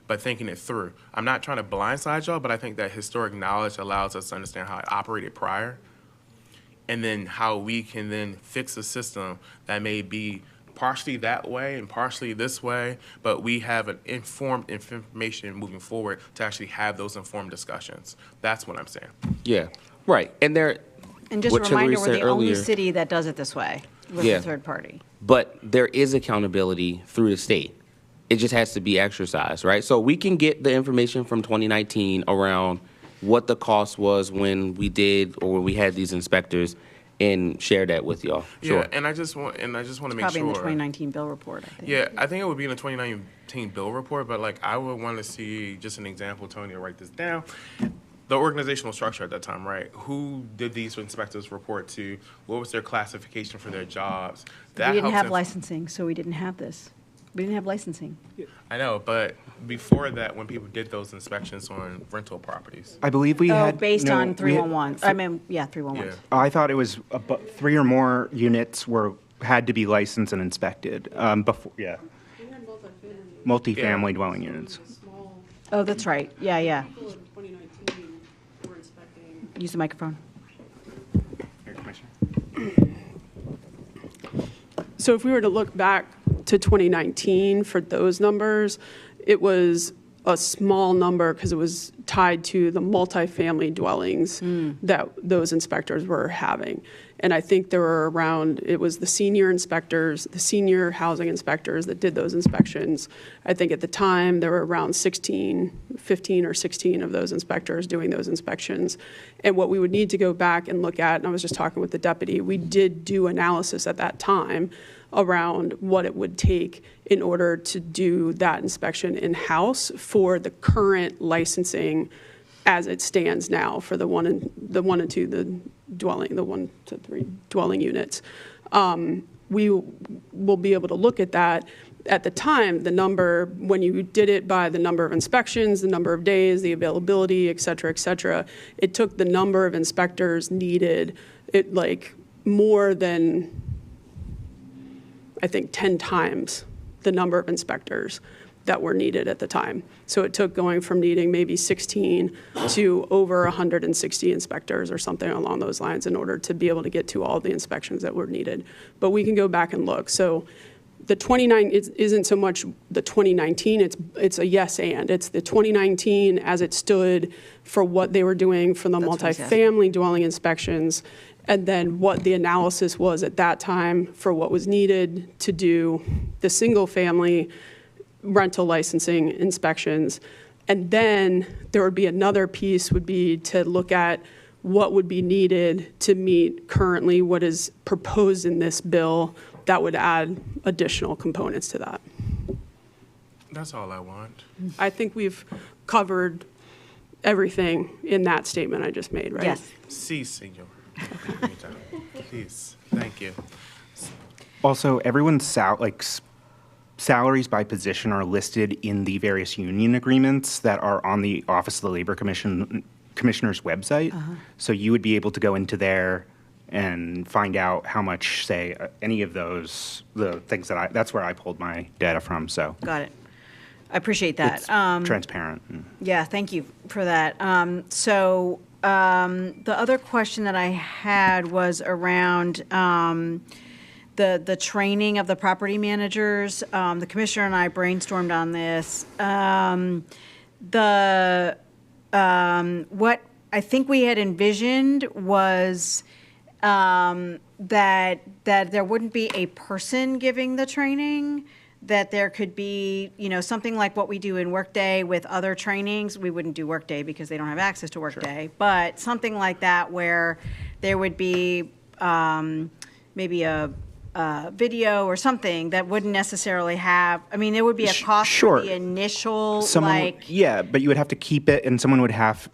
but thinking it through. I'm not trying to blindside y'all, but I think that historic knowledge allows us to understand how it operated prior, and then how we can then fix a system that may be partially that way and partially this way, but we have an informed information moving forward to actually have those informed discussions. That's what I'm saying. Yeah, right. And there, And just a what Hillary reminder, we're said the only earlier- city that does it this way, with Yeah. a third party. But there is accountability through the state. It just has to be exercised, right? So we can get the information from 2019 around what the cost was when we did or when we had these inspectors and share that with y'all. Sure. Yeah, and I just want to make Probably in the sure. 2019 bill report, I think. Yeah, I think it would be in the 2019 bill report, but like I would want to see just an example. Tony, write this down. The organizational structure at that time, right? Who did these inspectors report to? What was their classification for their jobs? We didn't helps have inf- licensing, so we didn't have this. We didn't have licensing. I know, but before that, when people did those inspections on rental properties. I believe we Oh, had. based no, on we had- 311. I mean, yeah, 311. I thought it was three or more units had to be licensed and inspected before. Yeah. Multifamily dwelling units. Oh, that's right. Yeah, yeah. Use the microphone. So if we were to look back to 2019 for those numbers, it was a small number because it was tied to the multifamily dwellings that those inspectors were having. And I think there were around, it was the senior inspectors, the senior housing inspectors that did those inspections. I think at the time there were around 15 or 16 of those inspectors doing those inspections. And what we would need to go back and look at, and I was just talking with the deputy, we did do analysis at that time around what it would take in order to do that inspection in-house for the current licensing as it stands now for the 1 and 2, the 1 to 3 dwelling units. We will be able to look at that. At the time, the number, when you did it by the number of inspections, the number of days, the availability, et cetera, it took the number of inspectors needed, it like more than, I think, 10 times the number of inspectors that were needed at the time. So it took going from needing maybe 16 to over 160 inspectors or something along those lines in order to be able to get to all the inspections that were needed. But we can go back and look. So the 29 isn't so much the 2019, it's a yes and. It's the 2019 as it stood for what they were doing for the multifamily dwelling inspections, and then what the analysis was at that time for what was needed to do the single family rental licensing inspections. And then there would be another piece would be to look at what would be needed to meet currently what is proposed in this bill that would add additional components to that. That's all I want. I think we've covered everything in that statement I just made, right? Yes. Si, senor. Please. Thank you. Also, everyone's salaries by position are listed in the various union agreements that are on the Office of the Labor Commissioner's website. So you would be able to go into there and find out how much, say, any of those, the things that that's where I pulled my data from, so. Got it. I appreciate that. It's transparent. Yeah, thank you for that. The other question that I had was around the training of the property managers. The commissioner and I brainstormed on this. What I think we had envisioned was that there wouldn't be a person giving the training, that there could be, something like what we do in Workday with other trainings. We wouldn't do Workday because they don't have access to Workday, but something like that where there would be maybe a video or something that wouldn't necessarily have, there would be a cost for the initial, Yeah, but you would have to keep it, and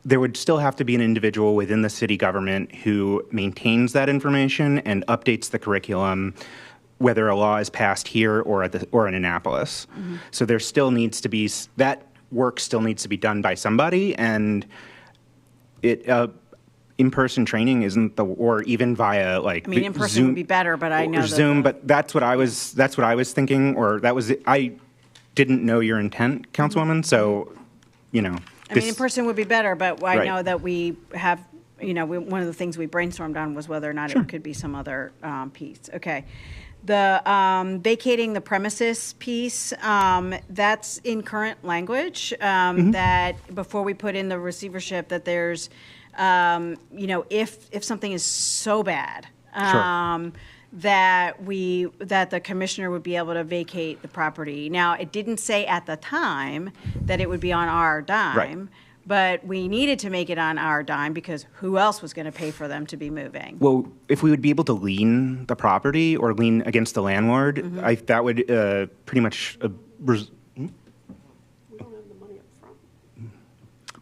there would still have to be an individual within the city government who maintains that information and updates the curriculum, whether a law is passed here or in Annapolis. So there still needs to be, that work still needs to be done by somebody, and in-person training isn't or even via in person Zoom would be better, but I know or Zoom. But that's what I was thinking, or that was I didn't know your intent, Councilwoman. So, in person would be better, but I Right. know that we have, one of the things we brainstormed on was whether or not it could be some other piece. Okay. The vacating the premises piece, that's in current language, that before we put in the receivership, that there's, if something is so bad, that the commissioner would be able to vacate the property. Now, it didn't say at the time that it would be on our dime, but we needed to make it on our dime because who else was going to pay for them to be moving? Well, if we would be able to lien the property or lien against the landlord, that would pretty much.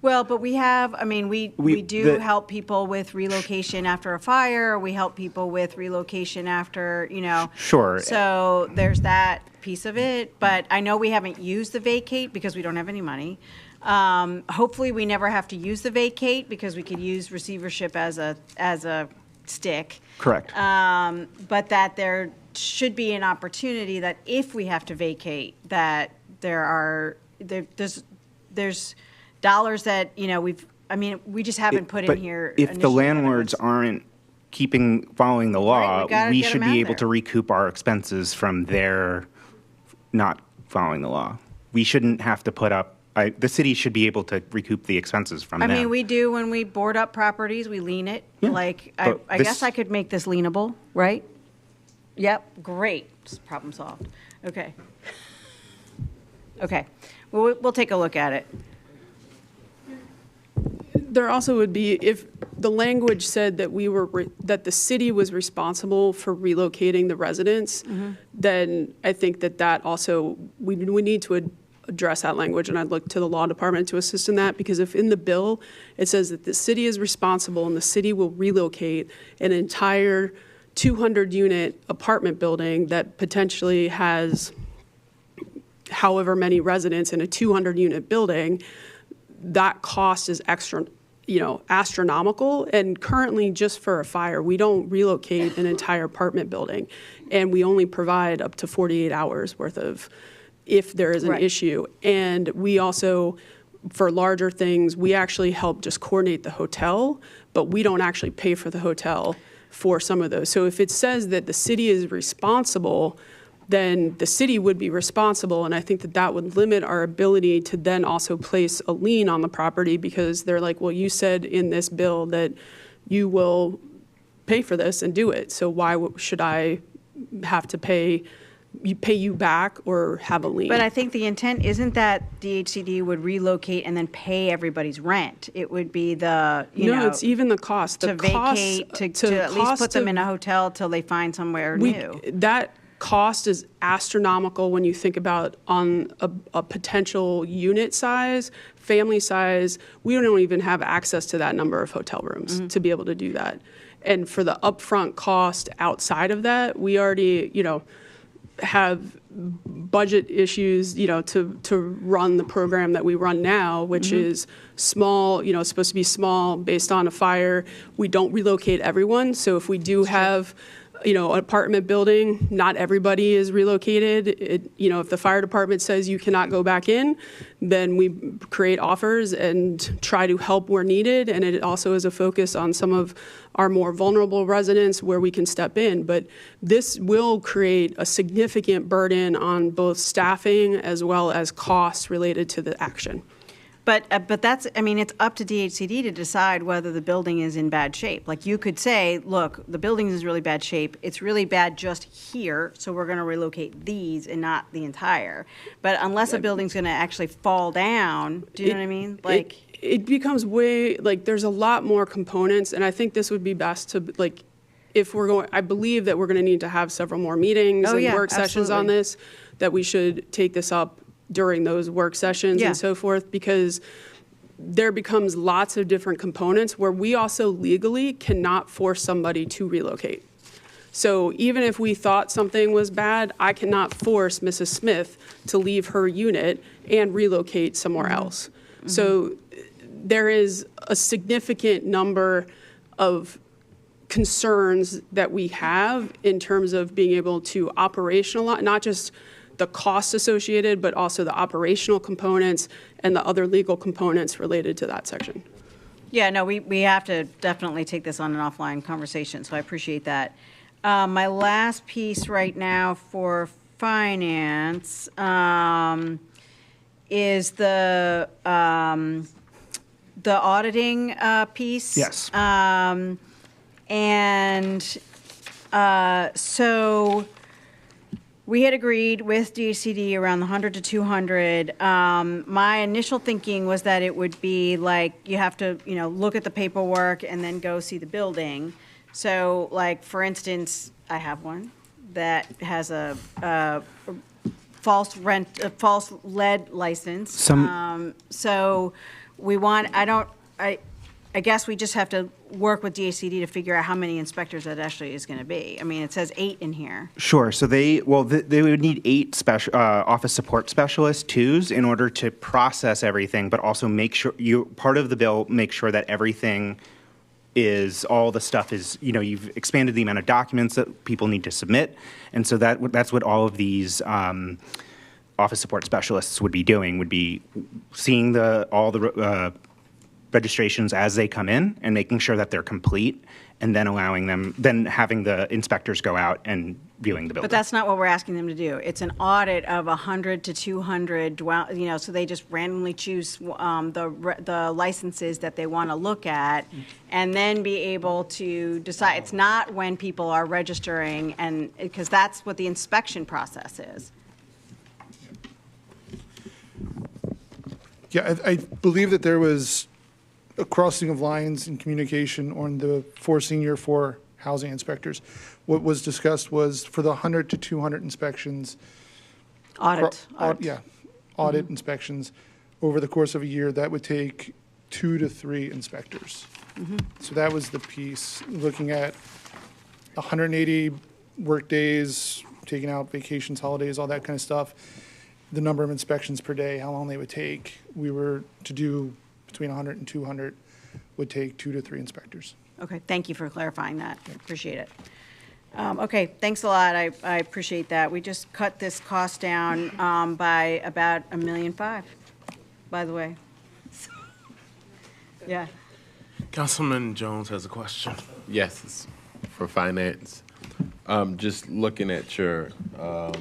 Well, but we have, we do help people with relocation after a fire. We help people with relocation after, Sure. So there's that piece of it. But I know we haven't used the vacate because we don't have any money. Hopefully, we never have to use the vacate because we could use receivership as a stick. Correct. But that there should be an opportunity that if we have to vacate, that there's dollars that we just haven't put in here. If the landlords aren't following the law, we should be able to recoup our expenses from their not following the law. We shouldn't have to put up. The city should be able to recoup the expenses from them. We do when we board up properties, we lien it. I guess I could make this lienable, right? Yep, great, problem solved. Okay. Well, we'll take a look at it. There also would be, if the language said that that the city was responsible for relocating the residents, then I think that also, we need to address that language, and I'd look to the law department to assist in that, because if in the bill it says that the city is responsible and the city will relocate an entire 200-unit apartment building that potentially has however many residents in a 200-unit building, that cost is astronomical. And currently, just for a fire, we don't relocate an entire apartment building, and we only provide up to 48 hours worth of if there is an Right. issue. And we also, for larger things, we actually help just coordinate the hotel, but we don't actually pay for the hotel for some of those. So if it says that the city is responsible, then the city would be responsible, and I think that that would limit our ability to then also place a lien on the property, because they're like, well, you said in this bill that you will pay for this and do it, so why should I have to pay you back or have a lien? But I think the intent isn't that DHCD would relocate and then pay everybody's rent. It would be the, you know. No, it's even the cost. To vacate, to at least put them in a hotel till they find somewhere new. That cost is astronomical when you think about on a potential unit size, family size. We don't even have access to that number of hotel rooms to be able to do that. And for the upfront cost outside of that, we already, have budget issues, to run the program that we run now, which is small, it's supposed to be small based on a fire. We don't relocate everyone. So if we do have an apartment building, not everybody is relocated. If the fire department says you cannot go back in, then we create offers and try to help where needed. And it also is a focus on some of our more vulnerable residents where we can step in. But this will create a significant burden on both staffing as well as costs related to the action. But that's, it's up to DHCD to decide whether the building is in bad shape. Like, you could say, look, the building is in really bad shape. It's really bad just here, so we're going to relocate these and not the entire. But unless a building's going to actually fall down, do you know what I mean? It becomes there's a lot more components, and I think this would be best to, if we're going, I believe that we're going to need to have several more meetings and work sessions on this, that we should take this up during those work sessions and so forth, because there becomes lots of different components where we also legally cannot force somebody to relocate. So even if we thought something was bad, I cannot force Mrs. Smith to leave her unit and relocate somewhere else. So there is a significant number of concerns that we have in terms of being able to operationalize, not just the costs associated, but also the operational components and the other legal components related to that section. Yeah, no, we have to definitely take this on an offline conversation, so I appreciate that. My last piece right now for finance is the auditing piece. Yes. So we had agreed with DHCD around the 100 to 200. My initial thinking was that it would be like you have to, look at the paperwork and then go see the building. So, for instance, I have one that has a false lead license. So we want. I guess we just have to work with DHCD to figure out how many inspectors that actually is going to be. It says 8 in here. Sure. So they would need 8 special office support specialists, 2s, in order to process everything, but also make sure part of the bill make sure that everything is all the stuff is, you've expanded the amount of documents that people need to submit, and so that's what all of these office support specialists would be doing, would be seeing all the registrations as they come in and making sure that they're complete, and then then having the inspectors go out and viewing the building. But that's not what we're asking them to do. It's an audit of 100 to 200 so they just randomly choose the licenses that they want to look at and then be able to decide. It's not when people are registering, and because that's what the inspection process is. Yeah, I believe that there was a crossing of lines in communication on the 4 senior 4 housing inspectors. What was discussed was for the 100 to 200 inspections. Audit. Inspections over the course of a year, that would take 2 to 3 inspectors. So that was the piece, looking at 180 work days, taking out vacations, holidays, all that kind of stuff. The number of inspections per day, how long they would take. We were to do between 100 and 200 would take 2 to 3 inspectors. Okay, thank you for clarifying that. Appreciate it. Okay, thanks a lot. I appreciate that. We just cut this cost down by about $1.5 million, by the way. Yeah. Councilman Jones has a question. Yes, it's for finance. Just looking at your, I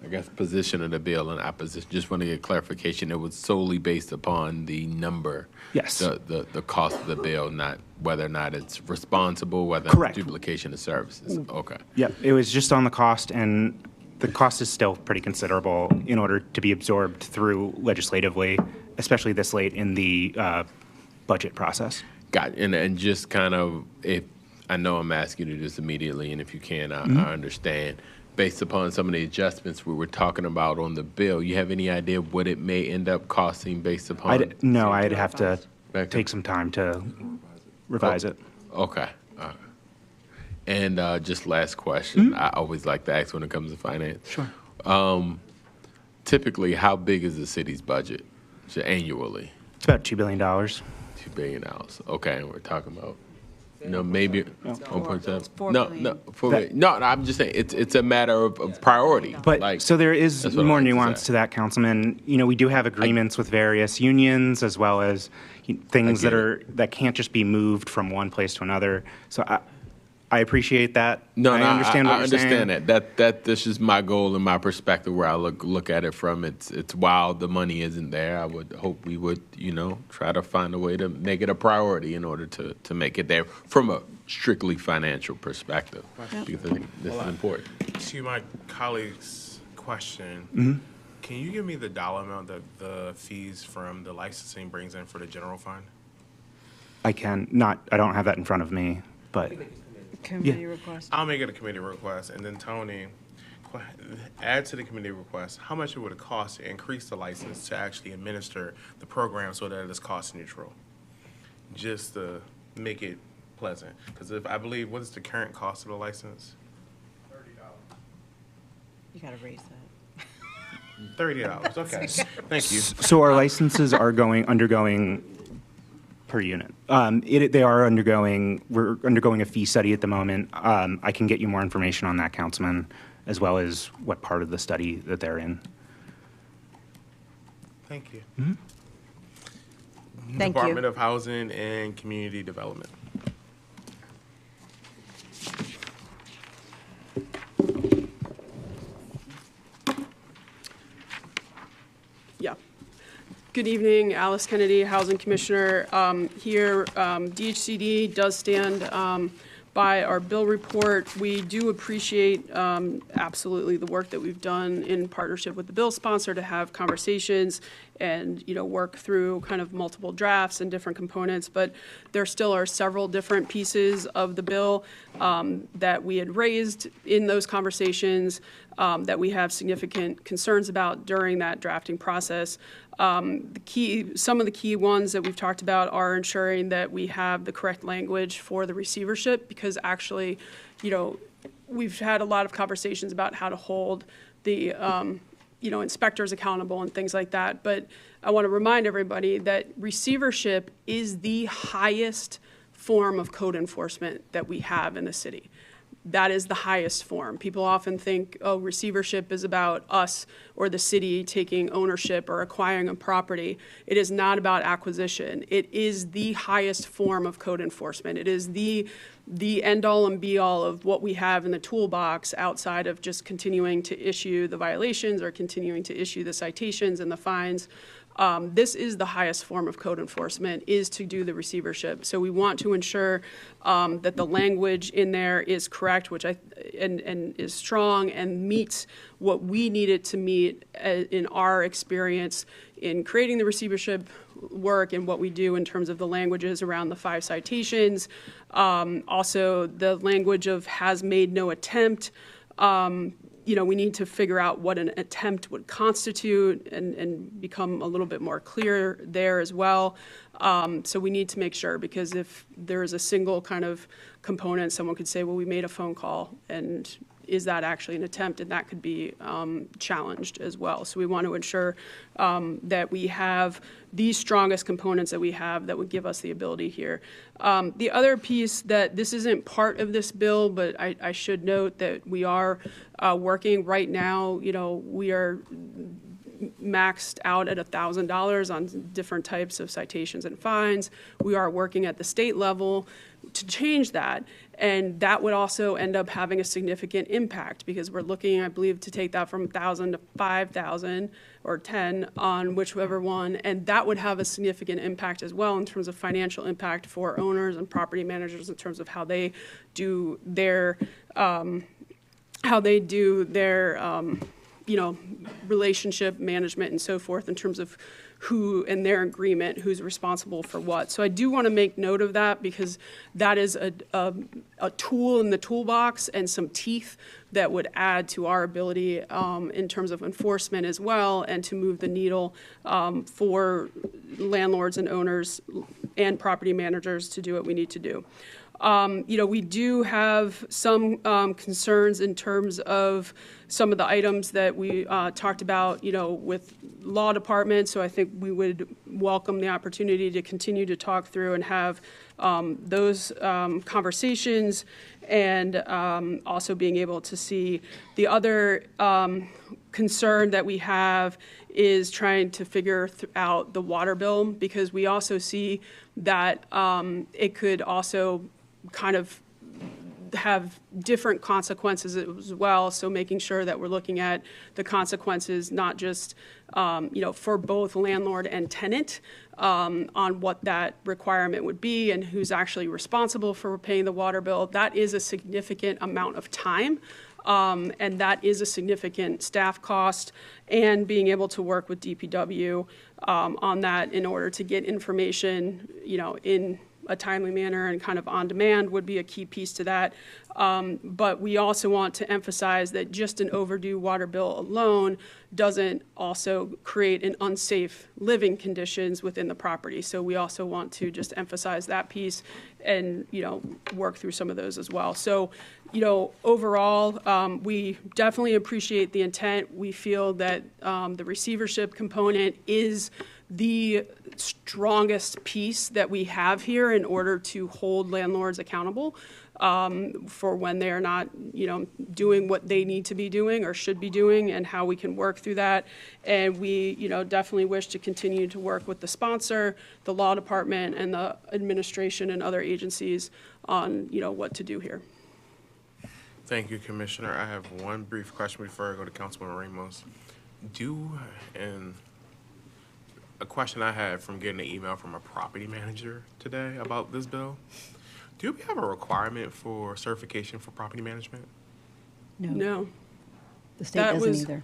guess, position of the bill and opposition, just want to get clarification. It was solely based upon the number. Yes. The cost of the bill, not whether or not it's responsible, whether Correct. it's duplication of services. Okay. Yep, it was just on the cost, and the cost is still pretty considerable in order to be absorbed through legislatively, especially this late in the budget process. Got it. And just kind of, if I know I'm asking you this immediately, and if you can, I understand. Based upon some of the adjustments we were talking about on the bill, you have any idea what it may end up costing based upon? No, I'd have to take some time to revise it. Okay. All right. And just last question, I always like to ask when it comes to finance. Sure. Typically, how big is the city's budget annually? It's about $2 billion. $2 billion. Okay, and we're talking about, maybe 1.7. No, I'm just saying it's a matter of priority. But so there is more nuance to that, Councilman. We do have agreements with various unions as well as things that can't just be moved from one place to another. So I appreciate that. I understand what you're saying. that. This is my goal and my perspective where I look at it from. It's while the money isn't there, I would hope we would try to find a way to make it a priority in order to make it there from a strictly financial perspective, because I think this is important. To my colleague's question, can you give me the dollar amount that the fees from the licensing brings in for the general fund? I don't have that in front of me, but. Committee request. I'll make it a committee request, and then Tony, add to the committee request how much it would cost to increase the license to actually administer the program so that it's cost neutral, just to make it pleasant. Because if I believe, what is the current cost of the license? $30. You got to raise that. $30. Okay, thank you. So our licenses are undergoing per unit. We're undergoing a fee study at the moment. I can get you more information on that, Councilman, as well as what part of the study that they're in. Thank you. Thank you. Department of Housing and Community Development. Yeah. Good evening, Alice Kennedy, Housing Commissioner. Here, DHCD does stand by our bill report. We do appreciate absolutely the work that we've done in partnership with the bill sponsor to have conversations and work through kind of multiple drafts and different components. But there still are several different pieces of the bill that we had raised in those conversations that we have significant concerns about during that drafting process. Some of the key ones that we've talked about are ensuring that we have the correct language for the receivership, because actually, we've had a lot of conversations about how to hold the, inspectors accountable and things like that. But I want to remind everybody that receivership is the highest form of code enforcement that we have in the city. That is the highest form. People often think, receivership is about us or the city taking ownership or acquiring a property. It is not about acquisition. It is the highest form of code enforcement. It is the end-all and be-all of what we have in the toolbox outside of just continuing to issue the violations or continuing to issue the citations and the fines. This is the highest form of code enforcement, is to do the receivership. So we want to ensure that the language in there is correct, and is strong and meets what we need it to meet in our experience in creating the receivership work and what we do in terms of the languages around the 5 citations. Also, the language of has made no attempt. We need to figure out what an attempt would constitute and become a little bit more clear there as well. So we need to make sure, because if there is a single kind of component, someone could say, well, we made a phone call, and is that actually an attempt? And that could be challenged as well. So we want to ensure that we have the strongest components that we have that would give us the ability here. The other piece that this isn't part of this bill, but I should note that we are working right now, we are maxed out at $1,000 on different types of citations and fines. We are working at the state level to change that, and that would also end up having a significant impact because we're looking, I believe, to take that from 1,000 to 5,000 or 10 on whichever one, and that would have a significant impact as well in terms of financial impact for owners and property managers in terms of how they do their relationship management and so forth in terms of who and their agreement, who's responsible for what. So I do want to make note of that because that is a tool in the toolbox and some teeth that would add to our ability in terms of enforcement as well and to move the needle for landlords and owners and property managers to do what we need to do. We do have some concerns in terms of some of the items that we talked about, with law department. So I think we would welcome the opportunity to continue to talk through and have those conversations and also being able to see the other concern that we have is trying to figure out the water bill because we also see that it could also kind of have different consequences as well. So making sure that we're looking at the consequences, not just, for both landlord and tenant on what that requirement would be and who's actually responsible for paying the water bill. That is a significant amount of time. And that is a significant staff cost and being able to work with DPW on that in order to get information, in a timely manner and kind of on demand would be a key piece to that. But we also want to emphasize that just an overdue water bill alone doesn't also create an unsafe living conditions within the property. So we also want to just emphasize that piece and, work through some of those as well. So, overall, we definitely appreciate the intent. We feel that the receivership component is the strongest piece that we have here in order to hold landlords accountable for when they are not, doing what they need to be doing or should be doing and how we can work through that. And we, definitely wish to continue to work with the sponsor, the law department, and the administration and other agencies on, what to do here. Thank you, Commissioner. I have one brief question before I go to Councilman Ramos. A question I had from getting an email from a property manager today about this bill. Do we have a requirement for certification for property management? No. The state doesn't either.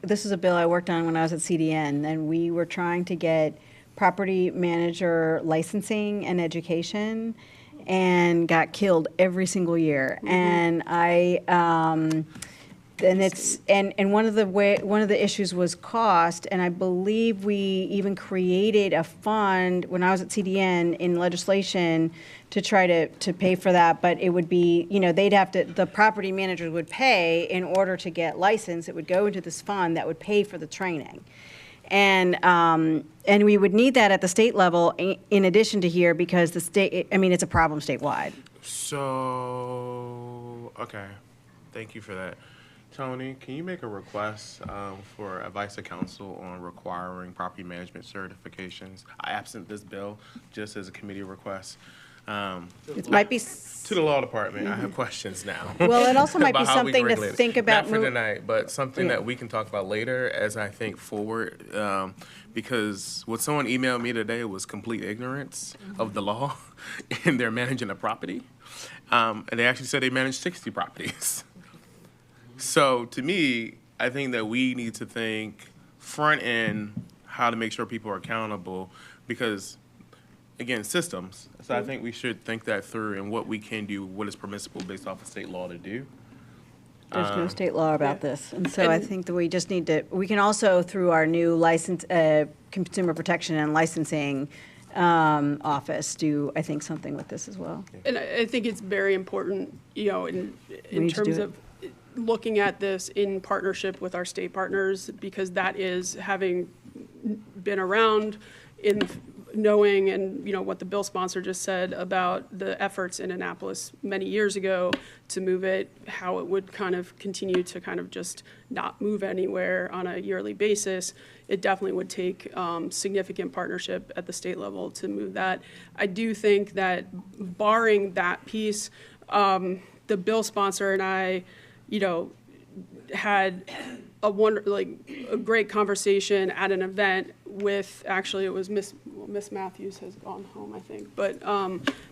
This is a bill I worked on when I was at CDN, and we were trying to get property manager licensing and education and got killed every single year. And one of the issues was cost, and I believe we even created a fund when I was at CDN in legislation to try to pay for that, but it would be, the property managers would pay in order to get licensed. It would go into this fund that would pay for the training. And we would need that at the state level in addition to here because the state, it's a problem statewide. So, okay, thank you for that. Tony, can you make a request for advice of council on requiring property management certifications, absent this bill, just as a committee request? It might be to the law department. I have questions now. Well, it also might be something to think about. Not for tonight, but something that we can talk about later as I think forward. Because what someone emailed me today was complete ignorance of the law, and they're managing a property. And they actually said they manage 60 properties. So to me, I think that we need to think front end how to make sure people are accountable because, again, systems. So I think we should think that through and what we can do, what is permissible based off of state law to do. There's no state law about this. And so I think that we just need to, we can also, through our new license, consumer protection and licensing office do, I think, something with this as well. And I think it's very important, you know, in need to do terms it. of looking at this in partnership with our state partners, because that is, having been around in knowing and, you know, what the bill sponsor just said about the efforts in Annapolis many years ago to move it, how it would kind of continue to kind of just not move anywhere on a yearly basis. It definitely would take significant partnership at the state level to move that. I do think that barring that piece, the bill sponsor and I, you know, had a great conversation at an event with, actually it was Miss Matthews has gone home, I think, but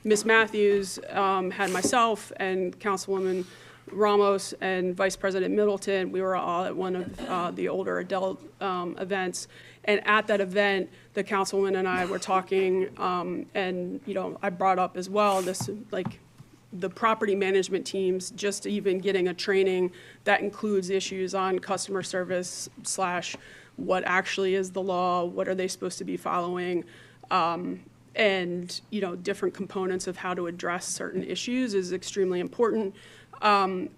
Miss Matthews had myself and Councilwoman Ramos and Vice President Middleton. We were all at one of the older adult events, and at that event, the councilwoman and I were talking, and you know, I brought up as well this the property management teams, just even getting a training that includes issues on customer service / what actually is the law, what are they supposed to be following, and you know, different components of how to address certain issues is extremely important.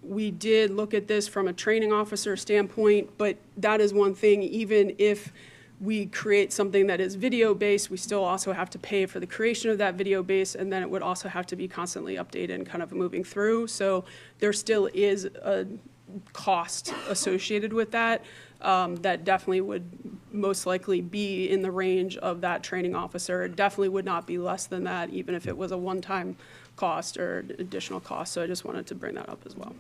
We did look at this from a training officer standpoint, but that is one thing, even if we create something that is video-based, we still also have to pay for the creation of that video base, and then it would also have to be constantly updated and kind of moving through. So there still is a cost associated with that. That definitely would most likely be in the range of that training officer. It definitely would not be less than that, even if it was a one-time cost or additional cost. So I just wanted to bring that up as well.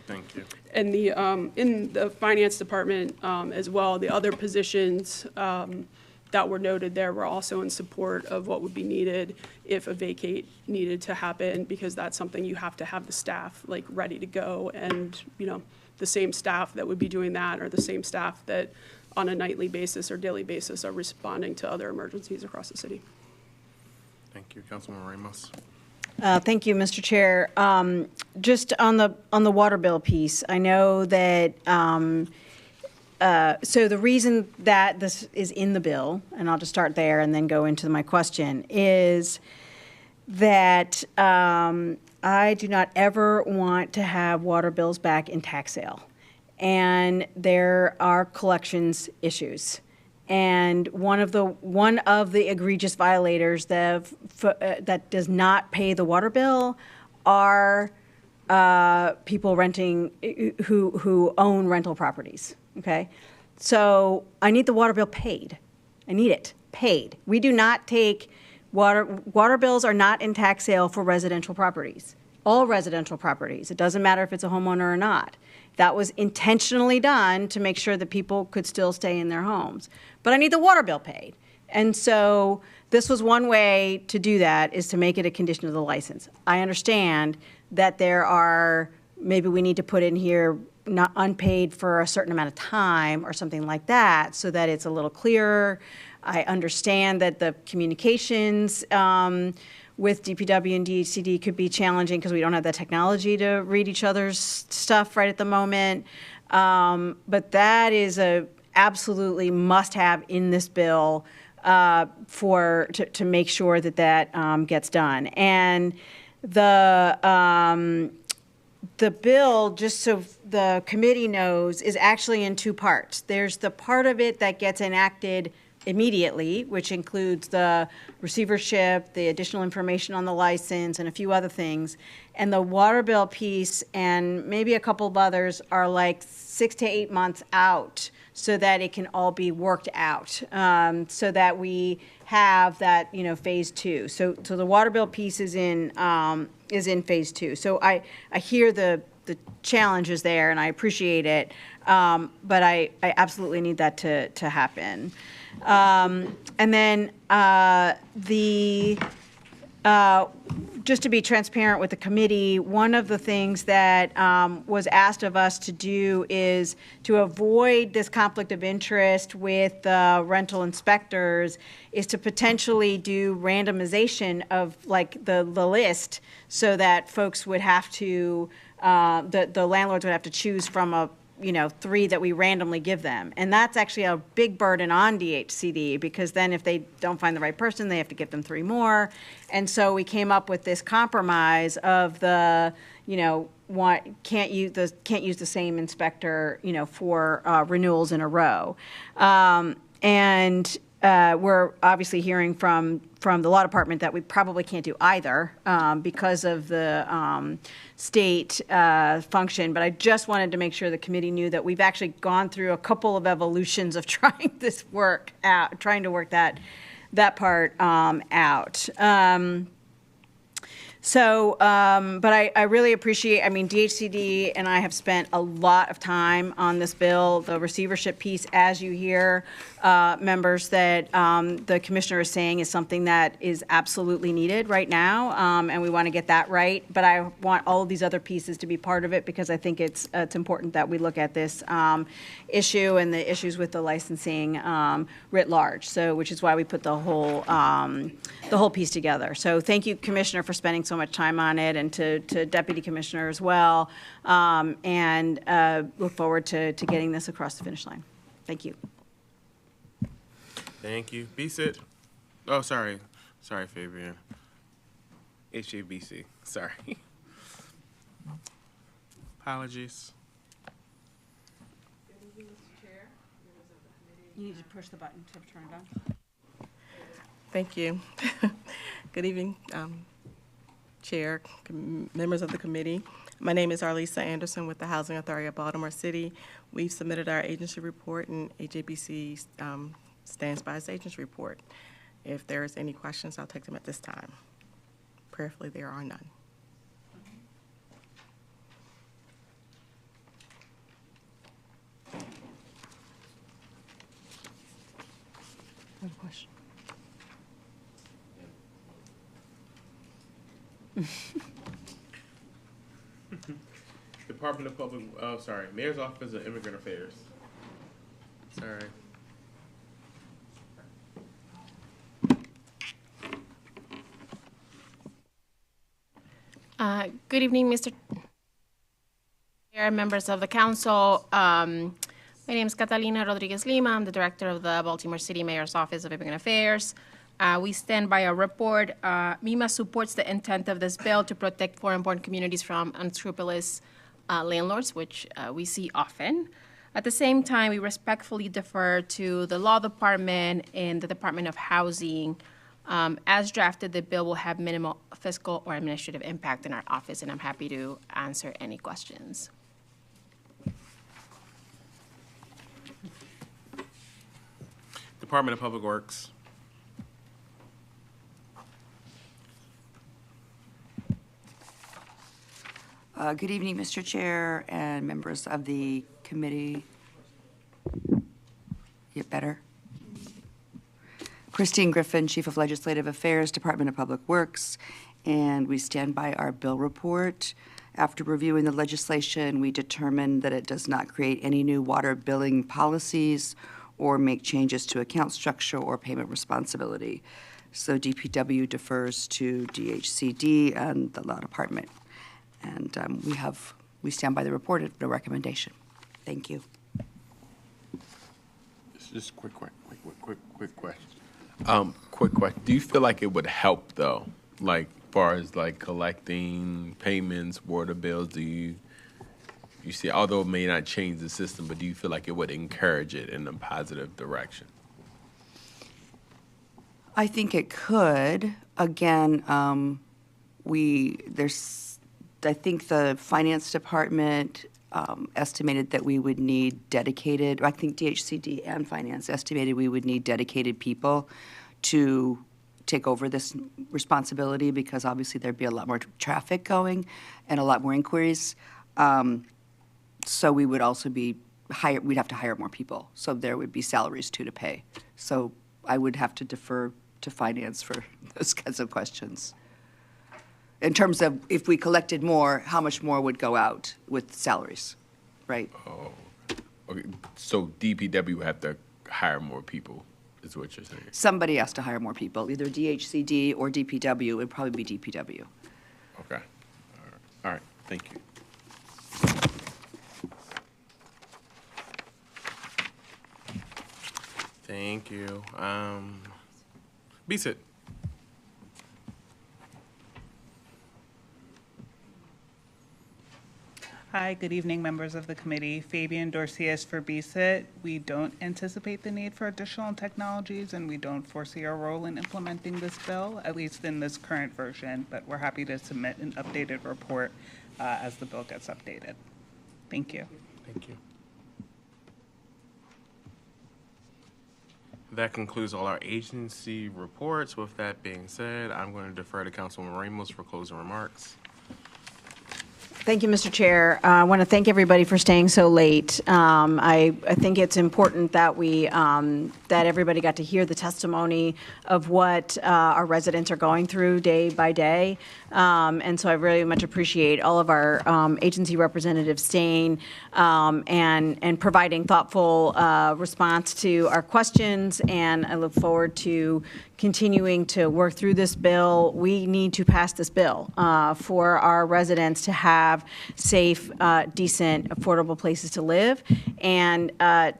Thank you. And the in the finance department as well, the other positions that were noted there were also in support of what would be needed if a vacate needed to happen, because that's something you have to have the staff like ready to go, and you know, the same staff that would be doing that are the same staff that on a nightly basis or daily basis are responding to other emergencies across the city. Thank you, Councilwoman Ramos. Thank you, Mr. Chair. Just on the water bill piece, I know that, so the reason that this is in the bill, and I'll just start there and then go into my question, is that I do not ever want to have water bills back in tax sale. And there are collections issues. And one of the egregious violators that does not pay the water bill are people renting who own rental properties. Okay, so I need the water bill paid. I need it paid. We do not take water bills are not in tax sale for residential properties. All residential properties. It doesn't matter if it's a homeowner or not. That was intentionally done to make sure that people could still stay in their homes. But I need the water bill paid. And so this was one way to do that, is to make it a condition of the license. I understand that there are, maybe we need to put in here not unpaid for a certain amount of time or something like that, so that it's a little clearer. I understand that the communications with DPW and DHCD could be challenging because we don't have the technology to read each other's stuff right at the moment. But that is a absolutely must-have in this bill to make sure that that gets done. And the bill, just so the committee knows, is actually in two parts. There's the part of it that gets enacted immediately, which includes the receivership, the additional information on the license, and a few other things. And the water bill piece and maybe a couple of others are like 6 to 8 months out, so that it can all be worked out, so that we have that, you know, phase 2. So the water bill piece is in phase 2. So I hear the challenges there, and I appreciate it, but I absolutely need that to happen. And then just to be transparent with the committee, one of the things that was asked of us to do is to avoid this conflict of interest with rental inspectors, is to potentially do randomization of like the list, so that folks would have to, the landlords would have to choose from a 3 that we randomly give them. And that's actually a big burden on DHCD, because then if they don't find the right person, they have to give them 3 more. And so we came up with this compromise of the, can't use the same inspector, for renewals in a row. We're obviously hearing from the law department that we probably can't do either because of the state function. But I just wanted to make sure the committee knew that we've actually gone through a couple of evolutions of trying to work that part out. But I really appreciate, DHCD and I have spent a lot of time on this bill. The receivership piece, as you hear, members, that the commissioner is saying is something that is absolutely needed right now, and we want to get that right. But I want all of these other pieces to be part of it, because I think it's important that we look at this issue and the issues with the licensing writ large. So, which is why we put the whole piece together. So, thank you, Commissioner, for spending so much time on it, and to Deputy Commissioner as well, and look forward to getting this across the finish line. Thank you. Thank you. BSIT. Oh, sorry. Sorry, Fabian. HABC. Sorry. Apologies. You need to push the button to turn it on. Thank you. Good evening, Chair, members of the committee. My name is Arlisa Anderson with the Housing Authority of Baltimore City. We've submitted our agency report, and HABC stands by its agency report. If there's any questions, I'll take them at this time. Prayerfully, there are none. One question. Department of Public, Mayor's Office of Immigrant Affairs. Sorry. Good evening, Mr. Chair, members of the council. My name is Catalina Rodriguez Lima. I'm the director of the Baltimore City Mayor's Office of Immigrant Affairs. We stand by our report. MEMA supports the intent of this bill to protect foreign-born communities from unscrupulous landlords, which we see often. At the same time, we respectfully defer to the Law Department and the Department of Housing. As drafted, the bill will have minimal fiscal or administrative impact in our office, and I'm happy to answer any questions. Department of Public Works. Good evening, Mr. Chair and members of the committee. Get better. Christine Griffin, Chief of Legislative Affairs, Department of Public Works, and we stand by our bill report. After reviewing the legislation, we determined that it does not create any new water billing policies or make changes to account structure or payment responsibility. So DPW defers to DHCD and the Law Department. And we stand by the report of no recommendation. Thank you. Just quick question. Quick question. Do you feel like it would help though, like far as like collecting payments, water bills? Do you see, although it may not change the system, but do you feel like it would encourage it in a positive direction? I think it could. Again, I think the finance department estimated that we would need dedicated, I think DHCD and finance estimated we would need dedicated people to take over this responsibility, because obviously there'd be a lot more traffic going and a lot more inquiries. So we would also we'd have to hire more people. So there would be salaries too to pay. So I would have to defer to finance for those kinds of questions. In terms of if we collected more, how much more would go out with salaries, right? Oh, okay. So DPW would have to hire more people, is what you're saying? Somebody has to hire more people, either DHCD or DPW. It would probably be DPW. Okay. All right. Thank you. Thank you. BSIT. Hi, good evening, members of the committee. Fabian Dorcias for BSIT. We don't anticipate the need for additional technologies, and we don't foresee our role in implementing this bill, at least in this current version, but we're happy to submit an updated report as the bill gets updated. Thank you. Thank you. That concludes all our agency reports. With that being said, I'm going to defer to Councilwoman Ramos for closing remarks. Thank you, Mr. Chair. I want to thank everybody for staying so late. I think it's important that that everybody got to hear the testimony of what our residents are going through day by day. And so I really much appreciate all of our agency representatives staying and providing thoughtful response to our questions. And I look forward to continuing to work through this bill. We need to pass this bill for our residents to have safe, decent, affordable places to live, and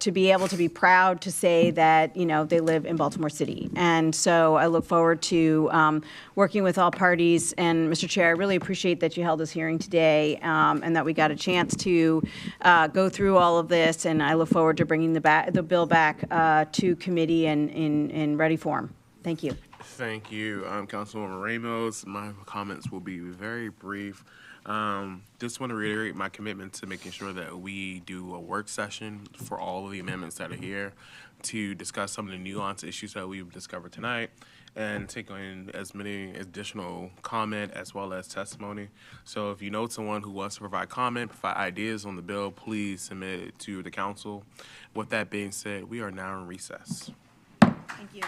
to be able to be proud to say that, you know, they live in Baltimore City. And so I look forward to working with all parties. And Mr. Chair, I really appreciate that you held this hearing today and that we got a chance to go through all of this. And I look forward to bringing the bill back to committee in ready form. Thank you. Thank you, Councilwoman Ramos. My comments will be very brief. Just want to reiterate my commitment to making sure that we do a work session for all of the amendments that are here to discuss some of the nuanced issues that we've discovered tonight and take in as many additional comment as well as testimony. So if you know someone who wants to provide comment, provide ideas on the bill, please submit it to the council. With that being said, we are now in recess. Thank you.